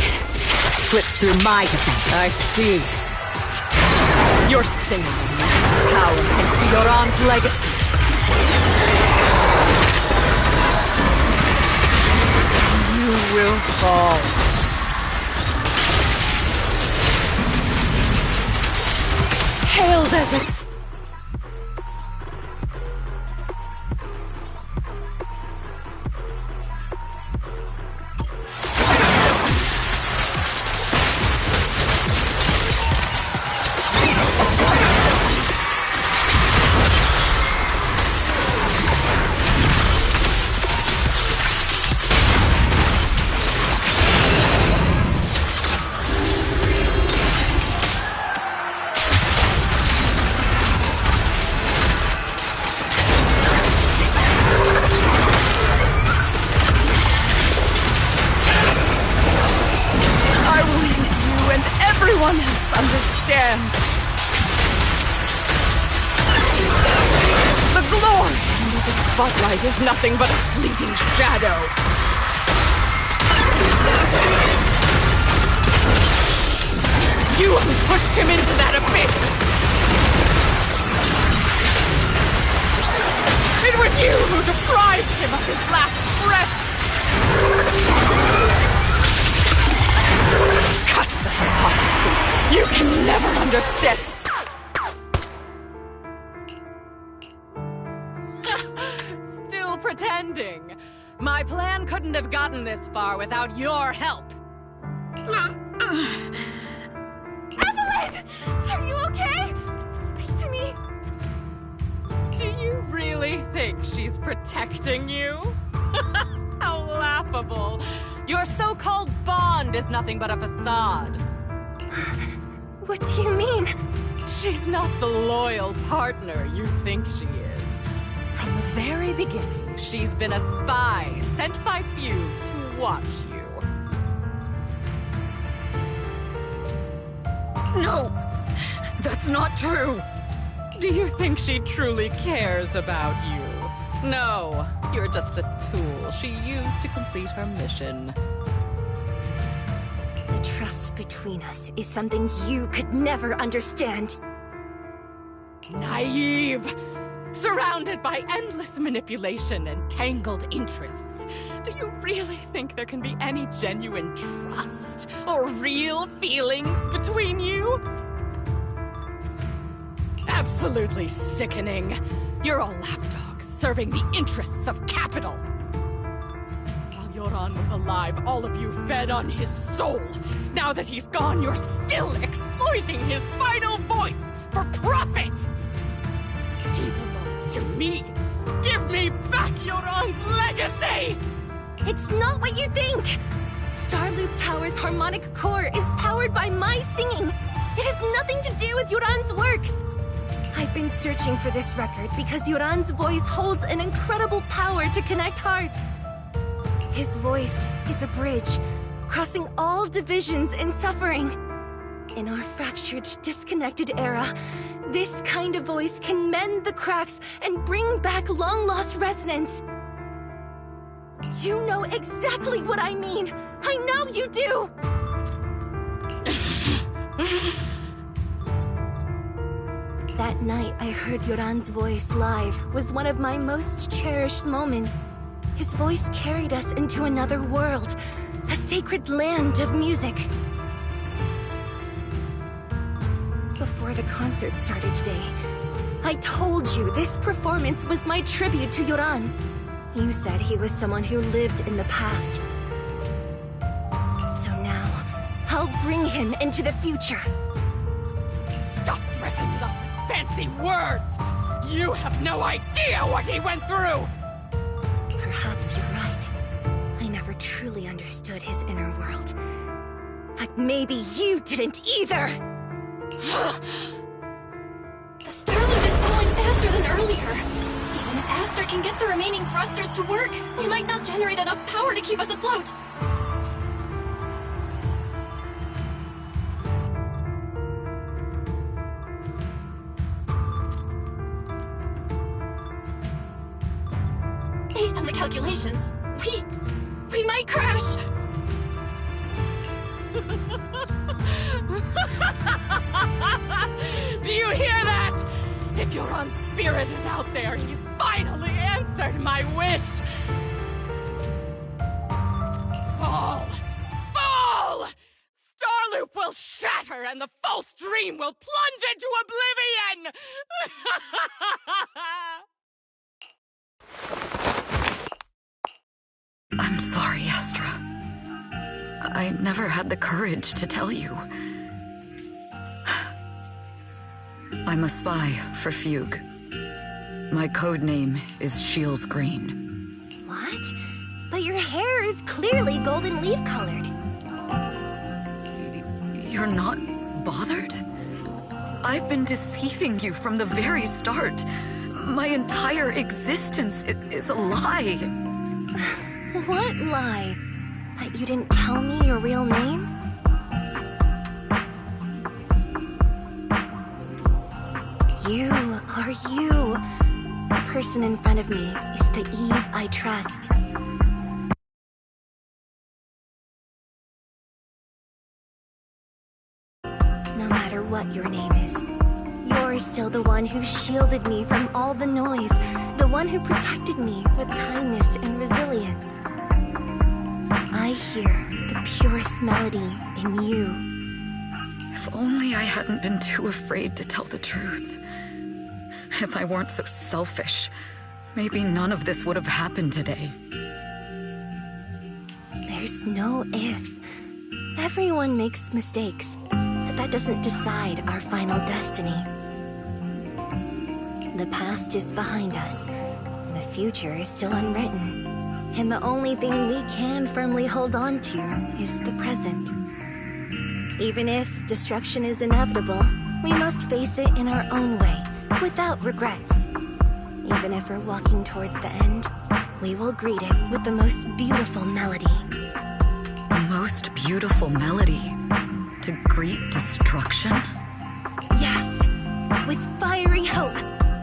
slips through my defense. I see. You're saving man's power thanks to your aunt's legacy. You will fall. Hail, desert! Spotlight is nothing but a fleeting shadow. You who pushed him into that abyss! It was you who deprived him of his last breath! Cut the hypocrisy! You can never understand! Pretending. My plan couldn't have gotten this far without your help. Evelyn! Are you okay? Speak to me. Do you really think she's protecting you? How laughable. Your so-called bond is nothing but a facade. What do you mean? She's not the loyal partner you think she is. From the very beginning, she's been a spy sent by few to watch you. No! That's not true! Do you think she truly cares about you? No, you're just a tool she used to complete her mission. The trust between us is something you could never understand. Naive! Surrounded by endless manipulation and tangled interests. Do you really think there can be any genuine trust or real feelings between you? Absolutely sickening. You're a lapdog serving the interests of capital. While Yoran was alive, all of you fed on his soul. Now that he's gone, you're still exploiting his vital voice for profit! He belongs to me! Give me back Yoran's legacy! It's not what you think! Starloop Tower's harmonic core is powered by my singing! It has nothing to do with Yoran's works! I've been searching for this record because Yoran's voice holds an incredible power to connect hearts. His voice is a bridge, crossing all divisions and suffering. In our fractured, disconnected era, this kind of voice can mend the cracks and bring back long-lost resonance. You know exactly what I mean! I know you do! That night I heard Yoran's voice live was one of my most cherished moments. His voice carried us into another world, a sacred land of music. Before the concert started today, I told you this performance was my tribute to Yoran. You said he was someone who lived in the past. So now, I'll bring him into the future. Stop dressing it up with fancy words! You have no idea what he went through! Perhaps you're right. I never truly understood his inner world. But maybe you didn't either! The Starloop is falling faster than earlier. Even if Aster can get the remaining thrusters to work, we might not generate enough power to keep us afloat. Based on the calculations, we might crash. Do you hear that? If your own spirit is out there, he's finally answered my wish! Fall! Fall! Starloop will shatter and the false dream will plunge into oblivion! I'm sorry, Astra. I never had the courage to tell you. I'm a spy for Fugue. My code name is Shields Green. What? But your hair is clearly golden leaf colored. You're not bothered? I've been deceiving you from the very start. My entire existence is a lie. What lie? That you didn't tell me your real name? You are you. The person in front of me is the Eve I trust. No matter what your name is, you're still the one who shielded me from all the noise, the one who protected me with kindness and resilience. I hear the purest melody in you. If only I hadn't been too afraid to tell the truth. If I weren't so selfish, maybe none of this would have happened today. There's no if. Everyone makes mistakes, but that doesn't decide our final destiny. The past is behind us, and the future is still unwritten. And the only thing we can firmly hold on to is the present. Even if destruction is inevitable, we must face it in our own way, without regrets. Even if we're walking towards the end, we will greet it with the most beautiful melody. The most beautiful melody? To greet destruction? Yes! With fiery hope,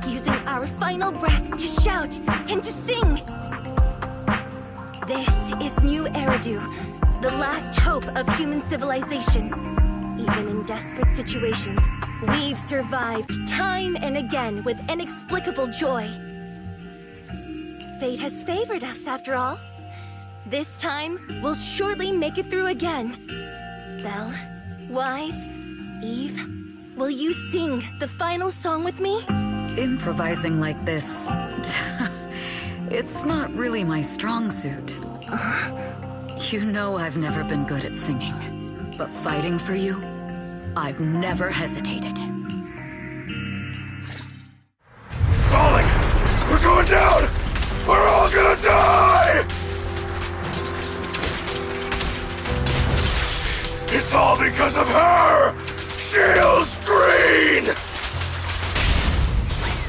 using our final breath to shout and to sing! This is New Eridu, the last hope of human civilization. Even in desperate situations, we've survived time and again with inexplicable joy. Fate has favored us, after all. This time, we'll surely make it through again. Belle, Wise, Eve, will you sing the final song with me? Improvising like this... it's not really my strong suit. You know I've never been good at singing. But fighting for you, I've never hesitated. Falling! We're going down! We're all gonna die! It's all because of her! Shields Green!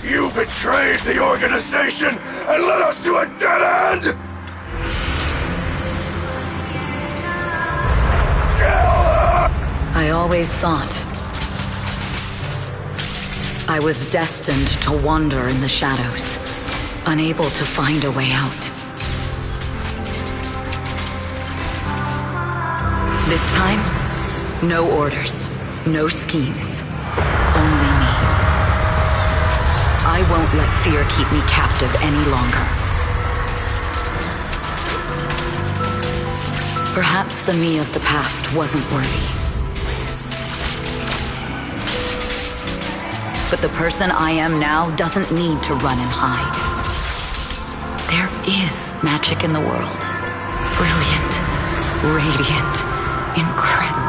You betrayed the organization and led us to a dead end! Kill her! I always thought I was destined to wander in the shadows, unable to find a way out. This time, no orders, no schemes, only me. I won't let fear keep me captive any longer. Perhaps the me of the past wasn't worthy. But the person I am now doesn't need to run and hide. There is magic in the world. Brilliant, radiant, incredible.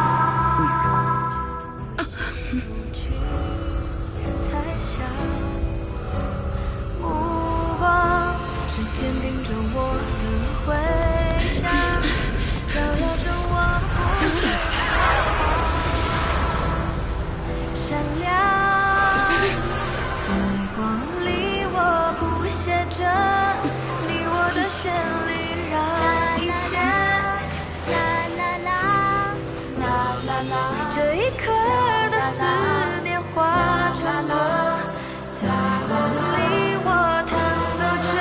这一刻的思念化成了，在光里我弹奏着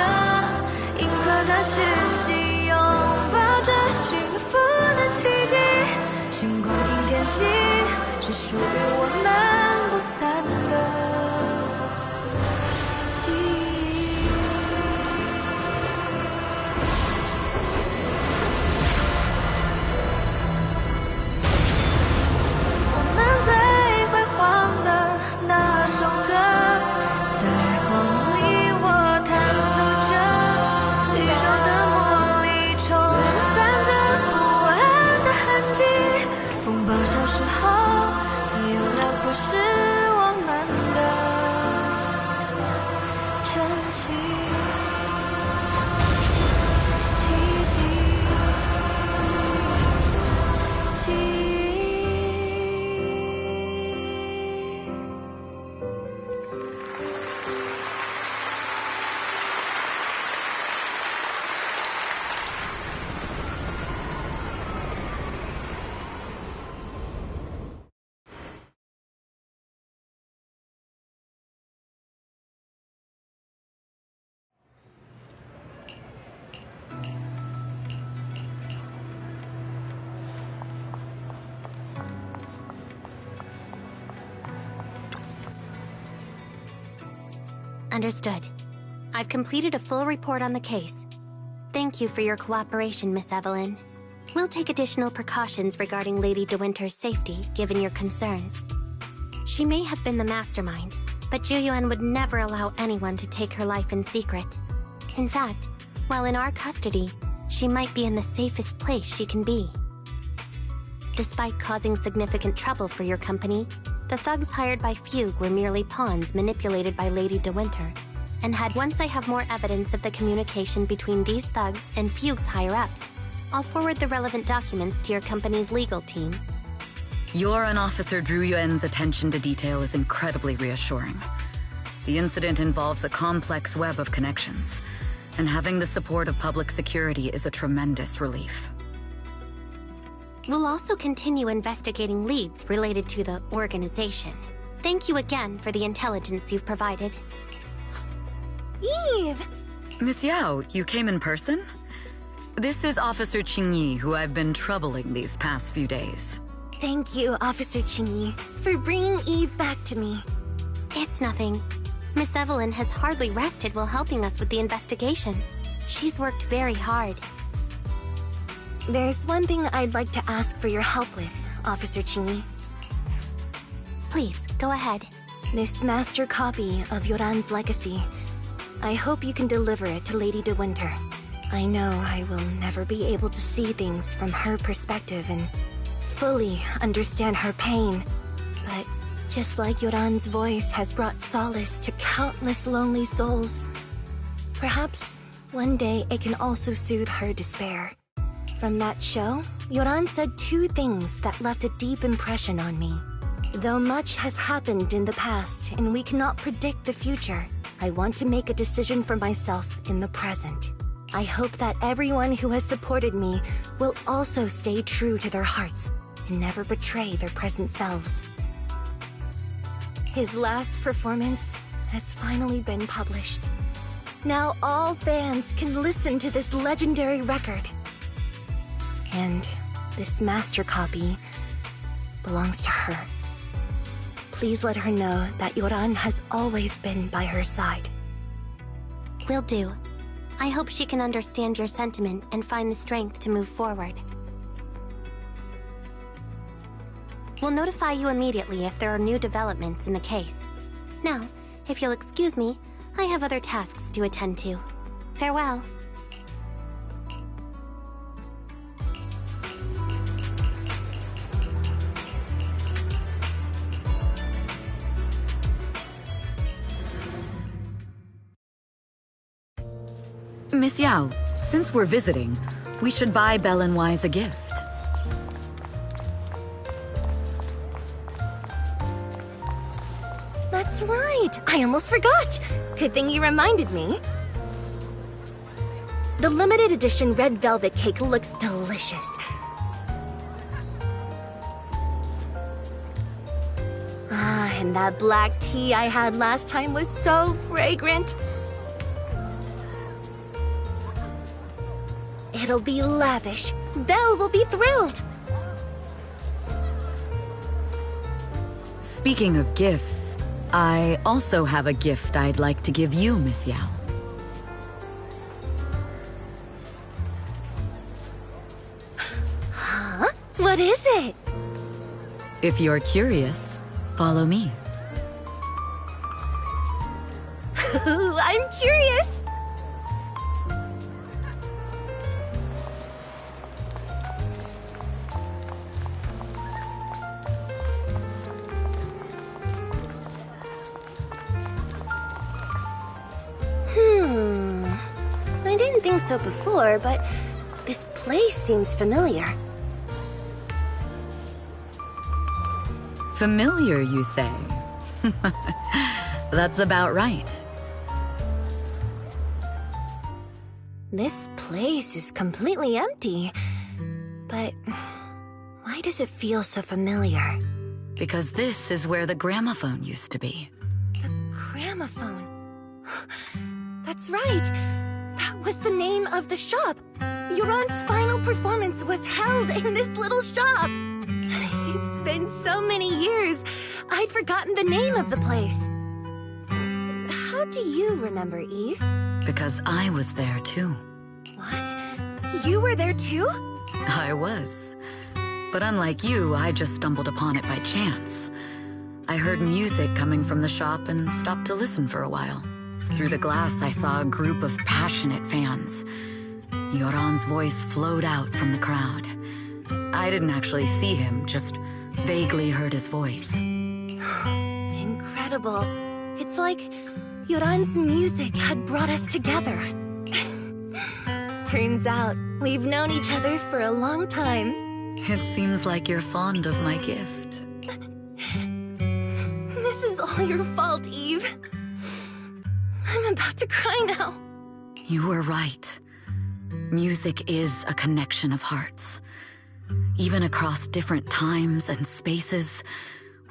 银河的。属于我们不散的记忆。我们最辉煌的那首歌，在光里我弹奏着，宇宙的魔力冲散着不安的痕迹。风暴消失后，自由辽阔是我们的珍惜。奇迹，记忆。Understood. I've completed a full report on the case. Thank you for your cooperation, Miss Evelyn. We'll take additional precautions regarding Lady De Winter's safety, given your concerns. She may have been the mastermind, but Juyuan would never allow anyone to take her life in secret. In fact, while in our custody, she might be in the safest place she can be. Despite causing significant trouble for your company, the thugs hired by Fugue were merely pawns manipulated by Lady De Winter, and once I have more evidence of the communication between these thugs and Fugue's higher-ups, I'll forward the relevant documents to your company's legal team. Your and Officer Zhu Yuan's attention to detail is incredibly reassuring. The incident involves a complex web of connections, and having the support of public security is a tremendous relief. We'll also continue investigating leads related to the organization. Thank you again for the intelligence you've provided. Eve! Miss Yao, you came in person? This is Officer Qingyi, who I've been troubling these past few days. Thank you, Officer Qingyi, for bringing Eve back to me. It's nothing. Miss Evelyn has hardly rested while helping us with the investigation. She's worked very hard. There's one thing I'd like to ask for your help with, Officer Qingyi. Please, go ahead. This master copy of Yoran's legacy. I hope you can deliver it to Lady De Winter. I know I will never be able to see things from her perspective and fully understand her pain. But just like Yoran's voice has brought solace to countless lonely souls, perhaps one day it can also soothe her despair. From that show, Yoran said two things that left a deep impression on me. Though much has happened in the past and we cannot predict the future, I want to make a decision for myself in the present. I hope that everyone who has supported me will also stay true to their hearts and never betray their present selves. His last performance has finally been published. Now all fans can listen to this legendary record. And this master copy belongs to her. Please let her know that Yoran has always been by her side. Will do. I hope she can understand your sentiment and find the strength to move forward. We'll notify you immediately if there are new developments in the case. Now, if you'll excuse me, I have other tasks to attend to. Farewell. Miss Yao, since we're visiting, we should buy Belle and Wise a gift. That's right! I almost forgot! Good thing you reminded me. The limited edition red velvet cake looks delicious. Ah, and that black tea I had last time was so fragrant. It'll be lavish. Belle will be thrilled. Speaking of gifts, I also have a gift I'd like to give you, Miss Yao. Huh? What is it? If you're curious, follow me. I'm curious. I didn't think so before, but this place seems familiar. Familiar, you say? That's about right. This place is completely empty. But why does it feel so familiar? Because this is where the gramophone used to be. Gramophone. That's right. That was the name of the shop. Yoran's final performance was held in this little shop. It's been so many years, I'd forgotten the name of the place. How do you remember, Eve? Because I was there too. What? You were there too? I was. But unlike you, I just stumbled upon it by chance. I heard music coming from the shop and stopped to listen for a while. Through the glass, I saw a group of passionate fans. Yoran's voice flowed out from the crowd. I didn't actually see him, just vaguely heard his voice. Incredible. It's like Yoran's music had brought us together. Turns out, we've known each other for a long time. It seems like you're fond of my gift. This is all your fault, Eve. I'm about to cry now. You were right. Music is a connection of hearts. Even across different times and spaces,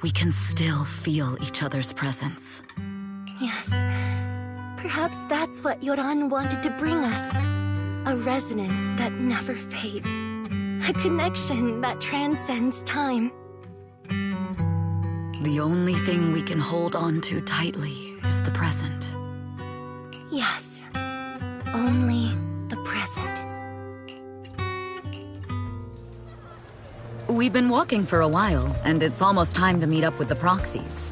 we can still feel each other's presence. Yes. Perhaps that's what Yoran wanted to bring us. A resonance that never fades. A connection that transcends time. The only thing we can hold on to tightly is the present. Yes. Only the present. We've been walking for a while, and it's almost time to meet up with the proxies.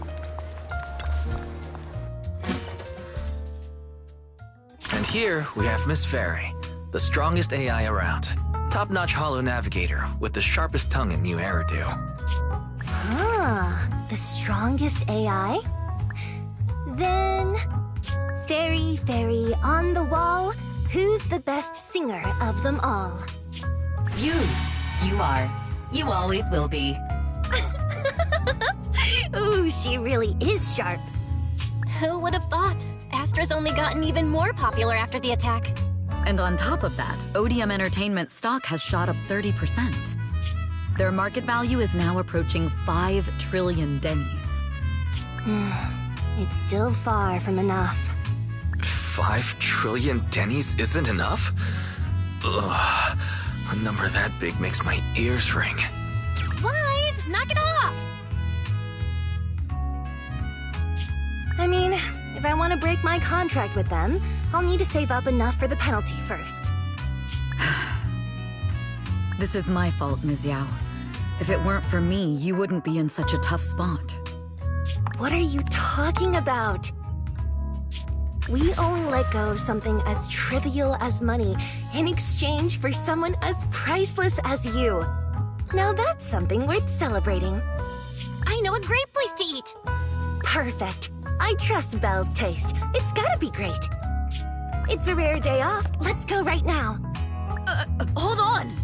And here we have Miss Fairy, the strongest AI around. Top-notch holo navigator with the sharpest tongue in New Eridu. Ah, the strongest AI? Then... Fairy on the wall, who's the best singer of them all? You are. You always will be. Ooh, she really is sharp. Who would have thought? Astra's only gotten even more popular after the attack. And on top of that, ODM Entertainment stock has shot up 30%. Their market value is now approaching 5 trillion dennies. It's still far from enough. 5 trillion dennies isn't enough? Ugh, a number that big makes my ears ring. Wise, knock it off! I mean, if I want to break my contract with them, I'll need to save up enough for the penalty first. This is my fault, Ms. Yao. If it weren't for me, you wouldn't be in such a tough spot. What are you talking about? We only let go of something as trivial as money in exchange for someone as priceless as you. Now that's something worth celebrating. I know a great place to eat! Perfect. I trust Belle's taste. It's gotta be great. It's a rare day off. Let's go right now. Hold on!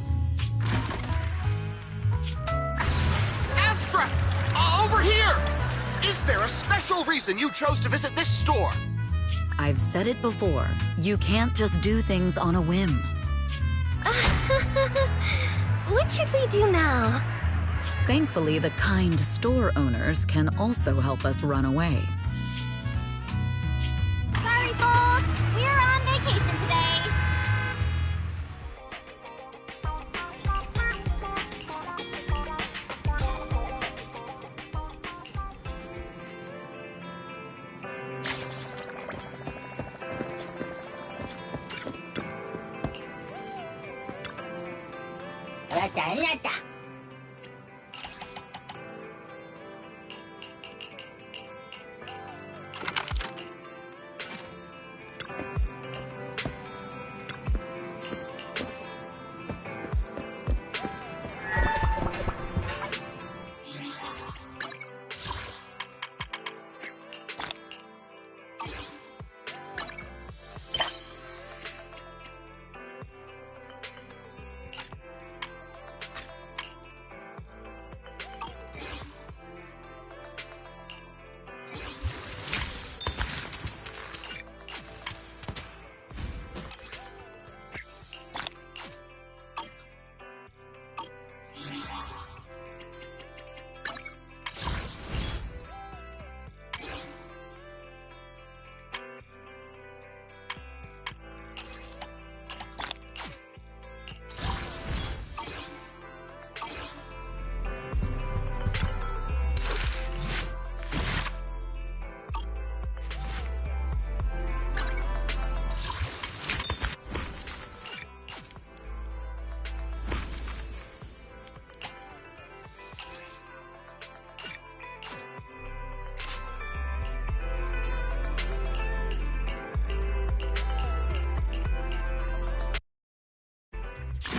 Astra! Over here! Is there a special reason you chose to visit this store? I've said it before. You can't just do things on a whim. What should we do now? Thankfully, the kind store owners can also help us run away. Sorry, folks. We're on vacation today.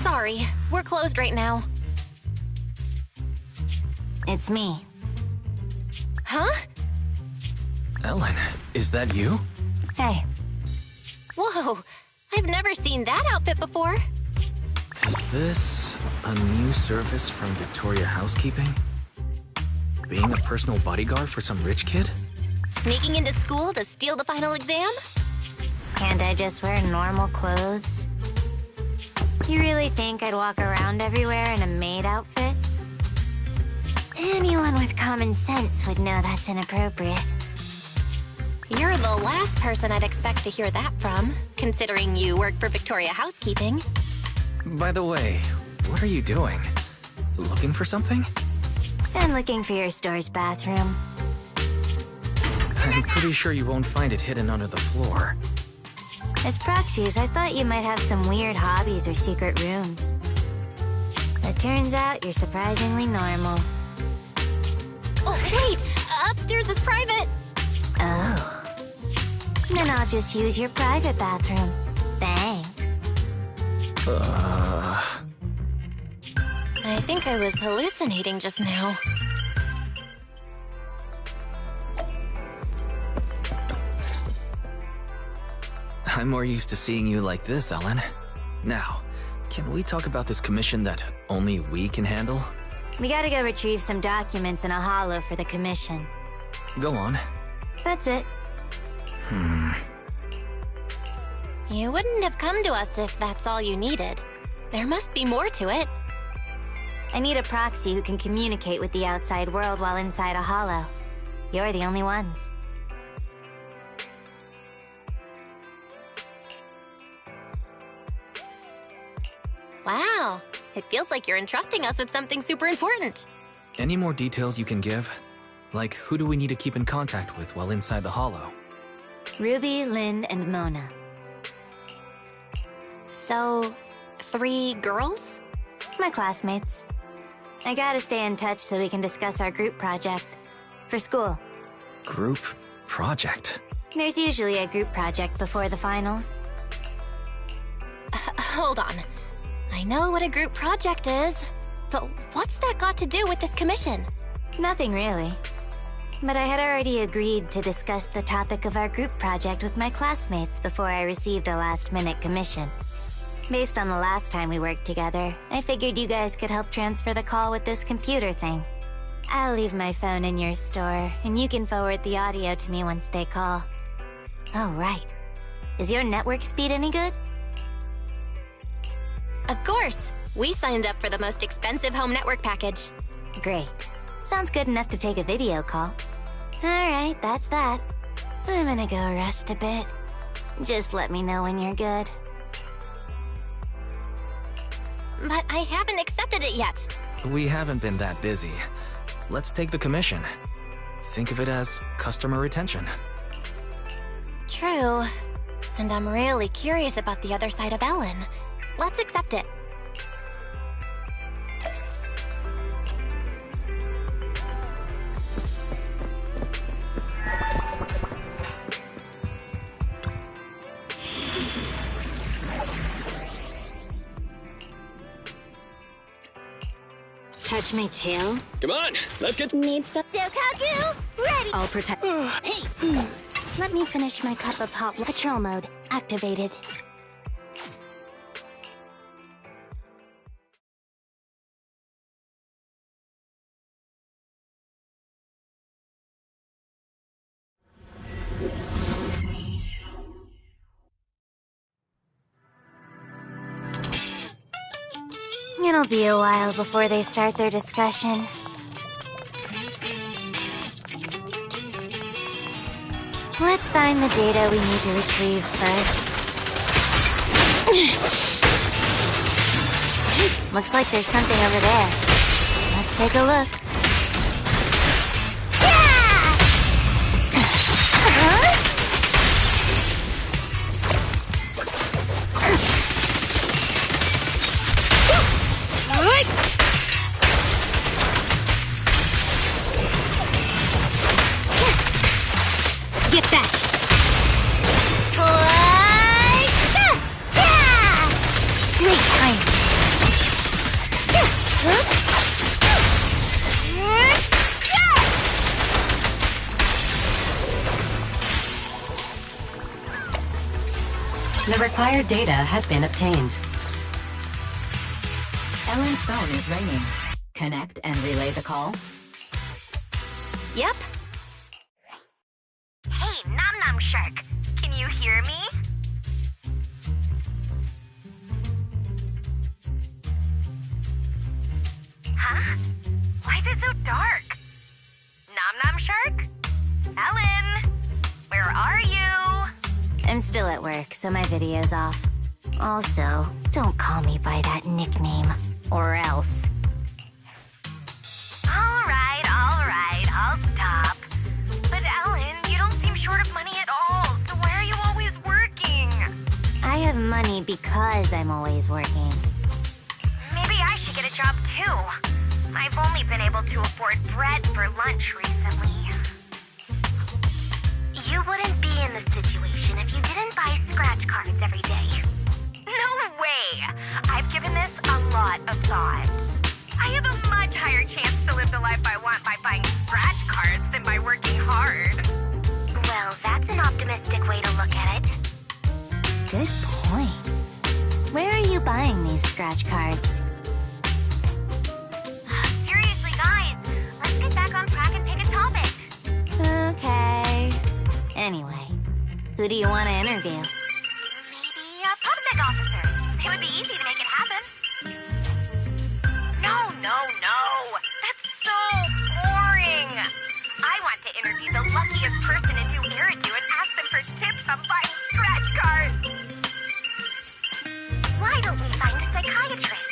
Sorry, we're closed right now. It's me. Huh? Ellen, is that you? Hey. Whoa, I've never seen that outfit before. Is this a new service from Victoria Housekeeping? Being a personal bodyguard for some rich kid? Sneaking into school to steal the final exam? Can't I just wear normal clothes? You really think I'd walk around everywhere in a maid outfit? Anyone with common sense would know that's inappropriate. You're the last person I'd expect to hear that from, considering you work for Victoria Housekeeping. By the way, what are you doing? Looking for something? I'm looking for your store's bathroom. I'm pretty sure you won't find it hidden under the floor. As proxies, I thought you might have some weird hobbies or secret rooms. It turns out you're surprisingly normal. Oh, wait! Upstairs is private! Oh. Then I'll just use your private bathroom. Thanks. I think I was hallucinating just now. I'm more used to seeing you like this, Ellen. Now, can we talk about this commission that only we can handle? We gotta go retrieve some documents in a holo for the commission. Go on. That's it. You wouldn't have come to us if that's all you needed. There must be more to it. I need a proxy who can communicate with the outside world while inside a holo. You're the only ones. Wow, it feels like you're entrusting us with something super important. Any more details you can give? Like, who do we need to keep in contact with while inside the holo? Ruby, Lynn, and Mona. So, 3 girls? My classmates. I gotta stay in touch so we can discuss our group project. For school. Group project? There's usually a group project before the finals. Hold on. I know what a group project is, but what's that got to do with this commission? Nothing really. But I had already agreed to discuss the topic of our group project with my classmates before I received a last-minute commission. Based on the last time we worked together, I figured you guys could help transfer the call with this computer thing. I'll leave my phone in your store, and you can forward the audio to me once they call. Oh, right. Is your network speed any good? Of course! We signed up for the most expensive home network package. Great. Sounds good enough to take a video call. Alright, that's that. I'm gonna go rest a bit. Just let me know when you're good. But I haven't accepted it yet. We haven't been that busy. Let's take the commission. Think of it as customer retention. True. And I'm really curious about the other side of Ellen. Let's accept it. Touch my tail? Come on, let's get... Need some... Sokaku, ready! I'll protect... Hey! Let me finish my cup of hot patrol mode. Activated. It'll be a while before they start their discussion. Let's find the data we need to retrieve first. Looks like there's something over there. Let's take a look. Get back! Great time. The required data has been obtained. Ellen's phone is ringing. Connect and relay the call. Yep. Hey, Nom Nom Shark, can you hear me? Huh? Why is it so dark? Nom Nom Shark? Ellen? Where are you? I'm still at work, so my video's off. Also, don't call me by that nickname, or else. Alright, I'll stop. But Ellen, you don't seem short of money at all, so why are you always working? I have money because I'm always working. Maybe I should get a job too. I've only been able to afford bread for lunch recently. You wouldn't be in this situation if you didn't buy scratch cards every day. No way! I've given this a lot of thought. I have a much higher chance to live the life I want by buying scratch cards than by working hard. Well, that's an optimistic way to look at it. Good point. Where are you buying these scratch cards? Seriously, guys, let's get back on track and pick a topic. Okay. Anyway, who do you want to interview? Maybe a PubSec officer. It would be easy to make it happen. No. That's so boring. I want to interview the luckiest person in New Eridu and ask them for tips on buying scratch cards. Why don't we find a psychiatrist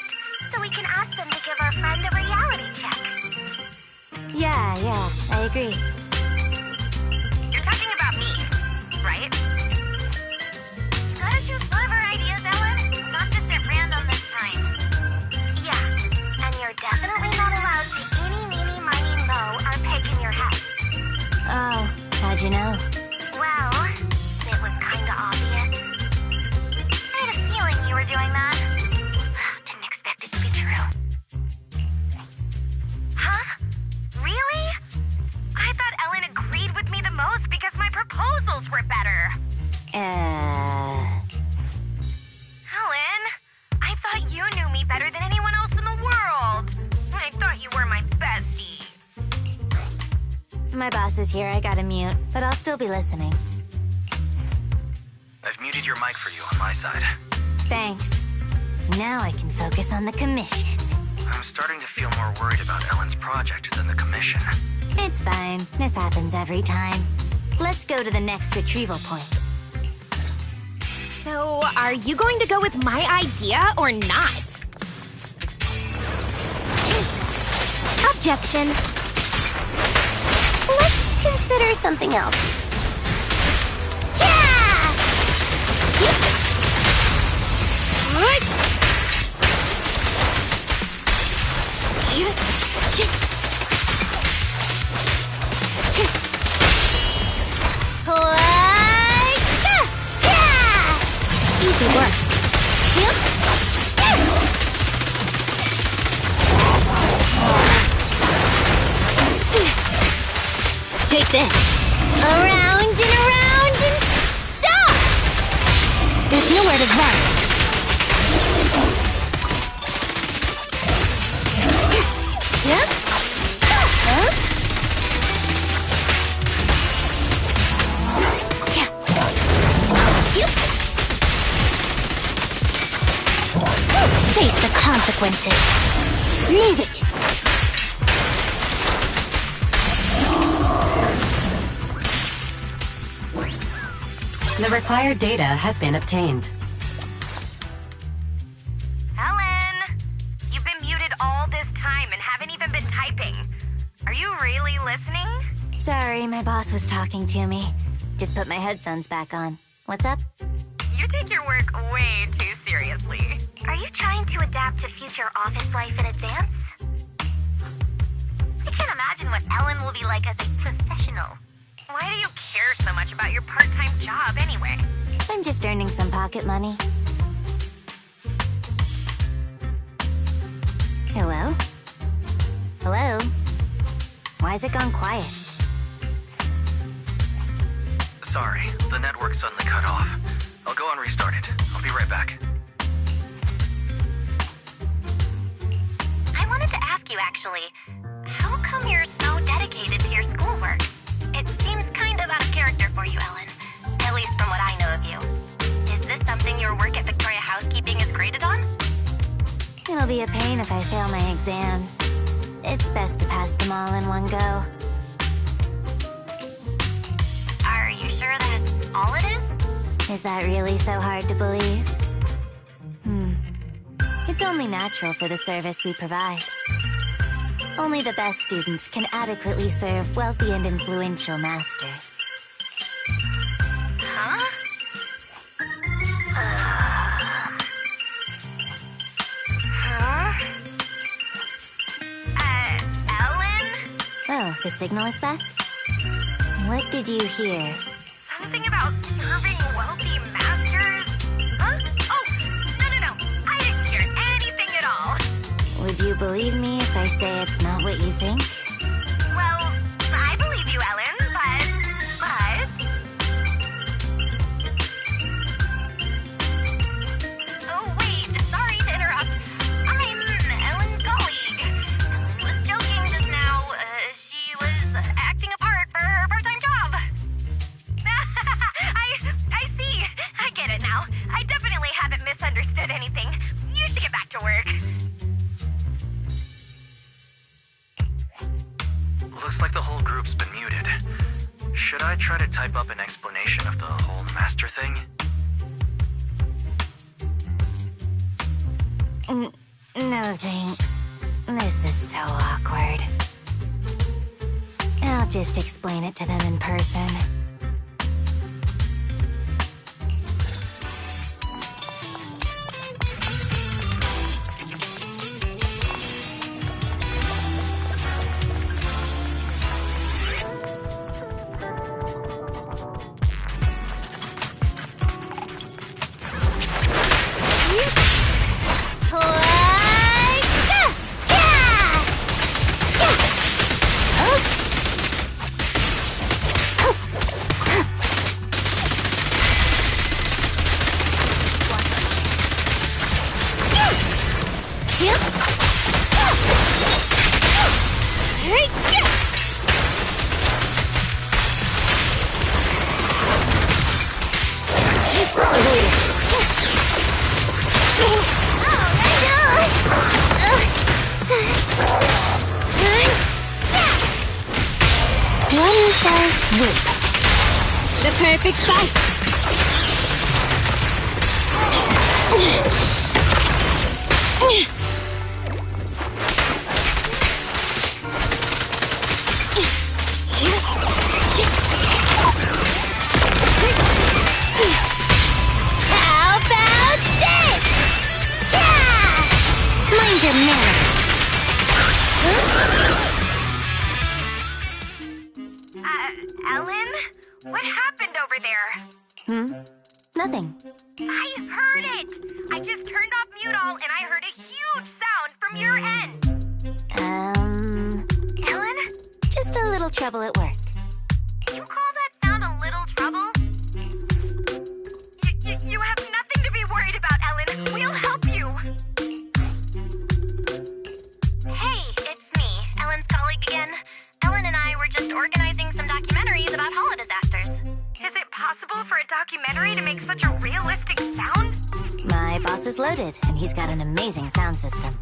so we can ask them to give our friend a reality check? Yeah, I agree. You're talking about me, right? You gotta choose one of our ideas, Ellen. Not just at random this time. Yeah, and you're definitely not allowed to eeny, meeny, miny, moe our pig in your head. Oh, how'd you know? Well, it was kinda obvious. I had a feeling you were doing that. Didn't expect it to be true. Huh? Really? I thought Ellen agreed with me the most because my proposals were better. Ellen, I thought you knew me better than anyone else in the world. I thought you were my bestie. My boss is here, I gotta mute, but I'll still be listening. I've muted your mic for you on my side. Thanks. Now I can focus on the commission. I'm starting to feel more worried about Ellen's project than the commission. It's fine. This happens every time. Let's go to the next retrieval point. So, are you going to go with my idea or not? Objection. Let's consider something else. Easy work. this. Around and around and stop! There's nowhere to run. Yep. Huh? Yep. Face the consequences. Leave it. The required data has been obtained. Ellen! You've been muted all this time and haven't even been typing. Are you really listening? Sorry, my boss was talking to me. Just put my headphones back on. What's up? You take your work way too seriously. Are you trying to adapt to future office life in advance? I can't imagine what Ellen will be like as a professional. Why do you care so much about your part-time job anyway? I'm just earning some pocket money. Hello? Hello? Why's it gone quiet? Sorry, the network suddenly cut off. I'll go and restart it. I'll be right back. I wanted to ask you, actually, how come you're so dedicated to your schoolwork? It seems kind of out of character for you, Ellen. At least from what I know of you. Is this something your work at Victoria Housekeeping is graded on? It'll be a pain if I fail my exams. It's best to pass them all in one go. Are you sure that's all it is? Is that really so hard to believe? It's only natural for the service we provide. Only the best students can adequately serve wealthy and influential masters. Huh? Ellen? Oh, the signal is back? What did you hear? Something about serving wealthy masters? Huh? Oh, no. I didn't hear anything at all. Would you believe me if I say it's not what you think? Well, I believe you, Ellen, but... Oh, wait, sorry to interrupt. I'm Ellen's colleague. Ellen was joking just now. She was acting a part for her part-time job. I see. I get it now. I definitely haven't misunderstood anything. You should get back to work. Looks like the whole group's been muted. Should I try to type up an explanation of the whole master thing? No thanks. This is so awkward. I'll just explain it to them in person. The perfect fight! How about this? Yeah! Mind your manners. Ellen? What happened over there? Nothing. I heard it! I just turned off mute all and I heard a huge sound from your end. Ellen? Just a little trouble at work. exploded, and he's got an amazing sound system.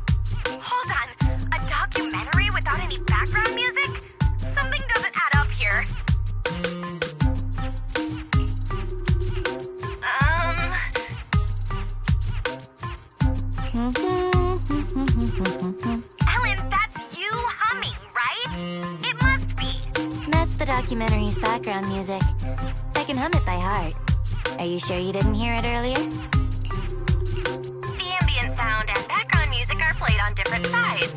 Hold on, a documentary without any background music? Something doesn't add up here. Ellen, that's you humming, right? It must be. That's the documentary's background music. I can hum it by heart. Are you sure you didn't hear it earlier? The ambient sound and background music are played on different sides.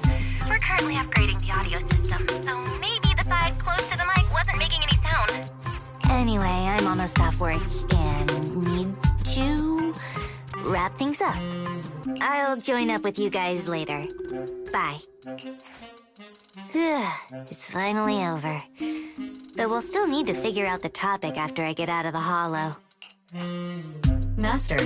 We're currently upgrading the audio system, so maybe the side close to the mic wasn't making any sound. Anyway, I'm almost off work and need to wrap things up. I'll join up with you guys later. Bye. It's finally over. Though we'll still need to figure out the topic after I get out of the holo. Master,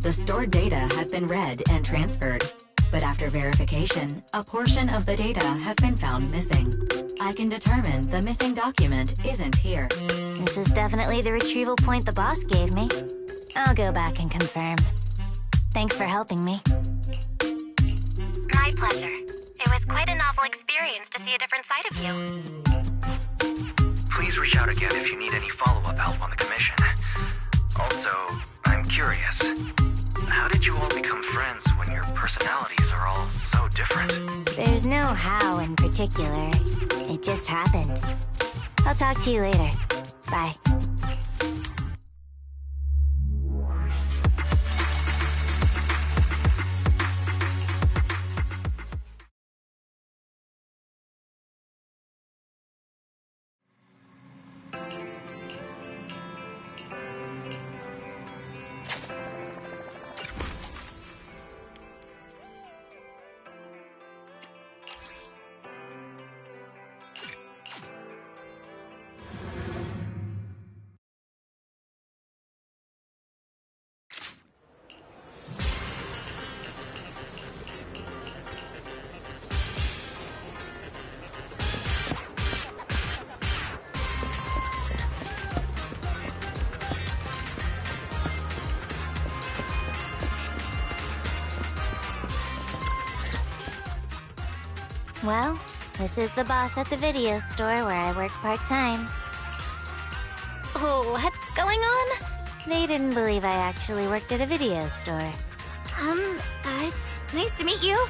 the stored data has been read and transferred. But after verification, a portion of the data has been found missing. I can determine the missing document isn't here. This is definitely the retrieval point the boss gave me. I'll go back and confirm. Thanks for helping me. My pleasure. It was quite a novel experience to see a different side of you. Please reach out again if you need any follow-up help on the commission. Also, I'm curious. How did you all become friends when your personalities are all so different? There's no how in particular. It just happened. I'll talk to you later. Bye. Well, this is the boss at the video store where I work part-time. Oh, what's going on? They didn't believe I actually worked at a video store. It's nice to meet you.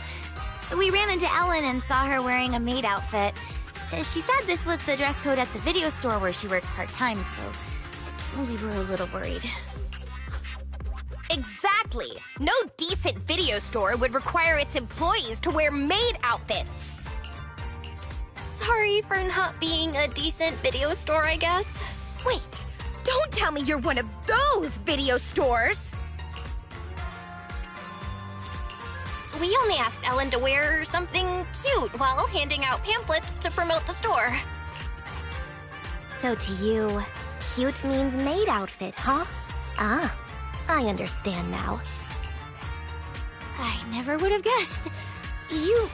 We ran into Ellen and saw her wearing a maid outfit. She said this was the dress code at the video store where she works part-time, so we were a little worried. Exactly! No decent video store would require its employees to wear maid outfits. Sorry for not being a decent video store, I guess. Wait, don't tell me you're one of those video stores! We only asked Ellen to wear something cute while handing out pamphlets to promote the store. So to you, cute means maid outfit, huh? Ah, I understand now. I never would have guessed. You...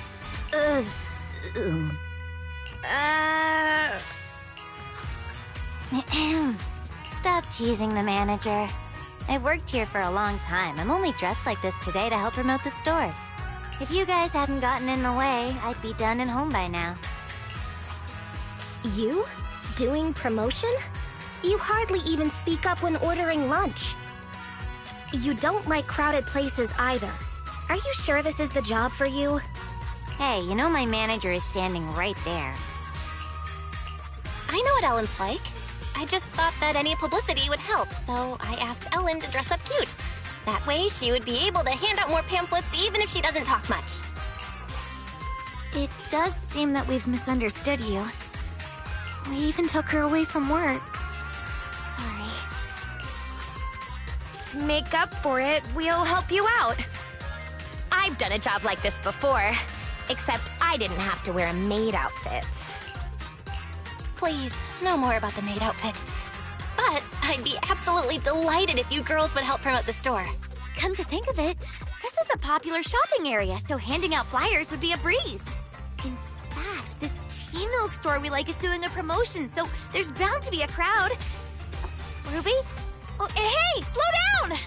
Stop teasing the manager. I've worked here for a long time. I'm only dressed like this today to help promote the store. If you guys hadn't gotten in the way, I'd be done and home by now. You? Doing promotion? You hardly even speak up when ordering lunch. You don't like crowded places either. Are you sure this is the job for you? Hey, you know my manager is standing right there. I know what Ellen's like. I just thought that any publicity would help, so I asked Ellen to dress up cute. That way, she would be able to hand out more pamphlets even if she doesn't talk much. It does seem that we've misunderstood you. We even took her away from work. Sorry. To make up for it, we'll help you out. I've done a job like this before, except I didn't have to wear a maid outfit. Please, no more about the maid outfit. But I'd be absolutely delighted if you girls would help promote the store. Come to think of it, this is a popular shopping area, so handing out flyers would be a breeze. In fact, this tea milk store we like is doing a promotion, so there's bound to be a crowd. Ruby? Oh, hey, slow down!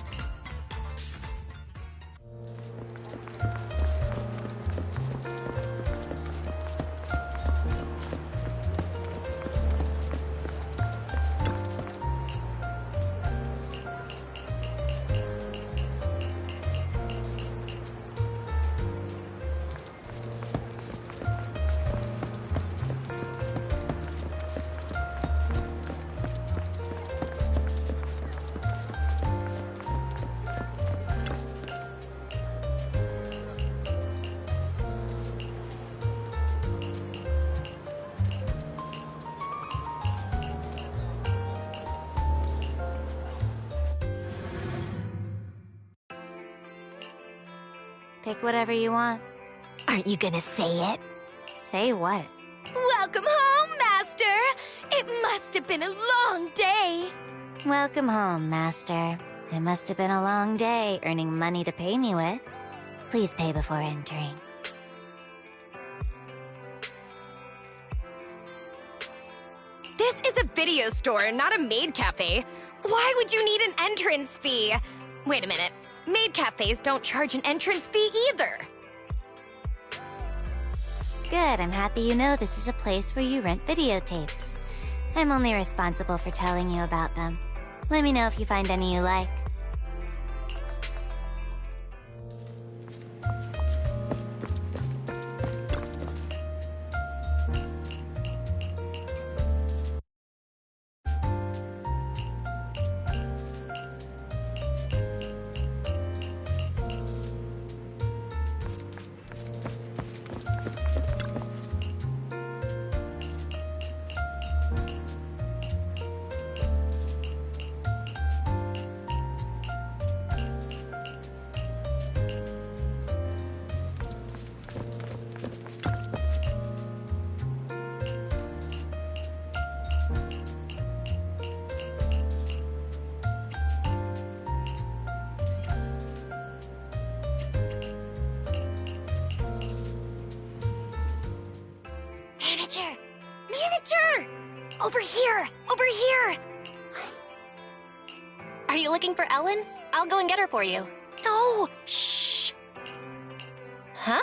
Pick whatever you want. Aren't you gonna say it? Say what? Welcome home, Master! It must have been a long day. Welcome home, Master. It must have been a long day earning money to pay me with. Please pay before entering. This is a video store, not a maid cafe. Why would you need an entrance fee? Wait a minute. Maid cafes don't charge an entrance fee either. Good, I'm happy you know this is a place where you rent videotapes. I'm only responsible for telling you about them. Let me know if you find any you like. Manager! Manager! Over here! Over here! Are you looking for Ellen? I'll go and get her for you. No! Shh! Huh?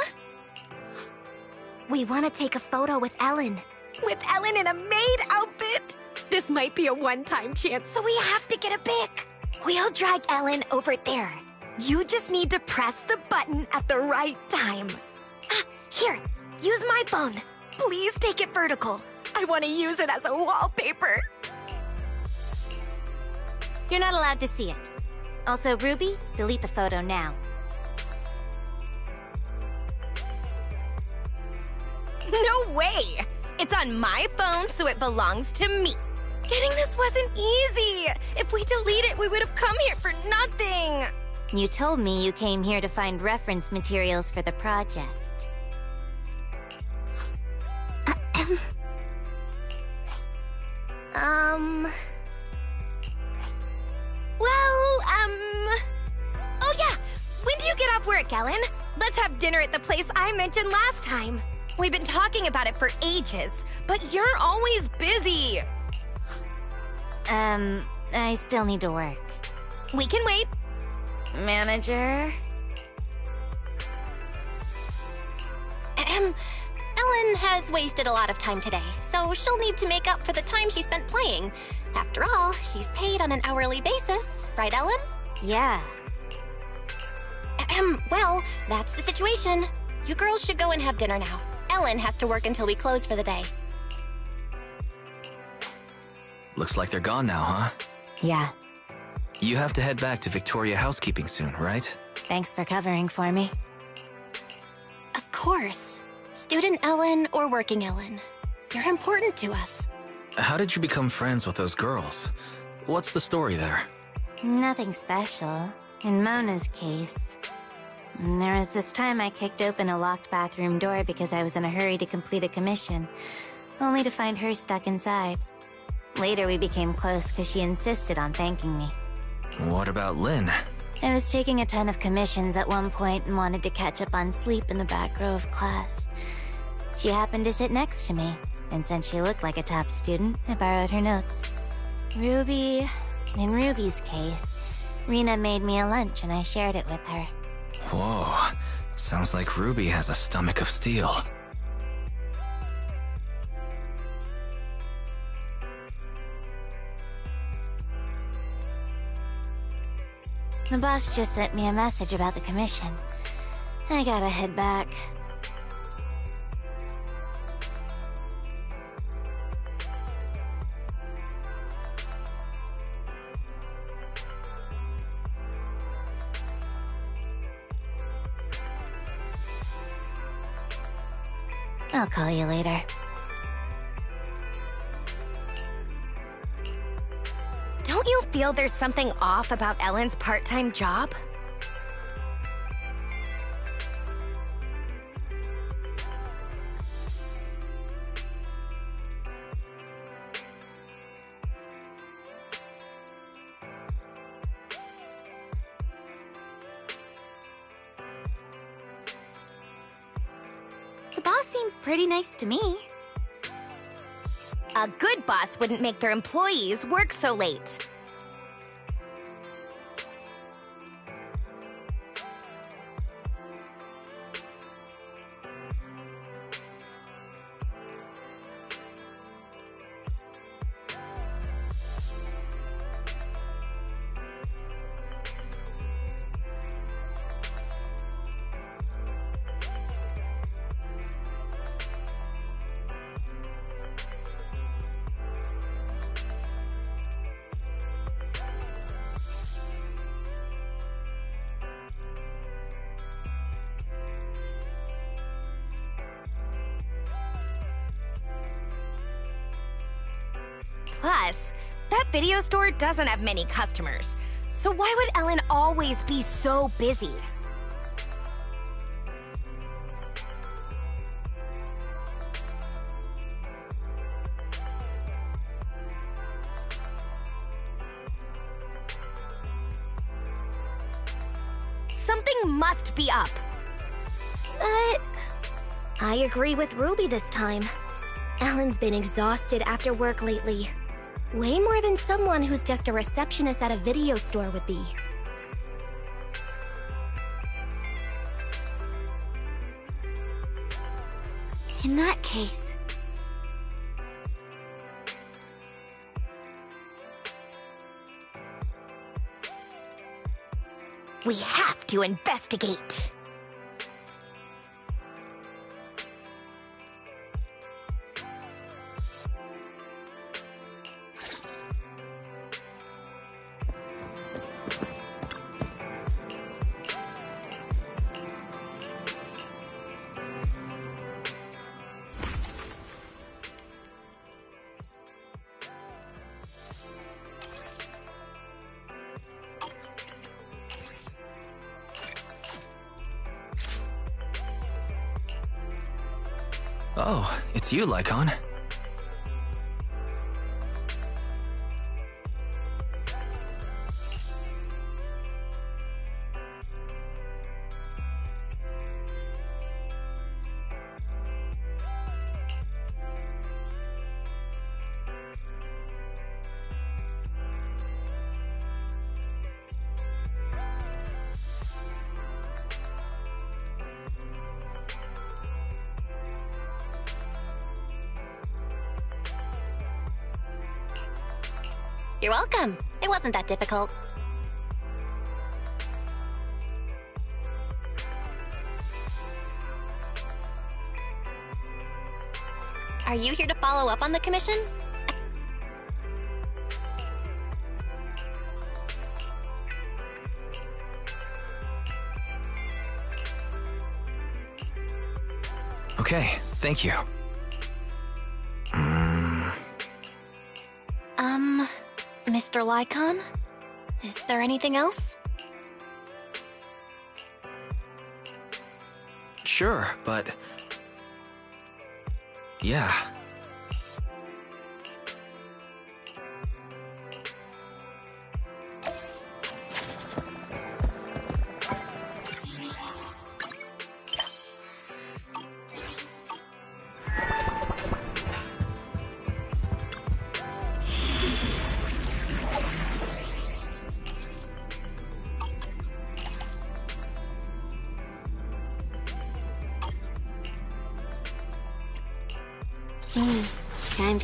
We want to take a photo with Ellen. With Ellen in a maid outfit? This might be a one-time chance, so we have to get a pic. We'll drag Ellen over there. You just need to press the button at the right time. Here, use my phone. Please take it vertical. I want to use it as a wallpaper. You're not allowed to see it. Also, Ruby, delete the photo now. No way! It's on my phone, so it belongs to me. Getting this wasn't easy. If we delete it, we would have come here for nothing. You told me you came here to find reference materials for the project. Oh yeah! When do you get off work, Ellen? Let's have dinner at the place I mentioned last time. We've been talking about it for ages, but you're always busy. I still need to work. We can wait. Manager? Ellen has wasted a lot of time today, so she'll need to make up for the time she spent playing. After all, she's paid on an hourly basis, right, Ellen? Yeah. Well, that's the situation. You girls should go and have dinner now. Ellen has to work until we close for the day. Looks like they're gone now, huh? Yeah. You have to head back to Victoria Housekeeping soon, right? Thanks for covering for me. Of course. Student Ellen or working Ellen. You're important to us. How did you become friends with those girls? What's the story there? Nothing special. In Mona's case, there was this time I kicked open a locked bathroom door because I was in a hurry to complete a commission, only to find her stuck inside. Later we became close because she insisted on thanking me. What about Lynn? I was taking a ton of commissions at one point and wanted to catch up on sleep in the back row of class. She happened to sit next to me, and since she looked like a top student, I borrowed her notes. In Ruby's case, Rena made me a lunch and I shared it with her. Whoa, sounds like Ruby has a stomach of steel. The boss just sent me a message about the commission. I gotta head back. I'll call you later. Don't you feel there's something off about Ellen's part-time job? boss seems pretty nice to me. A good boss wouldn't make their employees work so late. Plus, that video store doesn't have many customers. So why would Ellen always be so busy? Something must be up. But I agree with Ruby this time. Ellen's been exhausted after work lately. Way more than someone who's just a receptionist at a video store would be. In that case... we have to investigate. Oh, it's you, Lycon. You're welcome. It wasn't that difficult. Are you here to follow up on the commission? Okay, thank you. Mr. Lycon? Is there anything else? Sure, but... yeah.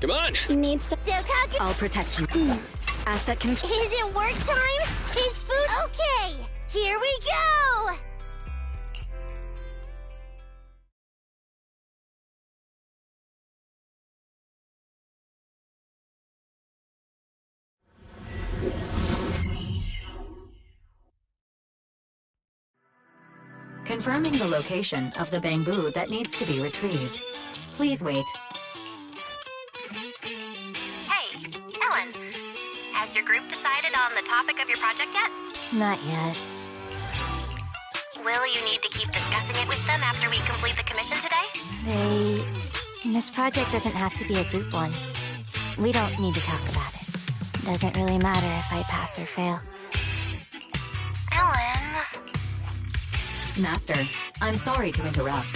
Come on! Need some... Sokaku! I'll protect you. Asset control. Is it work time? Is food okay? Here we go! Confirming the location of the bamboo that needs to be retrieved. Please wait. Hey, Ellen. Has your group decided on the topic of your project yet? Not yet. Will you need to keep discussing it with them after we complete the commission today? This project doesn't have to be a group one. We don't need to talk about it. Doesn't really matter if I pass or fail. Ellen... Master, I'm sorry to interrupt.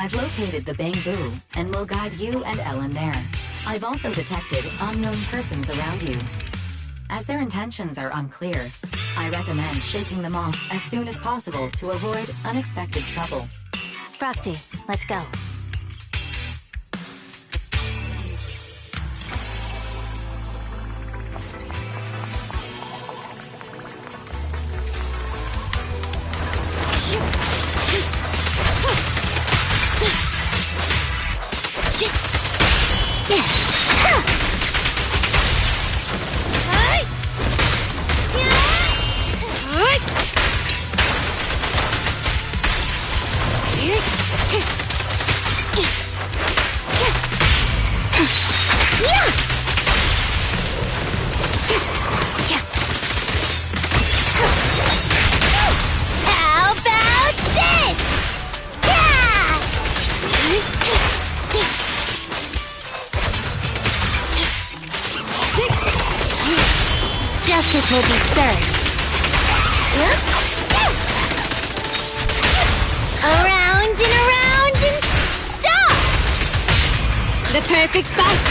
I've located the bamboo and will guide you and Ellen there. I've also detected unknown persons around you. As their intentions are unclear, I recommend shaking them off as soon as possible to avoid unexpected trouble. Proxy, let's go. How about this? Justice will be served. Around and around and stop! The perfect fight.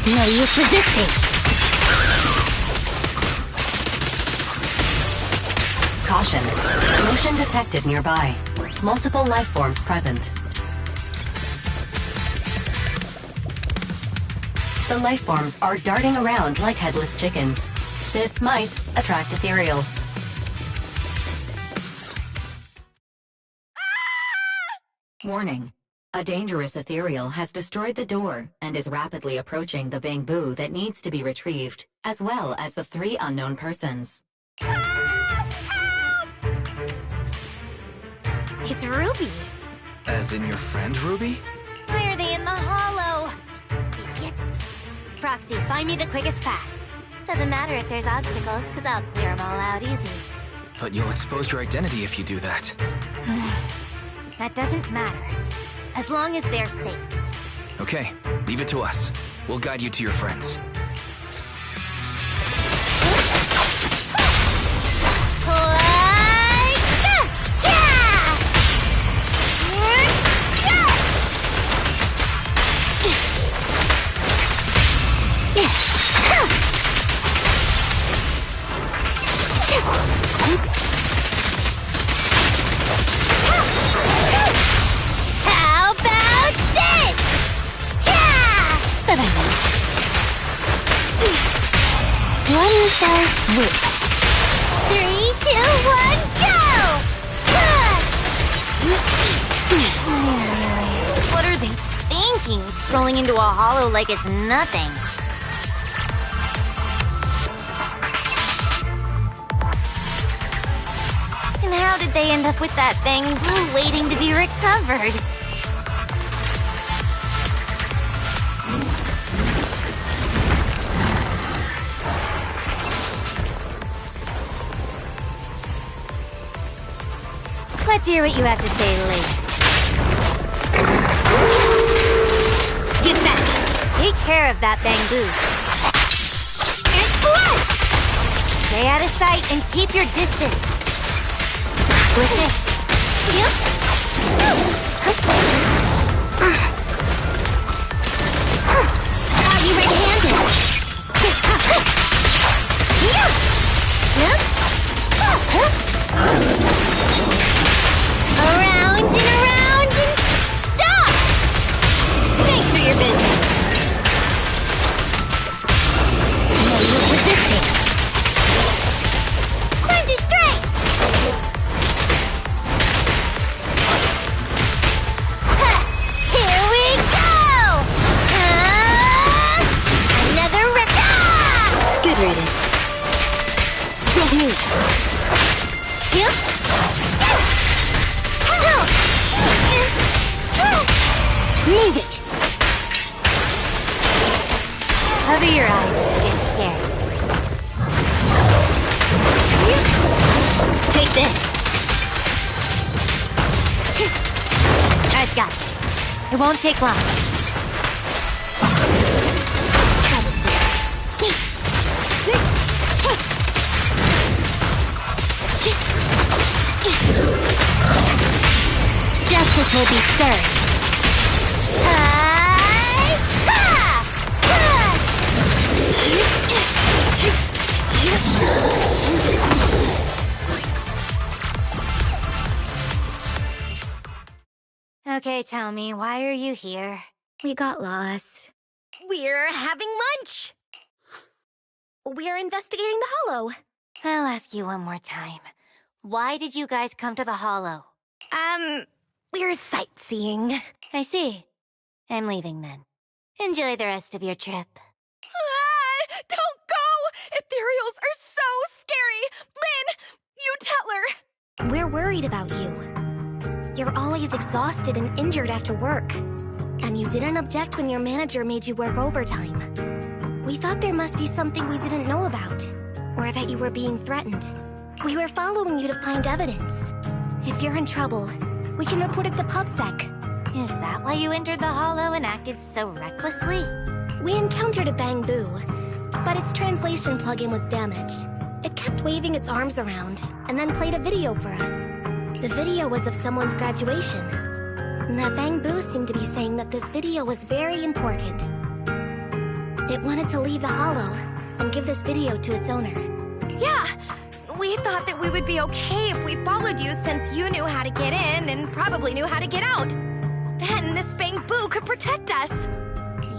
No use resisting. Caution. Motion detected nearby. Multiple life forms present. The life forms are darting around like headless chickens. This might attract ethereals. Warning. A dangerous ethereal has destroyed the door and is rapidly approaching the bamboo that needs to be retrieved, as well as the 3 unknown persons. It's Ruby. As in your friend, Ruby? Why are they in the hollow? Idiots. Proxy, find me the quickest path. Doesn't matter if there's obstacles, because I'll clear them all out easy. But you'll expose your identity if you do that. That doesn't matter. As long as they're safe. Okay, leave it to us. We'll guide you to your friends. How about this? One fell swoop. 3, 2, 1, go! What are they thinking? Strolling into a hollow like it's nothing. And how did they end up with that bamboo waiting to be recovered? Let's hear what you have to say, Lee. Get back! Take care of that bamboo. And flush! Stay out of sight and keep your distance. With it. Yep. Are you ready-handed? Around and around and stop! Thanks for your business. No use resisting. Time to strike! Here we go! Another Good riddance. Don't move. Yep. Move it. Cover your eyes if you get scared. Take this. I've got this. It won't take long. Justice will be served. Okay, tell me, why are you here? We got lost. We're having lunch! We're investigating the Hollow. I'll ask you one more time. Why did you guys come to the Hollow? We're sightseeing. I see. I'm leaving then. Enjoy the rest of your trip. Don't go! Ethereals are so scary! Lynn, you tell her! We're worried about you. You're always exhausted and injured after work. And you didn't object when your manager made you work overtime. We thought there must be something we didn't know about. Or that you were being threatened. We were following you to find evidence. If you're in trouble, we can report it to PubSec. Is that why you entered the Hollow and acted so recklessly? We encountered a Bang-Boo, but its translation plugin was damaged. It kept waving its arms around, and then played a video for us. The video was of someone's graduation. And that Bang-Boo seemed to be saying that this video was very important. It wanted to leave the Hollow and give this video to its owner. Yeah, we thought that we would be okay if we followed you since you knew how to get in and probably knew how to get out. Then this Bang-Boo could protect us.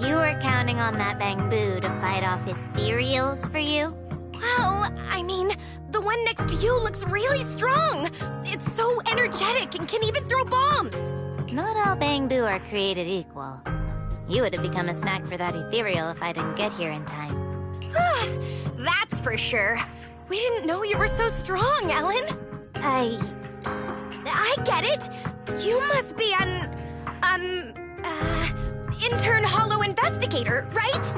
You were counting on that Bang-Boo to fight off ethereals for you? Well, I mean, the one next to you looks really strong. It's so energetic and can even throw bombs. Not all Bang-Boo are created equal. You would have become a snack for that ethereal if I didn't get here in time. That's for sure. We didn't know you were so strong, Ellen. I get it. You must be an, intern Hollow investigator, right?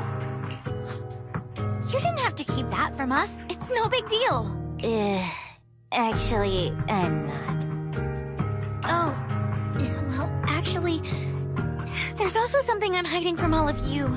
You didn't have to keep that from us. It's no big deal. Actually, I'm not. Oh, well, actually, there's also something I'm hiding from all of you.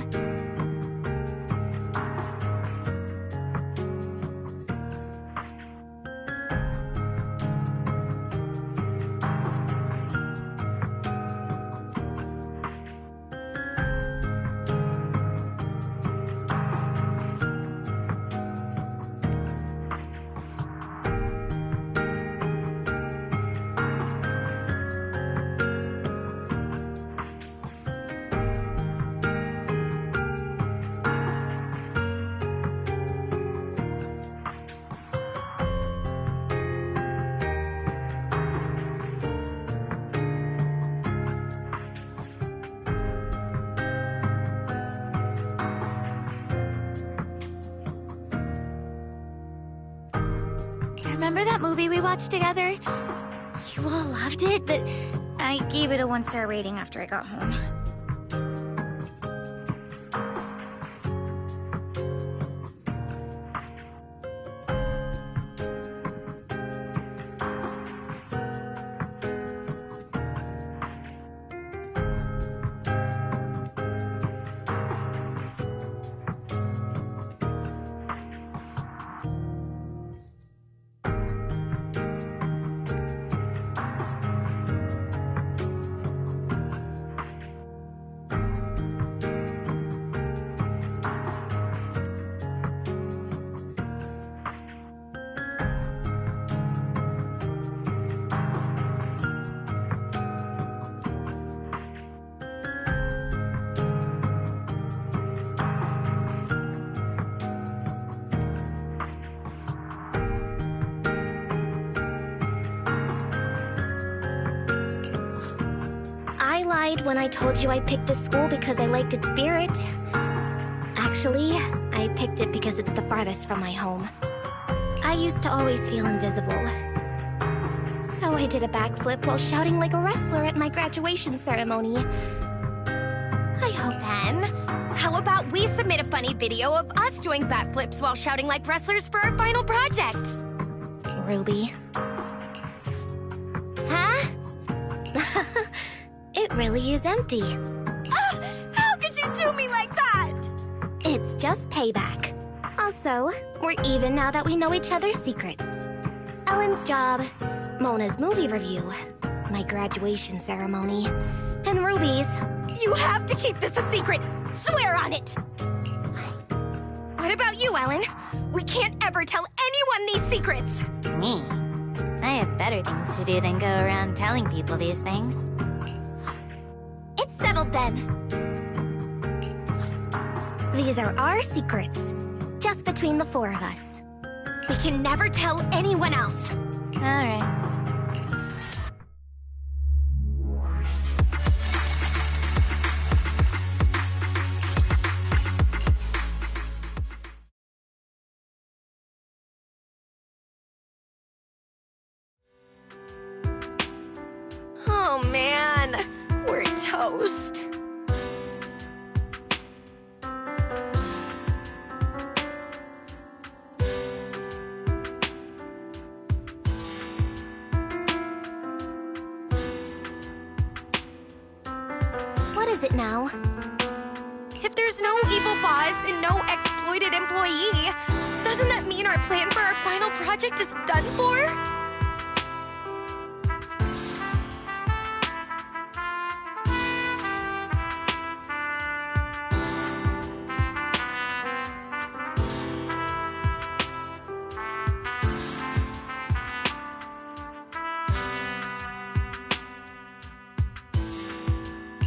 Remember that movie we watched together? You all loved it, but I gave it a 1-star rating after I got home. When I told you I picked this school because I liked its spirit. Actually, I picked it because it's the farthest from my home. I used to always feel invisible. So I did a backflip while shouting like a wrestler at my graduation ceremony. I hope then. How about we submit a funny video of us doing backflips while shouting like wrestlers for our final project? Ruby. Huh? It really is empty. How could you do me like that? It's just payback. Also, we're even now that we know each other's secrets. Ellen's job, Mona's movie review. my graduation ceremony. And Ruby's. You have to keep this a secret! Swear on it! What about you, Ellen? We can't ever tell anyone these secrets! Me? I have better things to do than go around telling people these things. It's settled then. These are our secrets. Just between the four of us. We can never tell anyone else. All right. Oh man, we're toast. What is it now? If there's no evil boss and no exploited employee, doesn't that mean our plan for our final project is done for?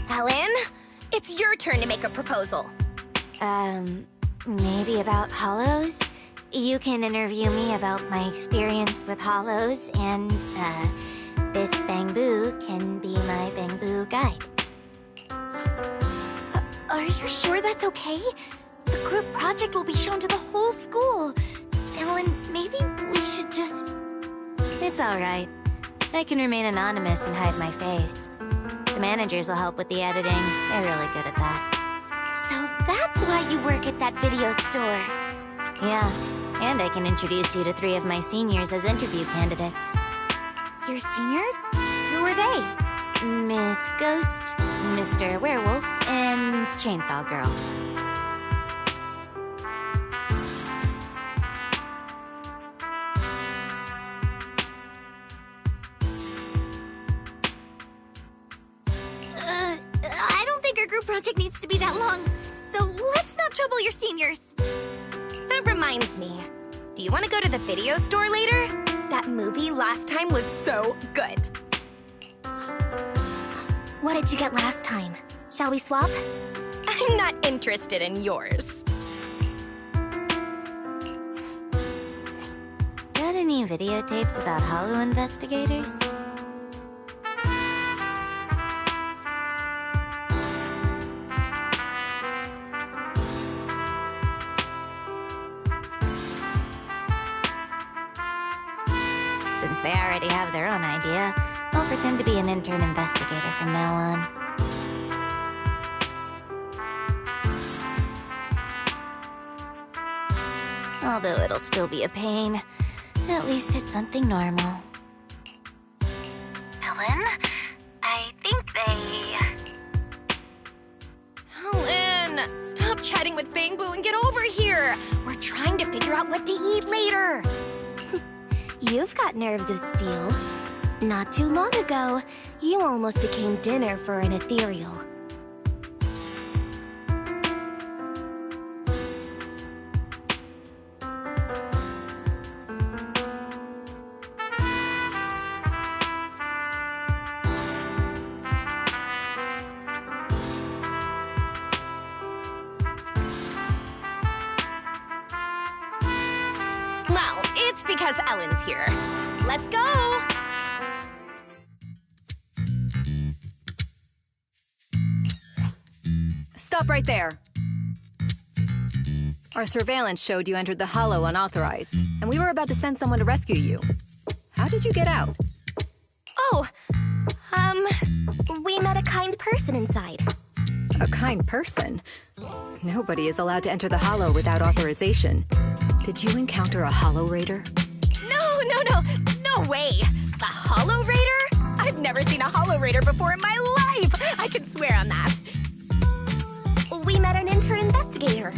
Ellen, it's your turn to make a proposal. Maybe about hollows? You can interview me about my experience with hollows, and, this bamboo can be my bamboo guide. Are you sure that's okay? The group project will be shown to the whole school. Ellen, maybe we should just... It's alright. I can remain anonymous and hide my face. The managers will help with the editing. They're really good at that. So that's why you work at that video store. Yeah, and I can introduce you to 3 of my seniors as interview candidates. Your seniors? Who are they? Miss Ghost, Mr. Werewolf, and Chainsaw Girl. I don't think our group project needs to be that long, so let's not trouble your seniors. That reminds me. Do you want to go to the video store later? That movie last time was so good. What did you get last time? Shall we swap? I'm not interested in yours. Got any videotapes about Hollow investigators? Since they already have their own idea, I'll pretend to be an intern investigator from now on. Although it'll still be a pain. At least it's something normal. Ellen, I think they... Ellen, stop chatting with Bangbu and get over here. We're trying to figure out what to eat later. You've got nerves of steel. Not too long ago, you almost became dinner for an ethereal. Well, it's because Ellen's here. Let's go! Stop right there. Our surveillance showed you entered the Hollow unauthorized, and we were about to send someone to rescue you. How did you get out? Oh, we met a kind person inside. A kind person? Nobody is allowed to enter the Hollow without authorization. Did you encounter a Hollow Raider? No way! The Hollow Raider? I've never seen a Hollow Raider before in my life! I can swear on that. We met an intern investigator.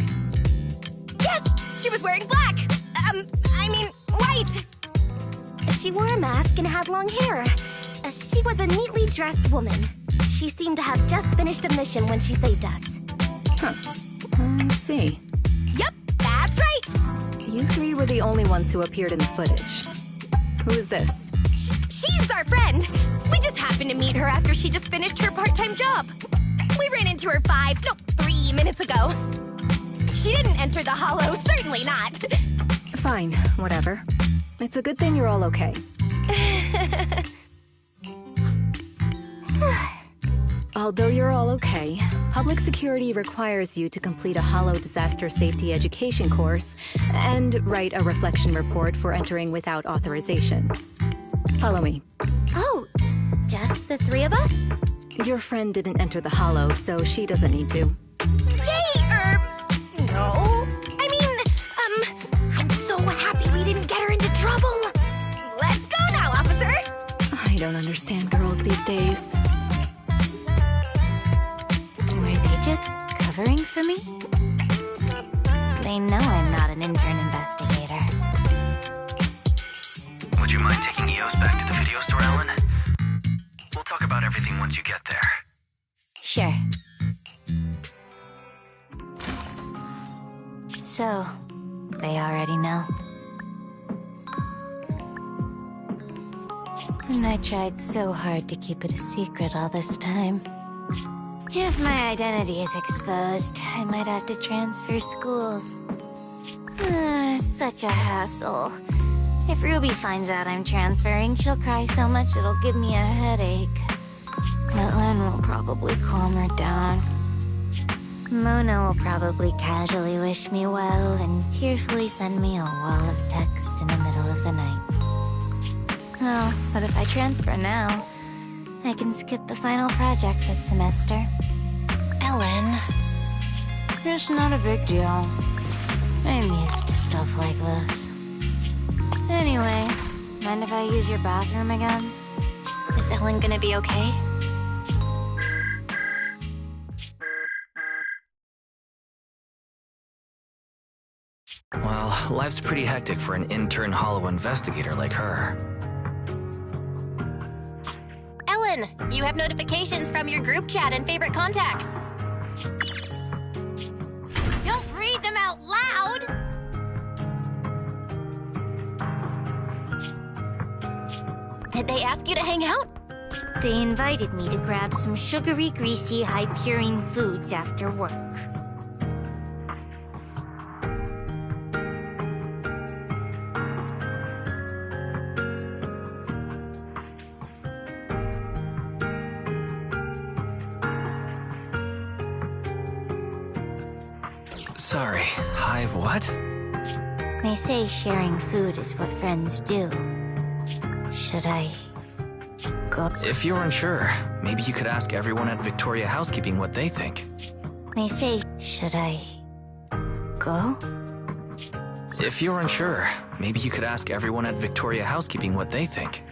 Yes! She was wearing black! I mean, white! She wore a mask and had long hair. She was a neatly dressed woman. She seemed to have just finished a mission when she saved us. Huh. I see. Yep, that's right! You three were the only ones who appeared in the footage. Who is this? She's our friend. We just happened to meet her after she just finished her part-time job. We ran into her 3 minutes ago. She didn't enter the Hollow, certainly not. Fine, whatever. It's a good thing you're all okay. Although you're all okay, public security requires you to complete a Hollow disaster safety education course and write a reflection report for entering without authorization. Follow me. Oh, just the three of us? Your friend didn't enter the Hollow, so she doesn't need to. Yay, no. I mean, I'm so happy we didn't get her into trouble. Let's go now, officer. I don't understand girls these days. Were they just covering for me? They know I'm not an intern investigator. Would you mind taking EOS back to the video store, Ellen? We'll talk about everything once you get there. Sure. So, they already know. And I tried so hard to keep it a secret all this time. If my identity is exposed, I might have to transfer schools. Such a hassle. If Ruby finds out I'm transferring, she'll cry so much it'll give me a headache. But Len will probably calm her down. Mona will probably casually wish me well and tearfully send me a wall of text in the middle of the night. Oh, but if I transfer now, I can skip the final project this semester. Ellen, it's not a big deal. I'm used to stuff like this. Anyway, mind if I use your bathroom again? Is Ellen gonna be okay? Well, life's pretty hectic for an intern Hollow investigator like her. Ellen, you have notifications from your group chat and favorite contacts. Don't read them out loud! Did they ask you to hang out? They invited me to grab some sugary, greasy, high-purine foods after work. Sorry, hi what? They say sharing food is what friends do. Should I go? If you're unsure, maybe you could ask everyone at Victoria Housekeeping what they think. They say, should I go? If you're unsure, maybe you could ask everyone at Victoria Housekeeping what they think.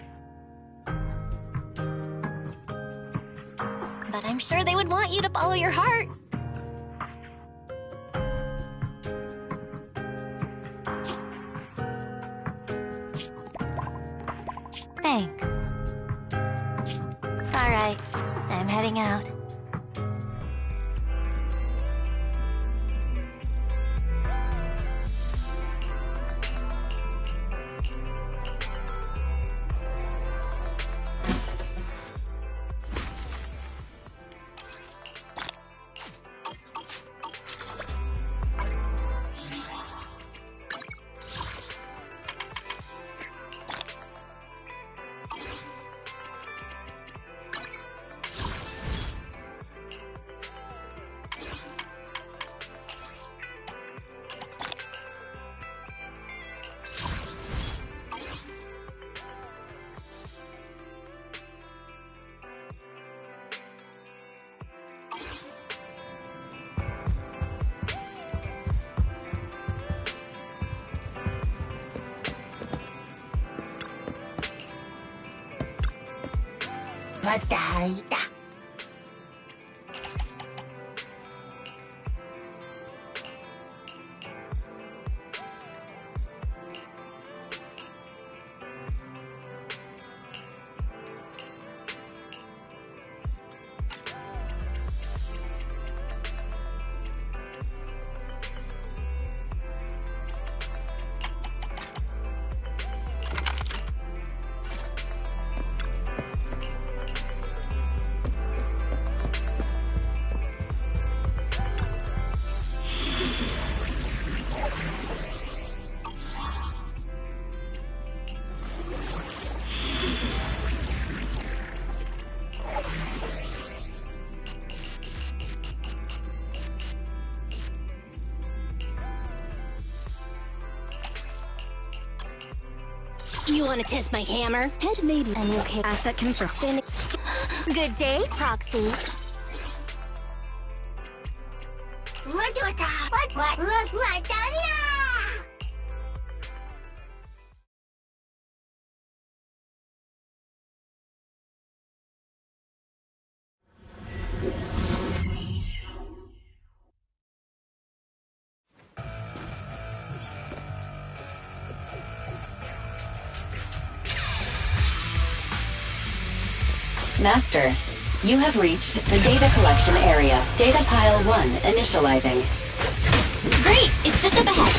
But I'm sure they would want you to follow your heart. Thanks. All right, I'm heading out. Bataita. You want to test my hammer? Head made an okay asset confirmed. Standing. Good day, Proxy. Master, you have reached the data collection area. Data pile 1 initializing. Great! It's just up ahead.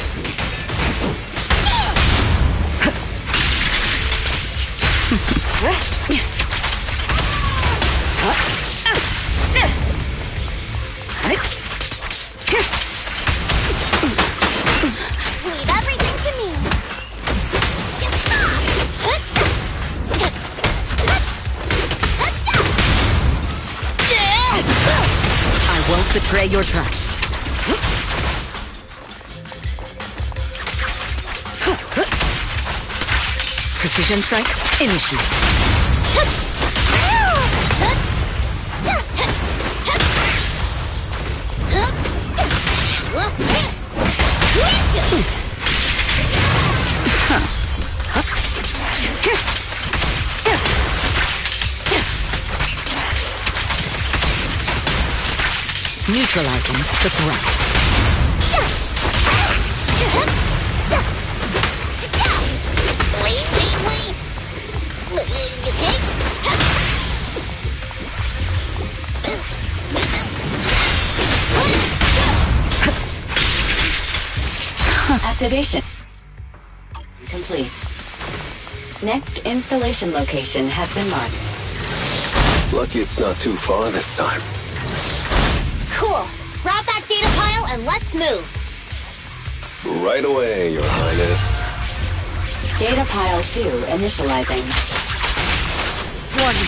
Leave everything to me. I won't betray your trust. Precision strike, initiate. Neutralizing the threat. Activation complete. Next installation location has been marked. Lucky it's not too far this time. Cool. Grab that data pile and let's move. Right away, Your Highness. Data pile 2 initializing. Warning.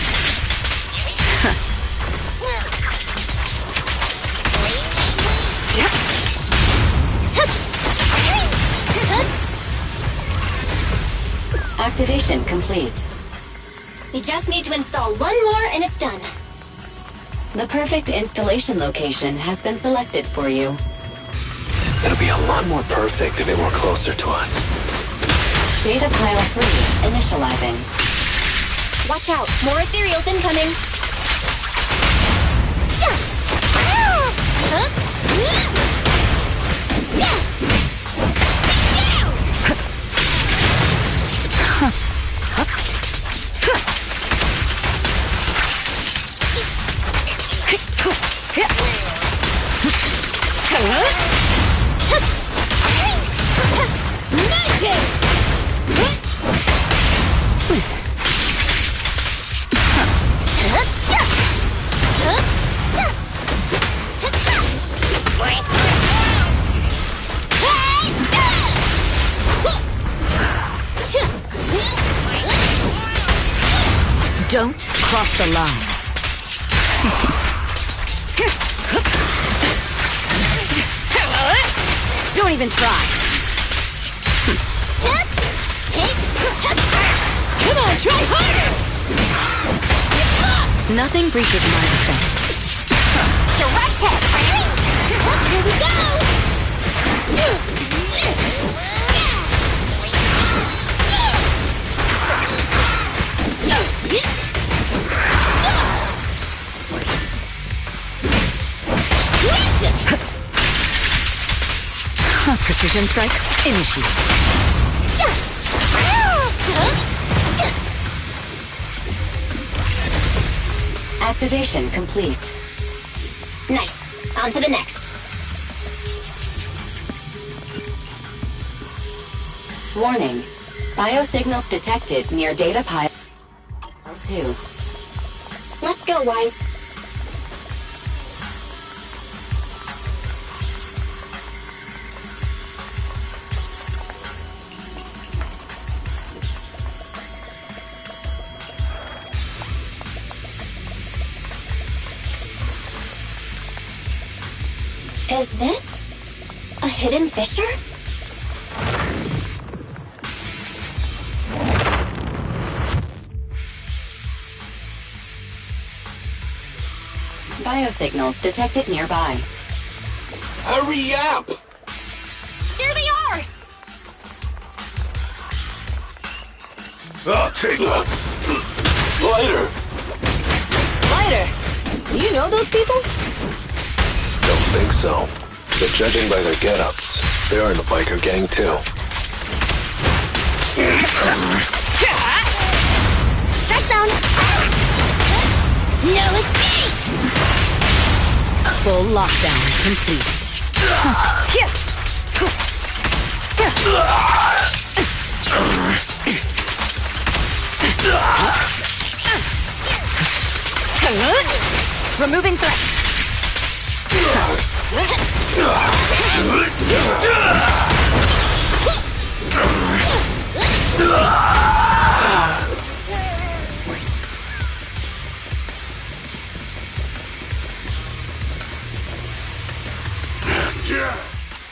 Activation complete. We just need to install one more and it's done. The perfect installation location has been selected for you. It'll be a lot more perfect if it were closer to us. Data pile 3 initializing. Watch out, more ethereals incoming. Don't cross the line. Don't even try. Come on, try harder! Nothing breaches my defense. Direct hit! Here we go! Precision strike, initiate. Activation complete. Nice. On to the next. Warning. Biosignals detected near data pile 2. Let's go, Wise. Is this a hidden fissure? Biosignals detected nearby. Hurry up! There they are! I'll take it. Lighter! Lighter! Do you know those people? Don't think so. But judging by their get-ups, they're in the biker gang too. Strike zone! No escape! Full lockdown complete. Removing threat.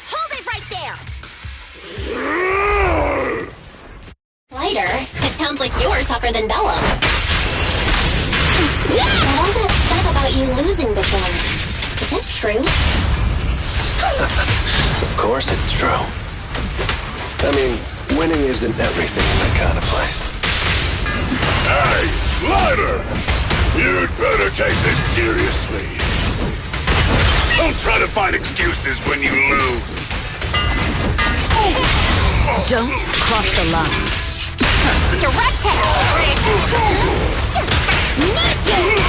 Hold it right there! Lighter, it sounds like you're tougher than Bella. But all that stuff about you losing before, is that true? Of course it's true. I mean, winning isn't everything in that kind of place. Hey, Lighter! You'd better take this seriously. Don't try to find excuses when you lose. Don't cross the line. Direct hit! Not yet!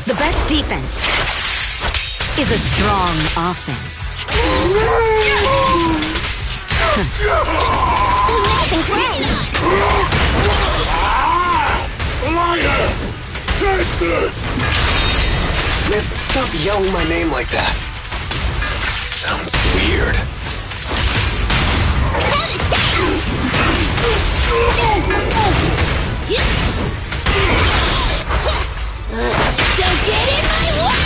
The best defense is a strong offense. Lighter! Take this! Man, stop yelling my name like that. Sounds weird. Don't get in my way!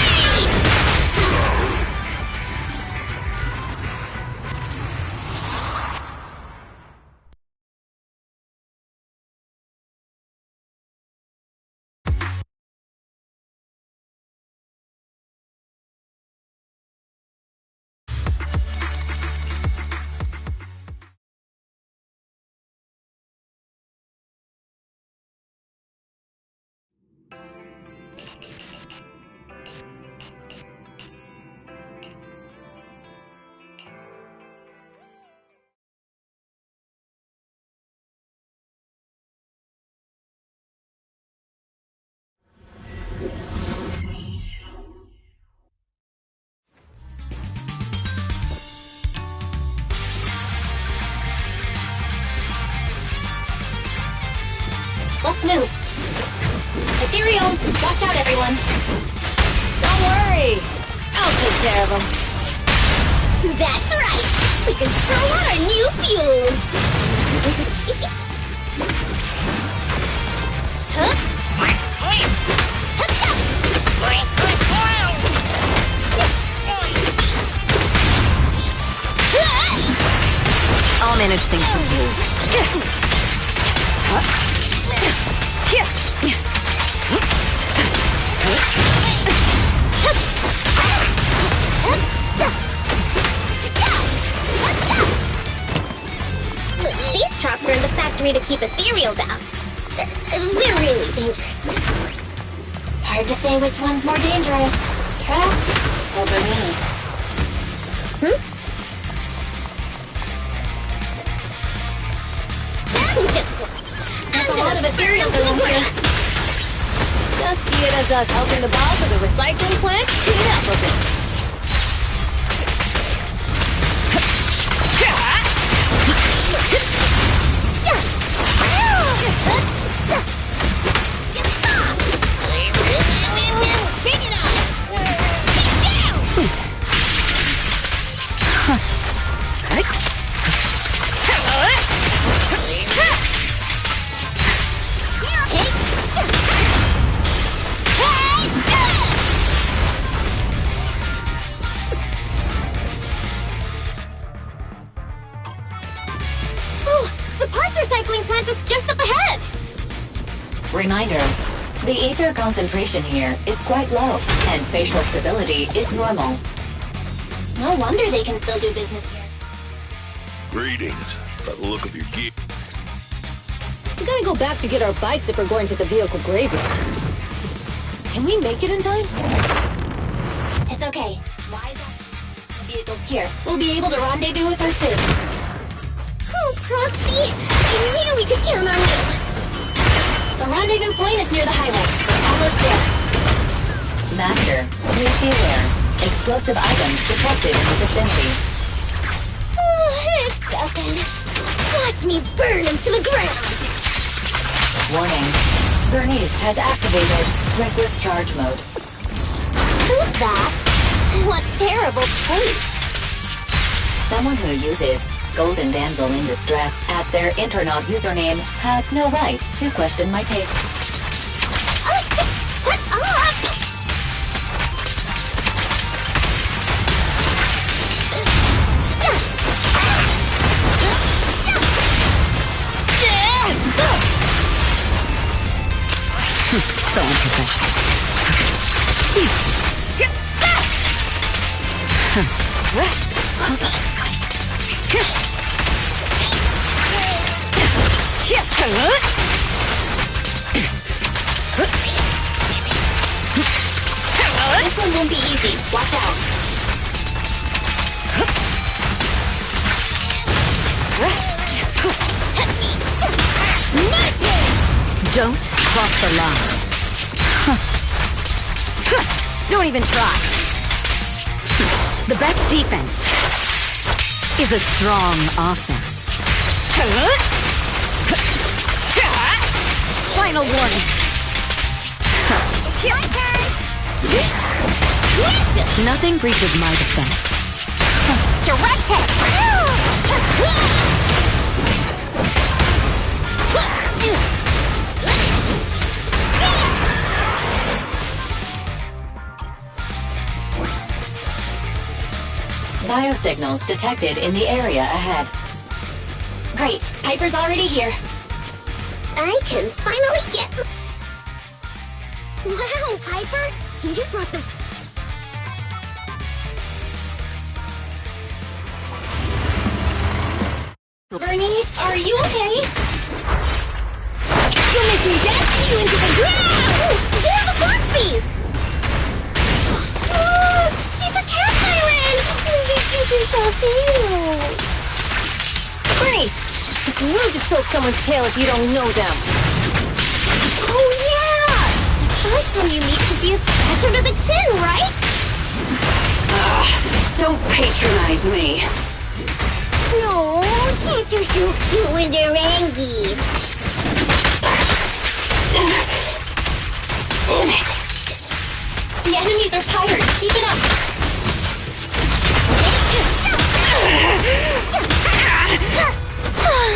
Let's move. Ethereals, watch out everyone. Don't worry. I'll take care of them. That's right! We can try out our new fuel! Huh? I'll manage things for you. These traps are in the factory to keep ethereals out. They're really dangerous. Hard to say which one's more dangerous. Traps or Bernice? Just watch. There's a lot of ethereals around here. Just see it as us helping the boss of the recycling plant clean up a bit. The ether concentration here is quite low, and spatial stability is normal. No wonder they can still do business here. Greetings. By the look of your gear. We gotta go back to get our bikes if we're going to the vehicle graveyard. Can we make it in time? It's okay. Wise up. The vehicle's here. We'll be able to rendezvous with her soon. Oh, Proxy! I knew we could count on you! The rendezvous point is near the highway. We're almost there. Master, please be aware. Explosive items detected in the vicinity. Oh, it's nothing. Watch me burn him to the ground! Warning. Bernice has activated reckless charge mode. Who's that? What terrible taste! Someone who uses Golden Damsel in Distress as their Internaut username has no right to question my taste. Shut up! So unprofessional. This one won't be easy. Watch out. Don't cross the line. Don't even try. The best defense is a strong offense. Final warning. Nothing breaches my defense. Direct hit! Biosignals detected in the area ahead. Great, Piper's already here. I can finally get... Wow, Piper! You brought the... Bernice, are you okay? You'll make me dash you into the ground! They're the Foxies! Oh, she's a cat siren! You're so cute! Bernice! It's rude to stroke someone's tail if you don't know them. Oh yeah! The first time you meet could be a scratch under the chin, right? Don't patronize me. No, can't you shoot cute when they're angry? Damn it! The enemies are tired. Keep it up.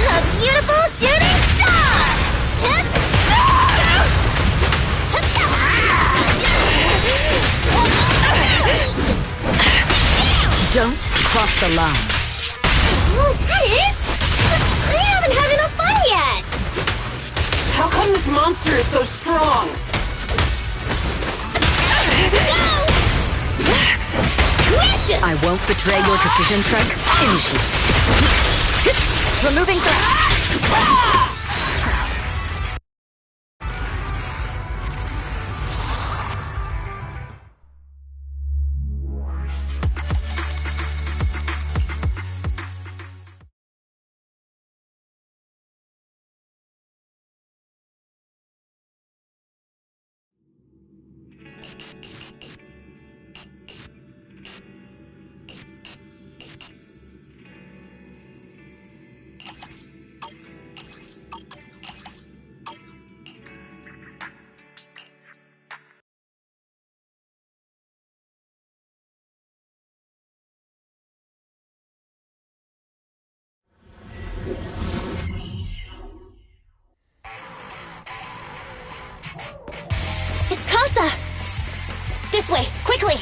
A beautiful shooting star! Don't cross the line. Oh, is that it? I haven't had enough fun yet! How come this monster is so strong? Go! I won't betray your precision strike. Initiate. Removing threat. It's Casa! This way, quickly!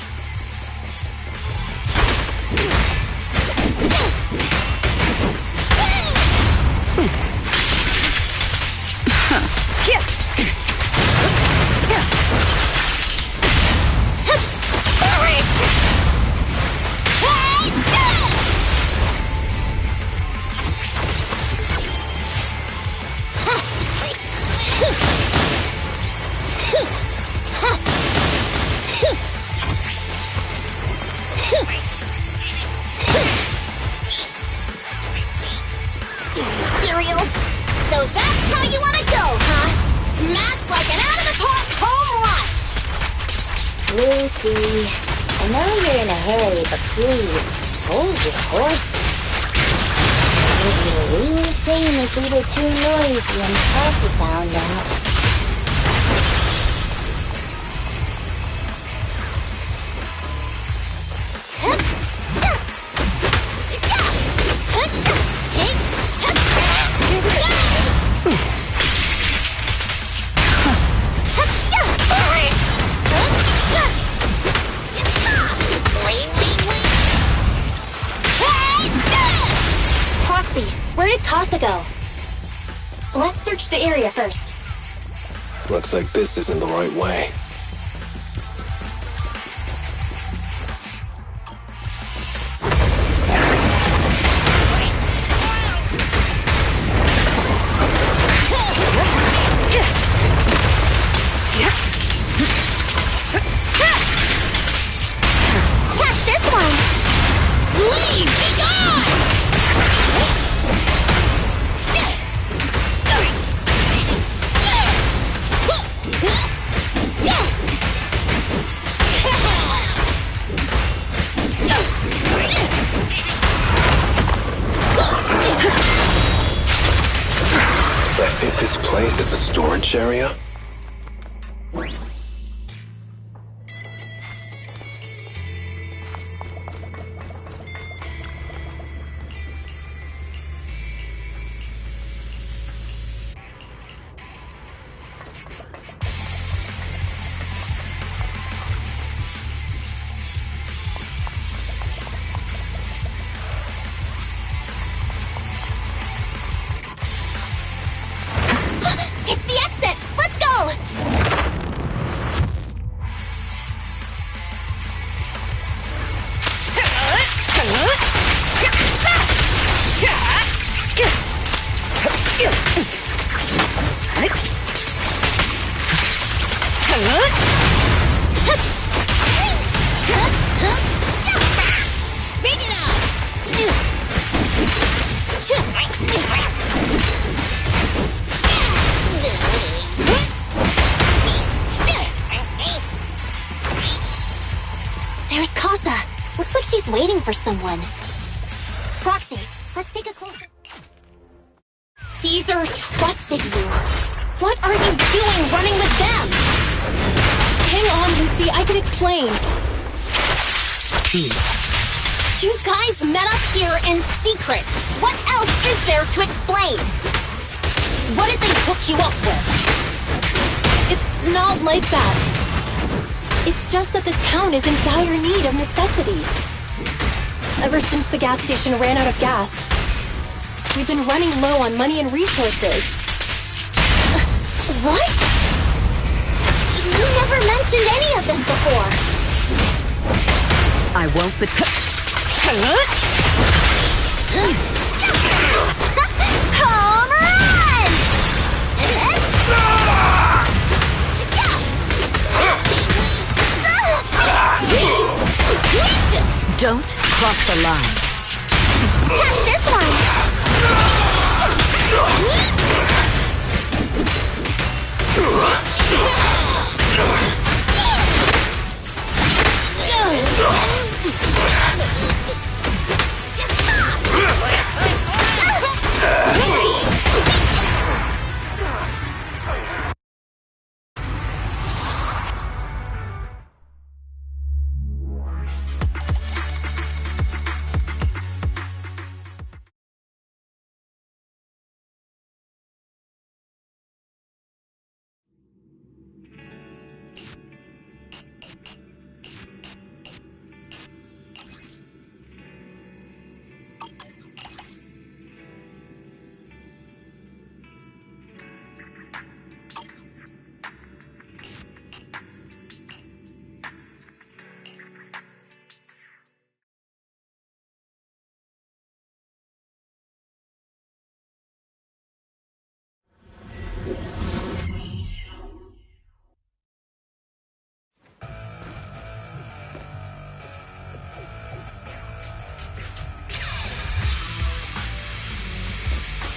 Lucy, I know you're in a hurry, but please, hold your horses. It would be a real shame if we were too noisy and Posse found out. Where did Casa go? Let's search the area first. Looks like this isn't the right way. Catch this one! Leave! Be gone! I think this place is a storage area. It's the exit! Let's go! Big it up! There's Casa. Looks like she's waiting for someone. Proxy, let's take a closer... Caesar trusted you. What are you doing running with them? Hang on, Lucy, I can explain. You guys met up here in secret. What else is there to explain? What did they hook you up with? It's not like that. It's just that the town is in dire need of necessities. Ever since the gas station ran out of gas, we've been running low on money and resources. What? You never mentioned any of this before. I won't Home run! Don't cross the line. Catch this one!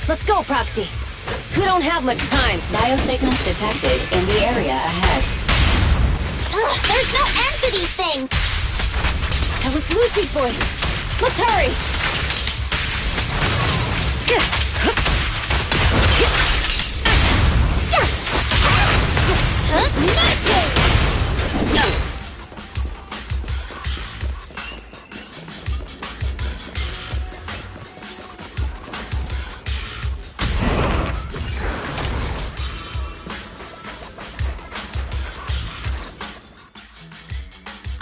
Let's go, Proxy. We don't have much time. Biosignals detected in the area ahead. Ugh, there's no end of these things! That was Lucy's voice! Let's hurry!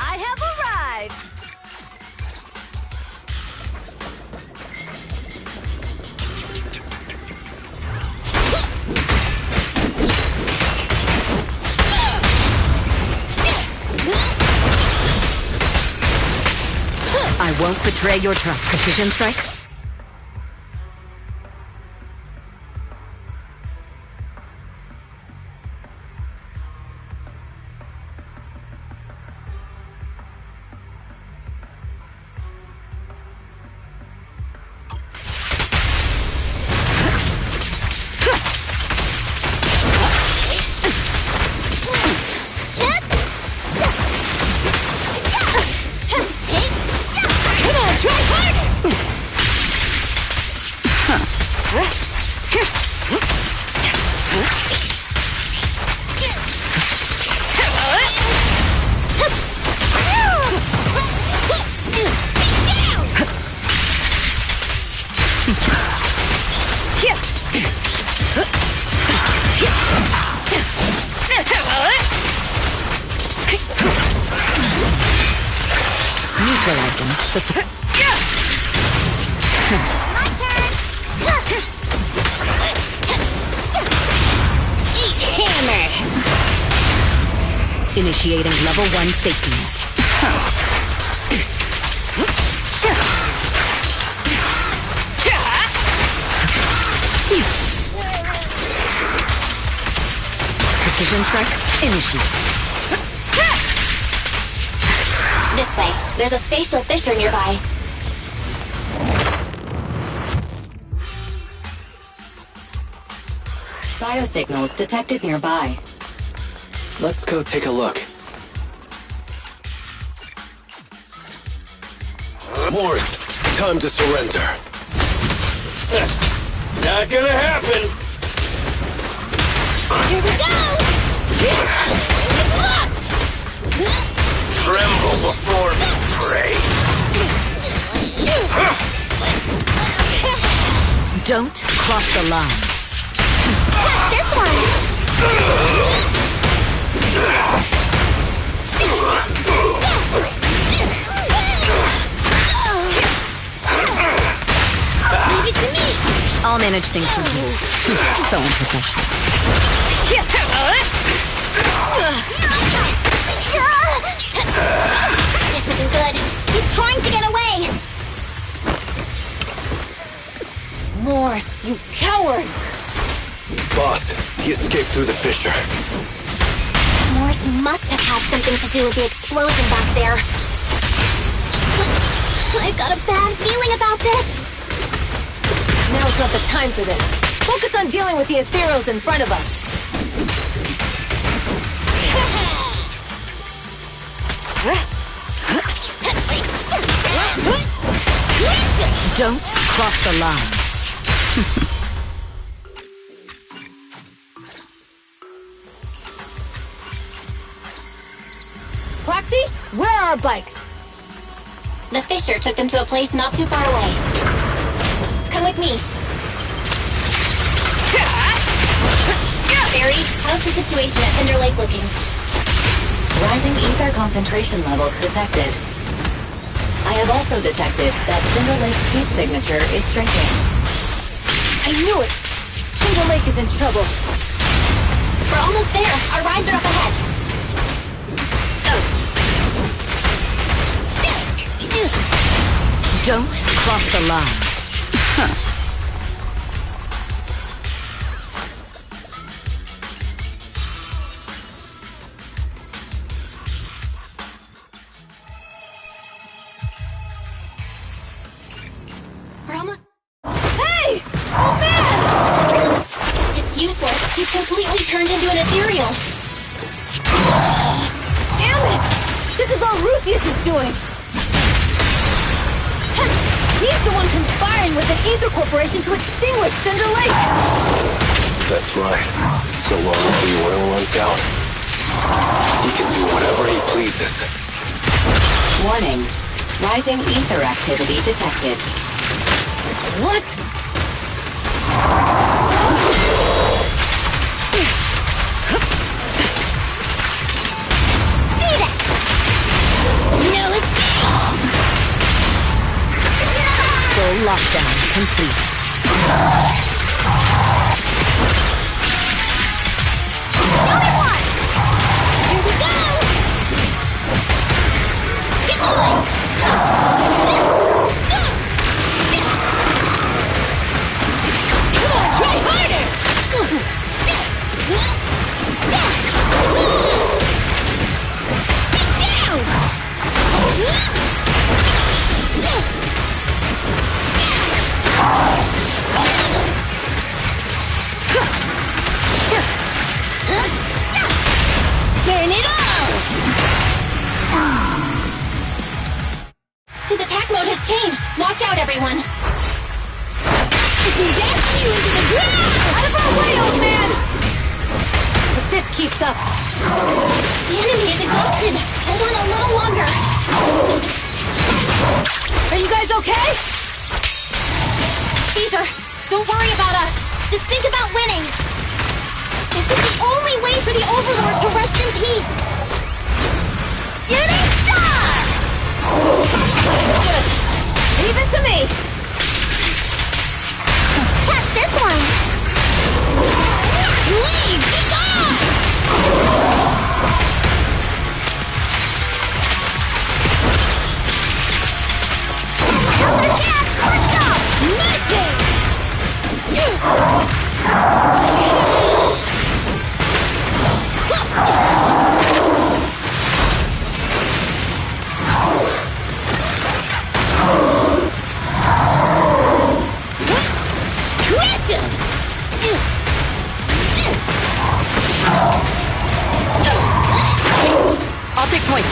I have arrived! I won't betray your trust. Precision strike? Neutralizing the... Hammer! Initiating level 1 safety net. Precision strike, initiate. This way. There's a spatial fissure nearby. Biosignals detected nearby. Let's go take a look. Morris, time to surrender. Not gonna happen! Here we go! Get lost! Tremble before me, prey! Don't cross the line. What's this one? Leave it to me! I'll manage things from here. So unprofessional. This isn't good. He's trying to get away! Morse, you coward! Boss, he escaped through the fissure. Morse must have had something to do with the explosion back there. I've got a bad feeling about this. Now's not the time for this. Focus on dealing with the ethereals in front of us. Don't cross the line. Proxy, where are our bikes? The fissure took them to a place not too far away. Come with me. Barry, how's the situation at Cinder Lake looking? Rising ether concentration levels detected. I have also detected that Cinder Lake's heat signature is shrinking. I knew it! Cinder Lake is in trouble. We're almost there. Our rides are up ahead. Don't cross the line. We're almost... Hey! Oh man! It's useless. He's completely turned into an ethereal. Damn it! This is Genius is doing! He's the one conspiring with an ether corporation to extinguish Cinder Lake! That's right. So long as the oil runs out, he can do whatever he pleases. Warning. Rising ether activity detected. What? No escape! Full lockdown complete. Here we go! Keep going! Come on, try harder! Get down! Getting it all! His attack mode has changed. Watch out, everyone. It can dash you into the ground! Out of our way, old man! If this keeps up... The enemy is exhausted. Hold on a little longer. Are you guys okay? Caesar, don't worry about us. Just think about winning. This is the only way for the Overlord to rest in peace. Shooting star! Good. Leave it to me. Catch this one! Leave! Be gone! Elder Cat, lift off! Meeting! Crush him! I'll take point.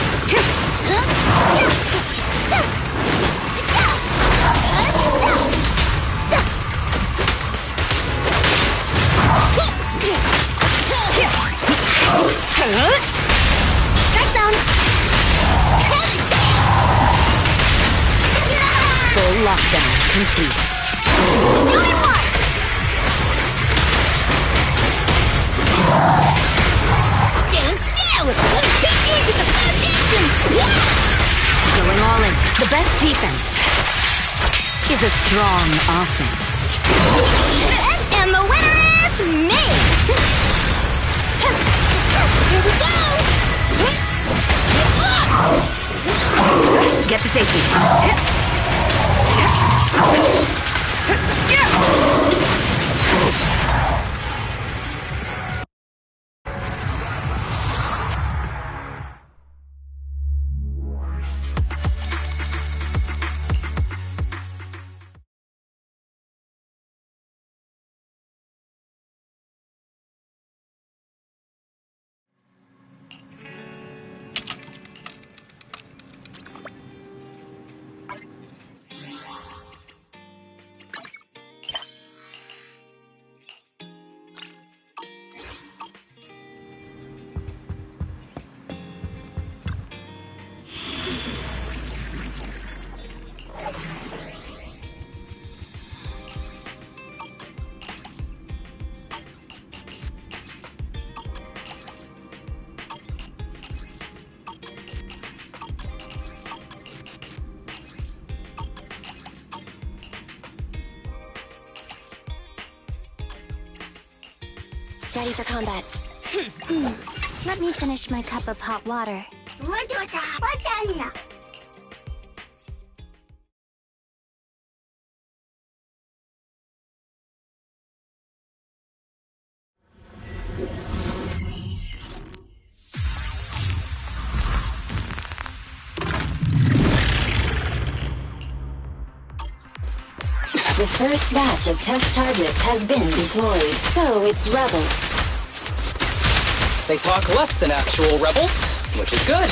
Strike zone! Heavy taste! Full lockdown complete. Beauty one! Stand still! Let us beat you to the foundations! Going all in. The best defense is a strong offense. And the winner is me! Here we go! Get lost! Get to safety. Ready for combat. Let me finish my cup of hot water. The first batch of test targets has been deployed. So it's rebels. They talk less than actual rebels, which is good.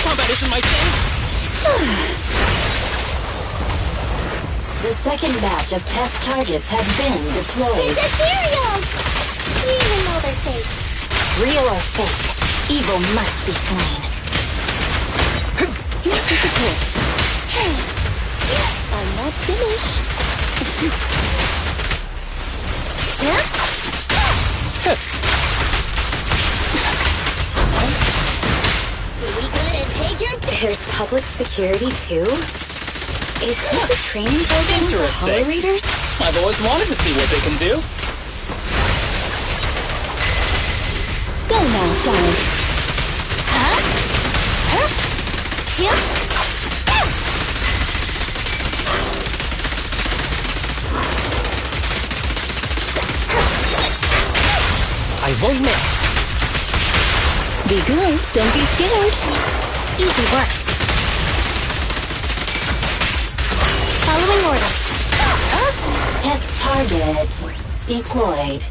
Combat isn't my thing! The second batch of test targets has been deployed. It's ethereal! Even though they're fake. Real or fake, evil must be slain. Disappoint. I'm not finished. We gonna take your... There's public security too? Is this a training program for Hollow Readers? I've always wanted to see what they can do. Go now, child. I won't miss. Be good, don't be scared. Easy work. Following order. Test target deployed.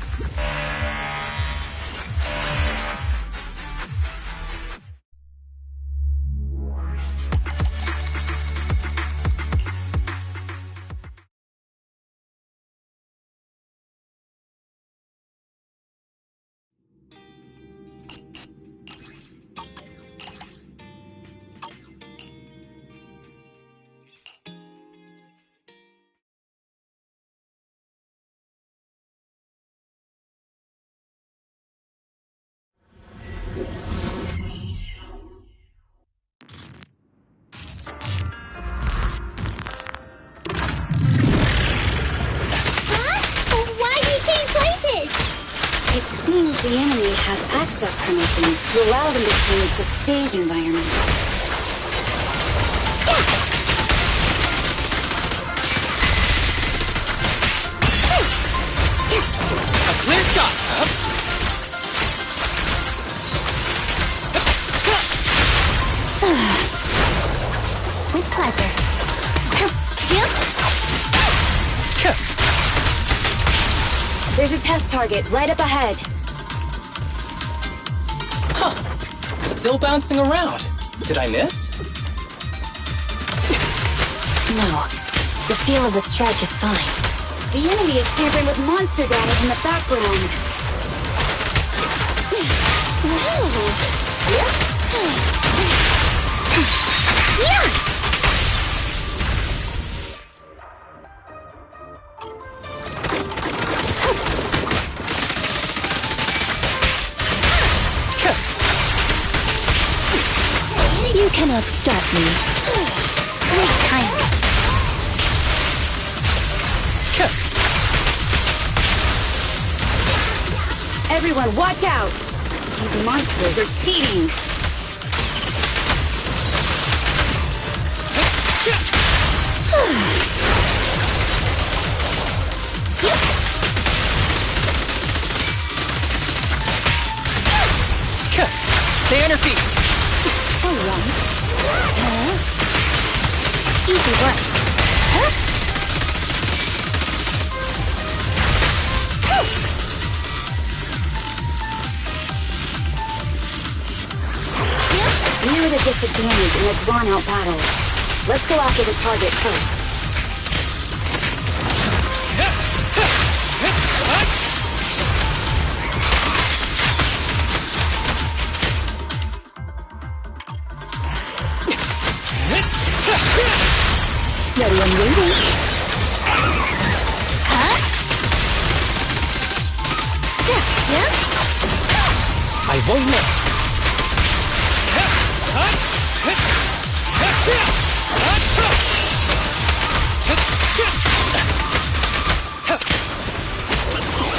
The enemy has access permissions to allow them to change the stage environment. A clear shot, huh? With pleasure. There's a test target right up ahead. Huh. Still bouncing around. Did I miss? No. The feel of the strike is fine. The enemy is tampering with monster data in the background. You cannot stop me. Great timing. Everyone, watch out! These monsters are cheating! Stay on your feet! Alright. Easy work. We're at a disadvantage in a drawn-out battle. Let's go after the target first. Ready and waiting. I won't miss.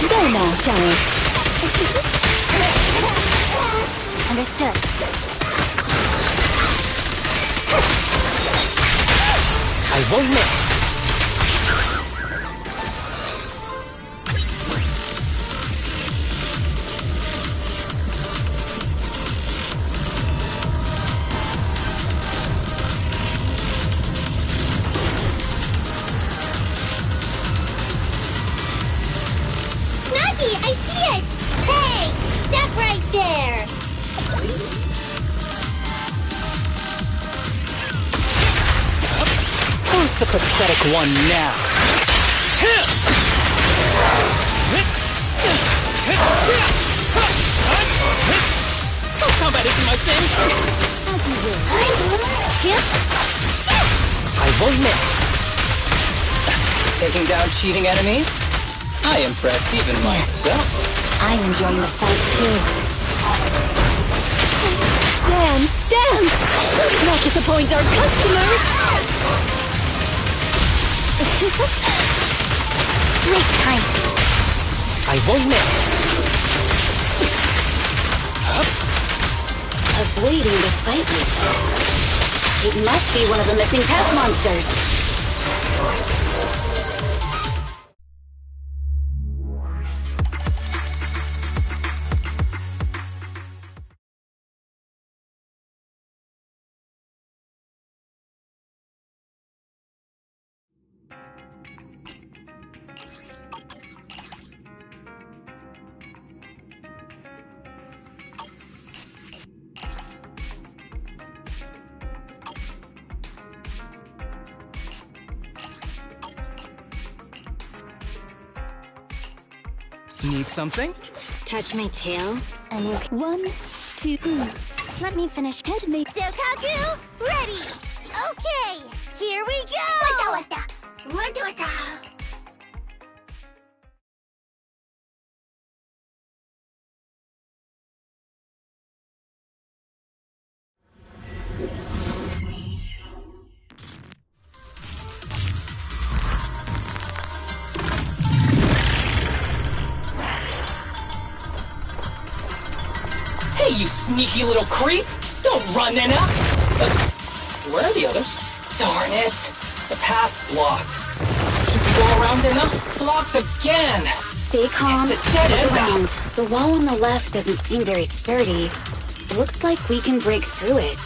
Go now, child. And Understood. I won't miss. Nagi, I see it! Hey! Stop right there! Who's the pathetic one now? Combat isn't my thing. As you will. I won't miss. Taking down cheating enemies? I impress even myself. I'm enjoying the fight too. Dance, dance! Let's not disappoint our customers! Great time. I won't miss. Avoiding the fight with. It must be one of the missing test monsters. Need something? Touch my tail, and you can... 1, 2... Let me finish. Head me. Sokaku, ready! Okay, here we go! Hey, you sneaky little creep! Don't run, Nina! Where are the others? Darn it! The path's blocked. Should we go around, Nina? Blocked again! Stay calm. It's a dead end Around. out. The wall on the left doesn't seem very sturdy. Looks like we can break through it.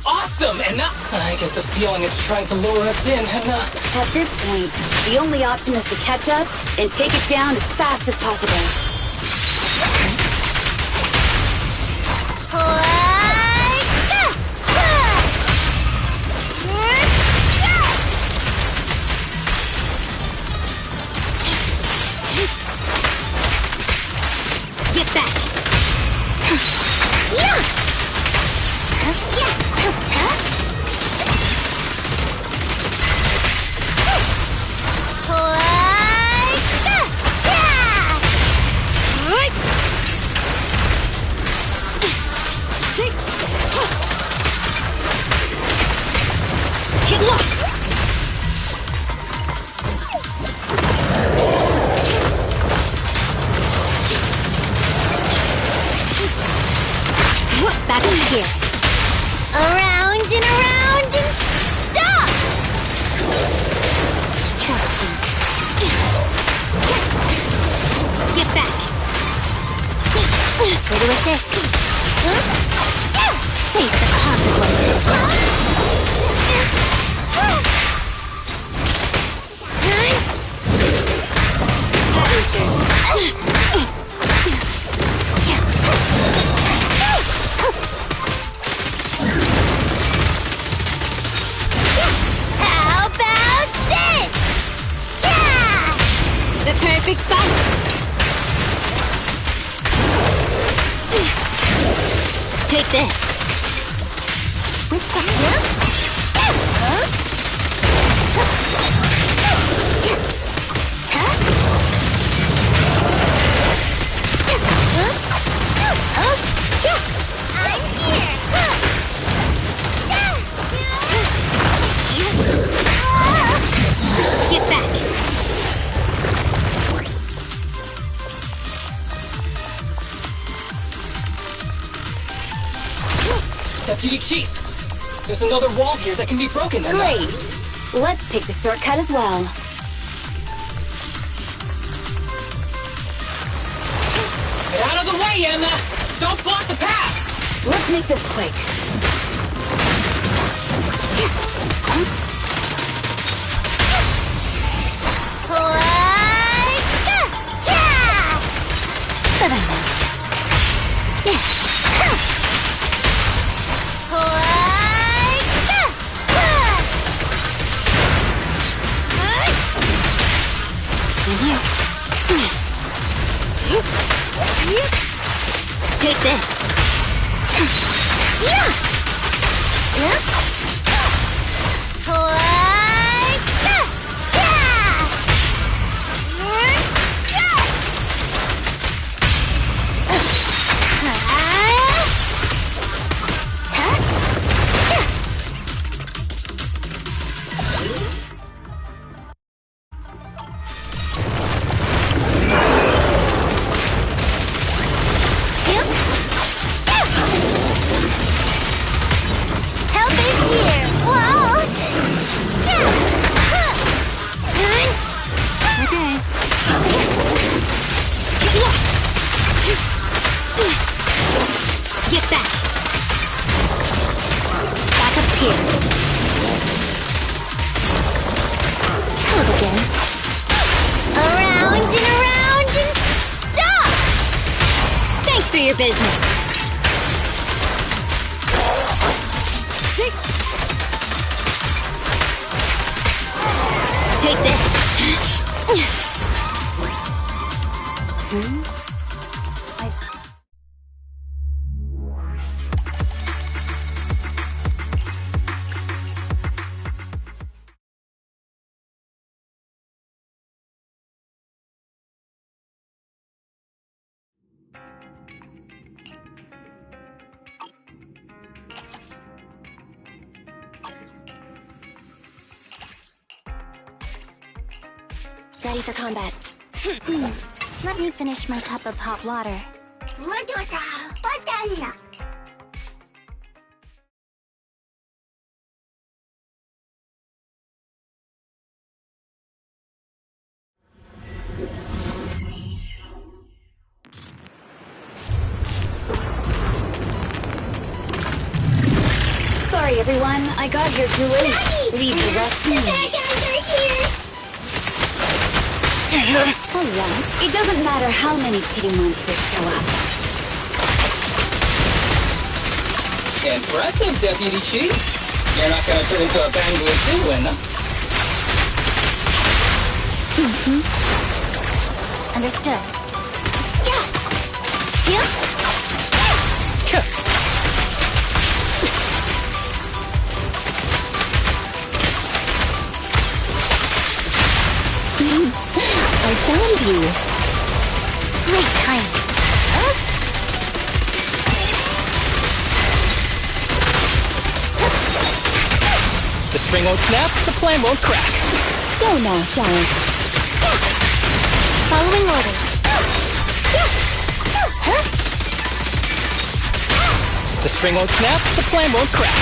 Awesome, Enna! I get the feeling it's trying to lure us in, Enna. At this point, the only option is to catch up and take it down as fast as possible. Get back! Get lost! Back over here. Around and around and stop! Troublesome. Get back. Ready with this? Face the consequences. How about this? Yeah! The perfect fight. Take this. With fire? Get back! Deputy Chief! There's another wall here that can be broken then. Great! Let's take the shortcut as well. Get out of the way, Emma! Don't block the path! Let's make this quick. Take this. Your business. Take this. Ready for combat. Let me finish my cup of hot water. Sorry, everyone. I got here too late. Leave the rest to me. Alright, it doesn't matter how many kitty monsters show up. Impressive, Deputy Chief. You're not gonna turn into a Bangladesh winner. Understood. I found you. Great timing. The string won't snap, the plan won't crack. Go now, child. Following order. The string won't snap, the plan won't crack.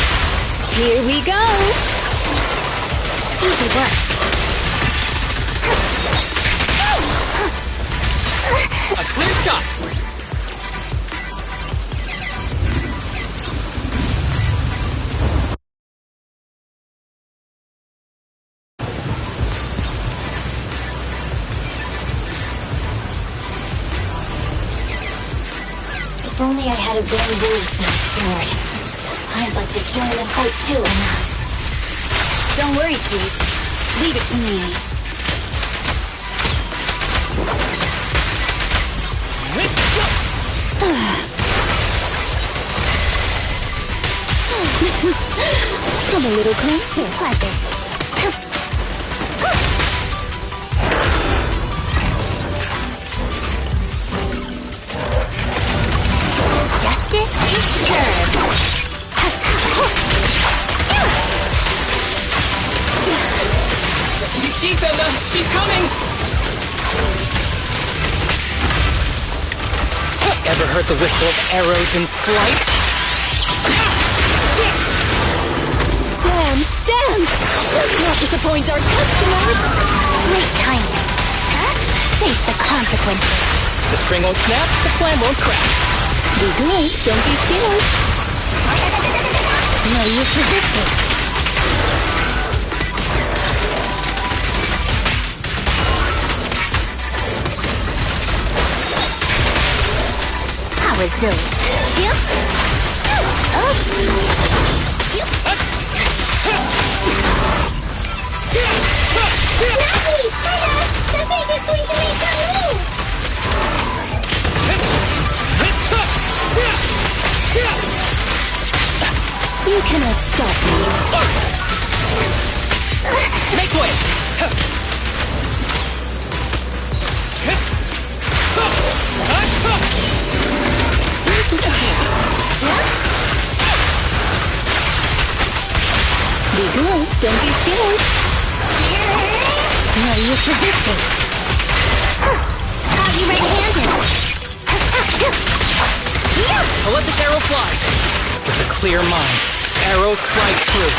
Here we go. Easy work. A clear shot. If only I had a bamboo sword. I'd like to join the fight too, Emma. Don't worry, Chief. Leave it to me. Come a little closer. Pleasure. Justice is served. You keep Emma, she's coming. Ever heard the whistle of arrows in flight? chance! Let's not disappoint our customers! Great timing. Huh? Face the consequences. The string won't snap, the plan won't crack. Be good, don't be scared. No use resisting. How resilient. Yep. Oops. Yep. Natalie! Hannah! The pig is going to make a move! You cannot stop me. Make way! Just a hint. Be good, don't be scared. No use resisting. Are you ready-handed? I'll let this arrow fly. With a clear mind, arrows fly true.